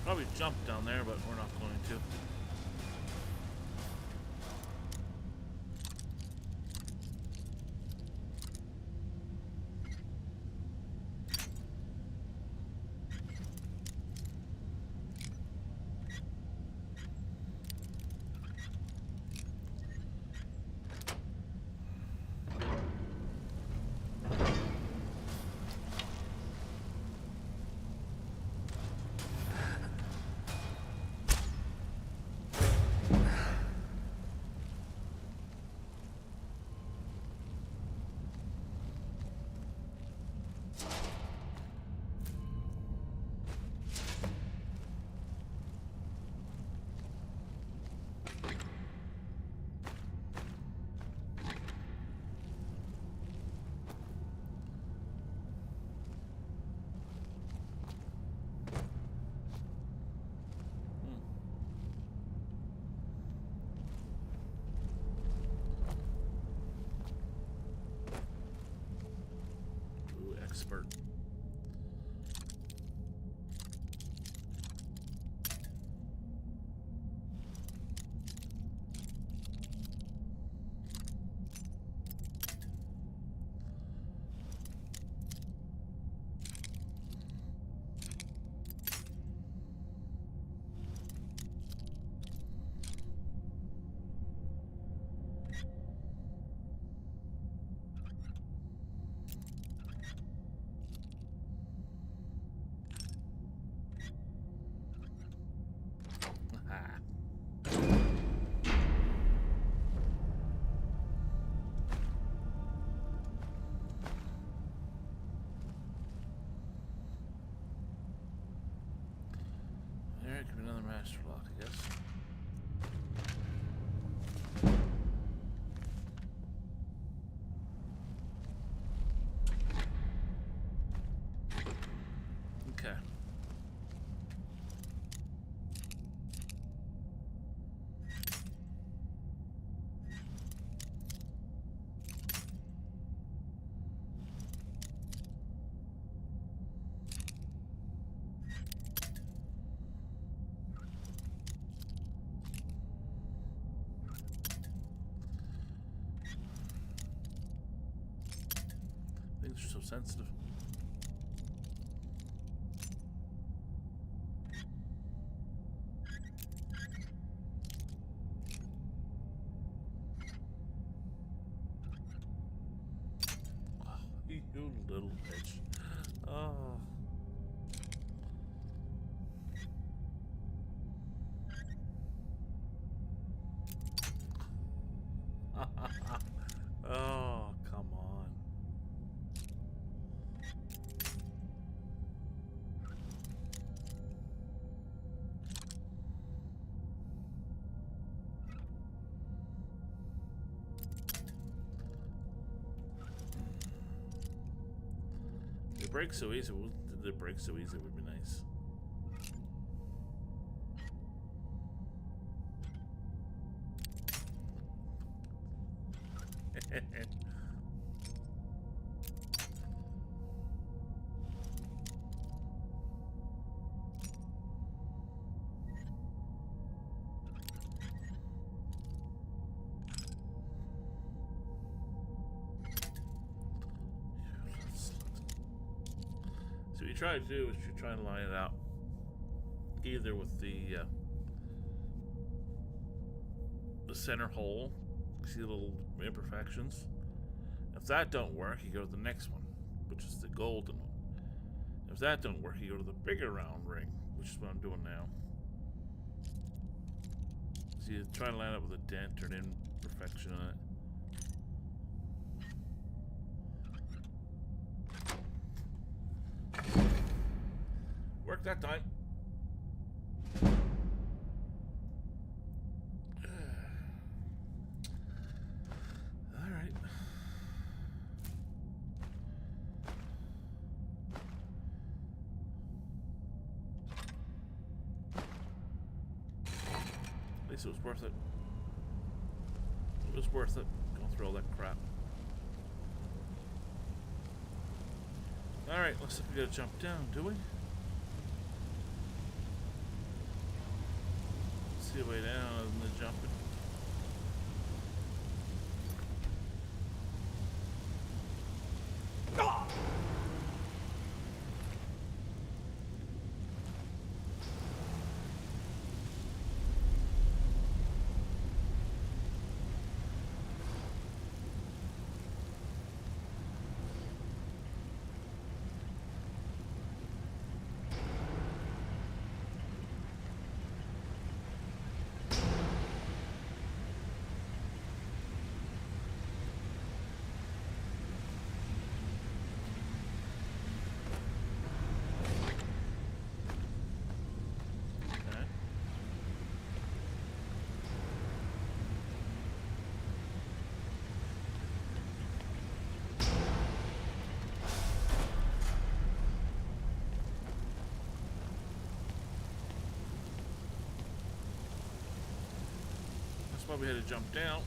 Probably jump down there, but we're not going to. Expert. There could be another master lock, I guess. Okay. Things are so sensitive. Oh, you little bitch. Oh. Oh, come on. They break so easy. They break so easy would be nice. So each try to do is you try and line it out either with the center hole. See the little imperfections. If that don't work, you go to the next one, which is the golden one. If that don't work, you go to the bigger round ring, which is what I'm doing now. So you try to line up with a dent or an imperfection on it. Worked that time. Alright. At least it was worth it. It was worth it. Going through all that crap. Alright, looks like we gotta jump down, do we? See a way down other than the jumping. Why we had to jump down.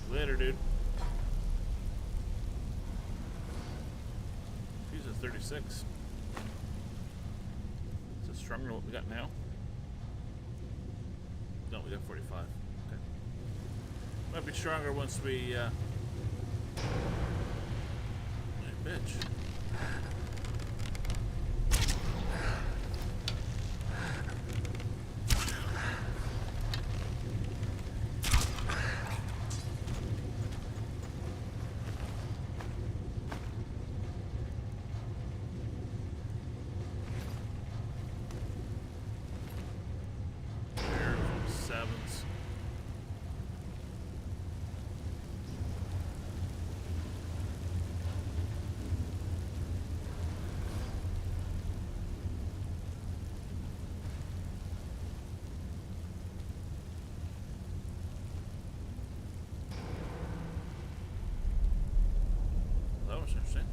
Later, dude. 36. Is it stronger than what we got now? No, we got 45. Okay. Might be stronger once we, hey, bitch. Interesting.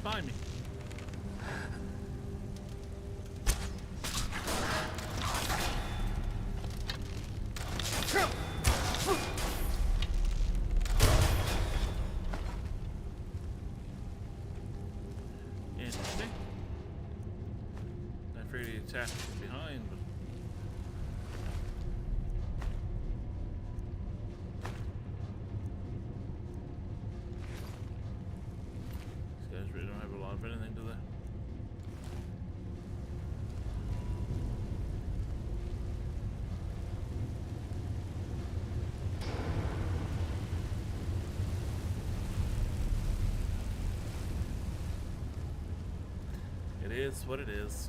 By me. Interesting. I'm afraid he attacked from behind, but really don't have a lot of anything, do they? It is what it is.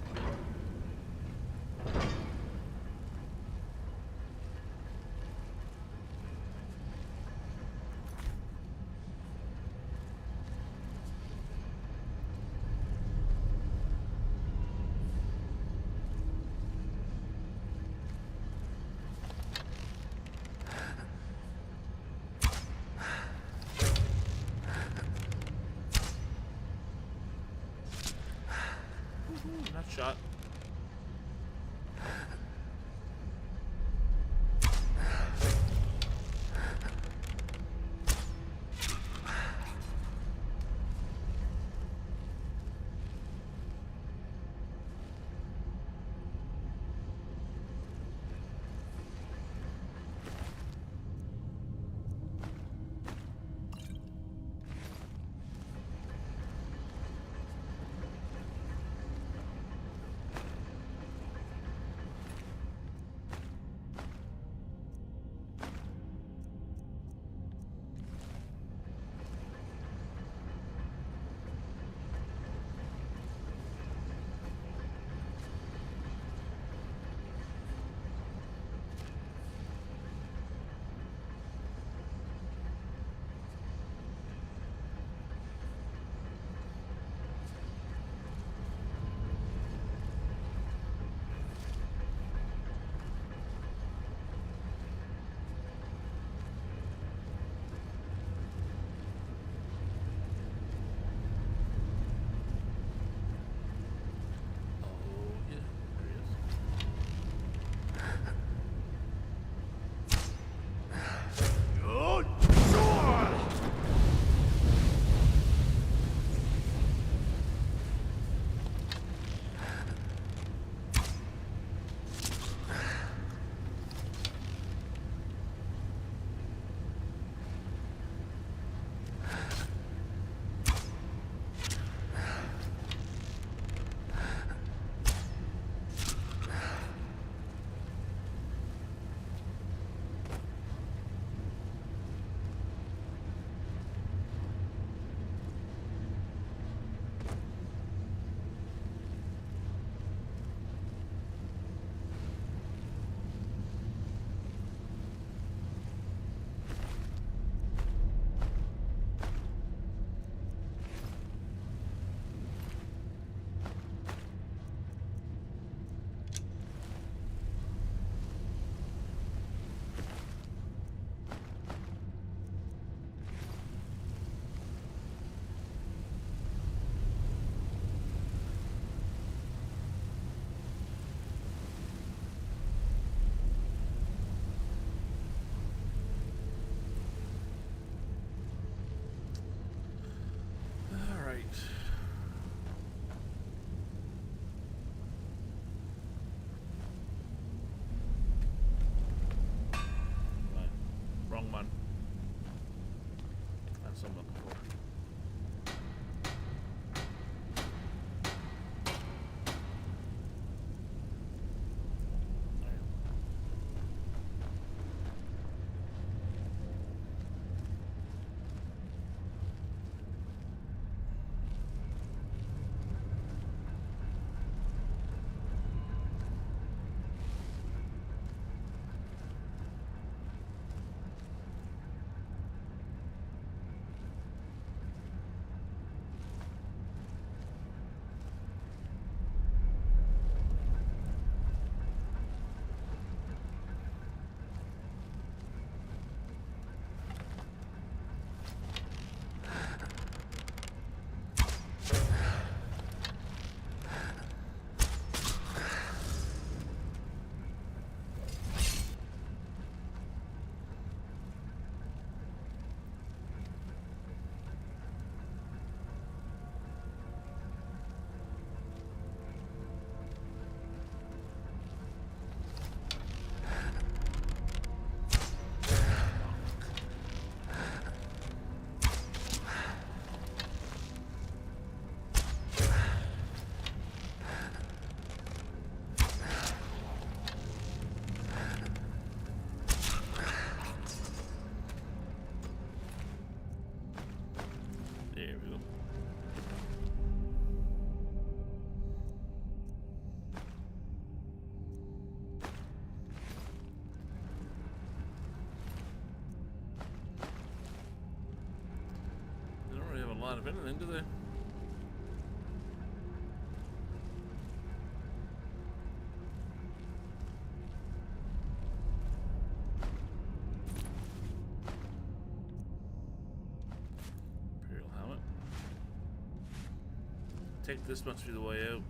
Not shot. Wrong one. That's what I'm looking for. lot of anything, do they? Imperial helmet. Take this must be the way out.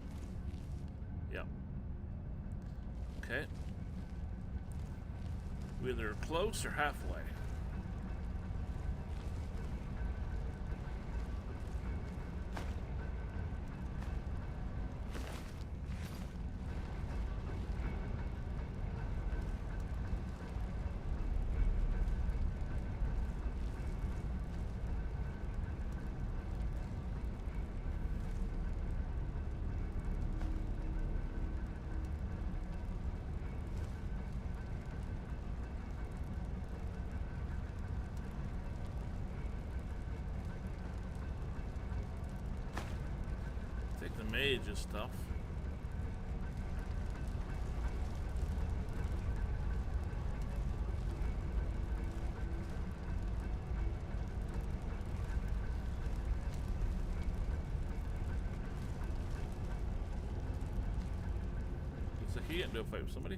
Yep. Okay. We're either close or halfway. Take the mage's stuff. Looks like he can't do a fight with somebody.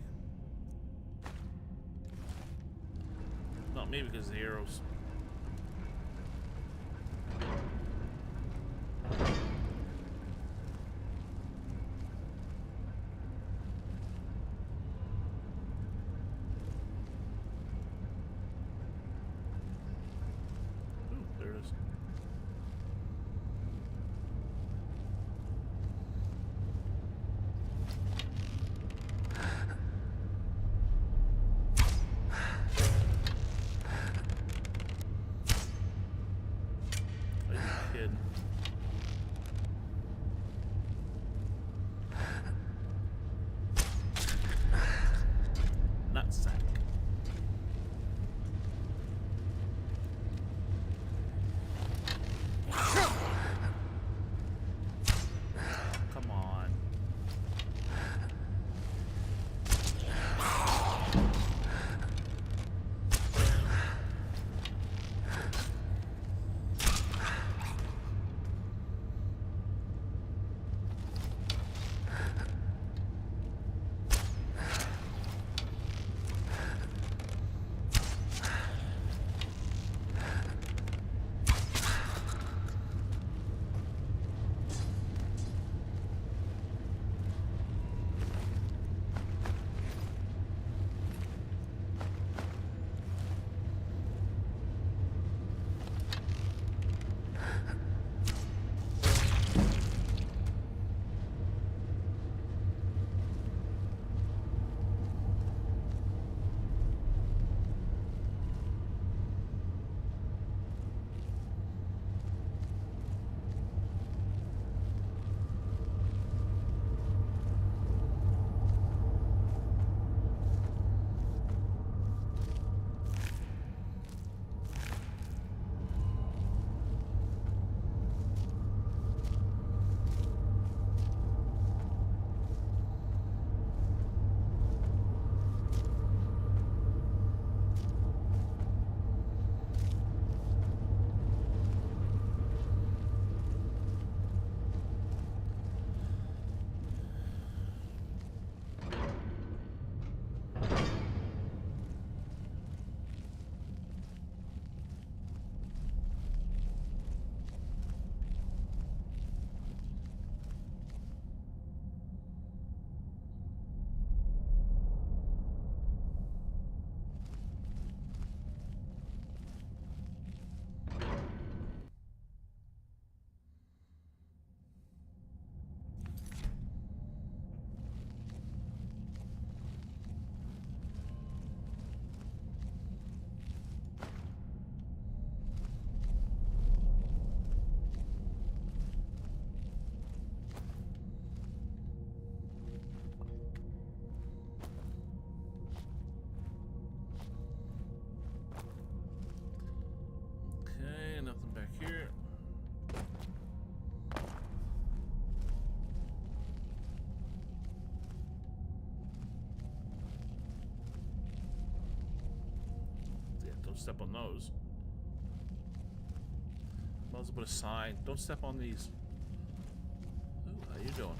Not me because of the arrows. Step on those. let's put a sign. Don't step on these. Ooh, how you doing?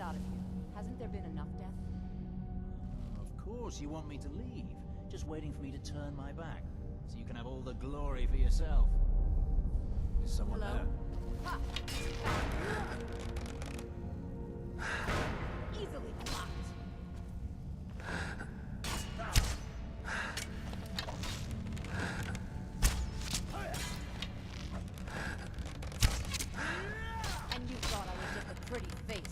get out of here. Hasn't there been enough death? Of course you want me to leave. Just waiting for me to turn my back, so you can have all the glory for yourself. Is someone Hello? there? Ha! Easily blocked. And you thought I was just a pretty face.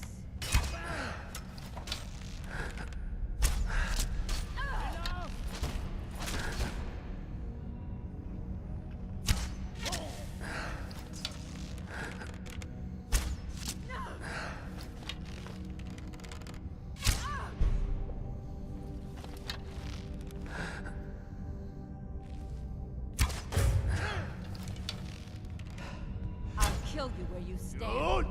I'll kill you where you stand.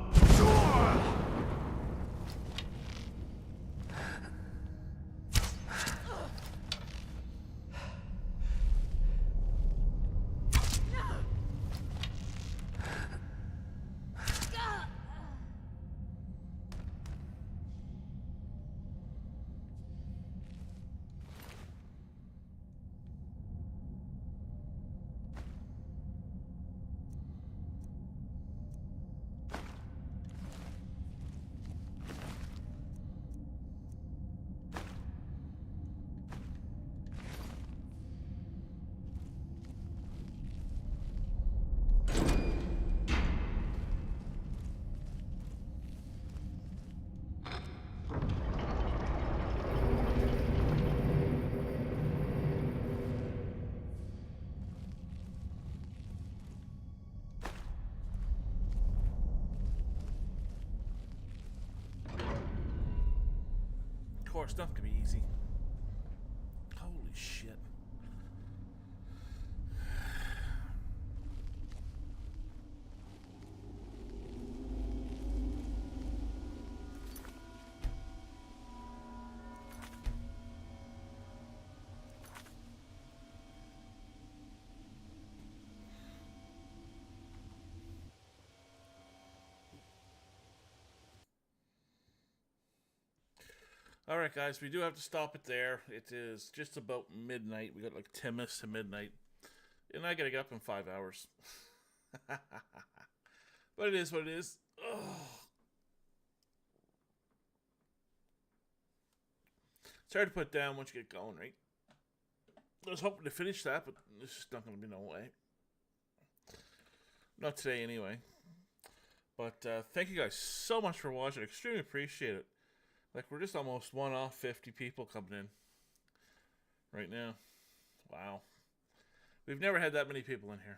Of course, nothing can be easy. Holy shit. Alright guys, we do have to stop it there. It is just about midnight. We got like 10 minutes to midnight. And I gotta get up in 5 hours. But it is what it is. Ugh. It's hard to put down once you get going, right? I was hoping to finish that, but there's just not gonna be no way. Not today anyway. But thank you guys so much for watching. Extremely appreciate it. Like, we're just almost one off 50 people coming in right now. Wow. We've never had that many people in here.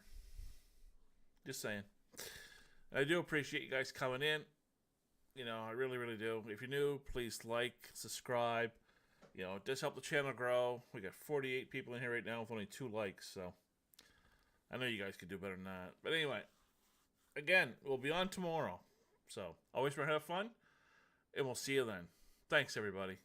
Just saying. I do appreciate you guys coming in. You know, I really, really do. If you're new, please like, subscribe. You know, it does help the channel grow. We got 48 people in here right now with only 2 likes, so I know you guys could do better than that. But anyway, again, we'll be on tomorrow. So, always remember to have fun, and we'll see you then. Thanks, everybody.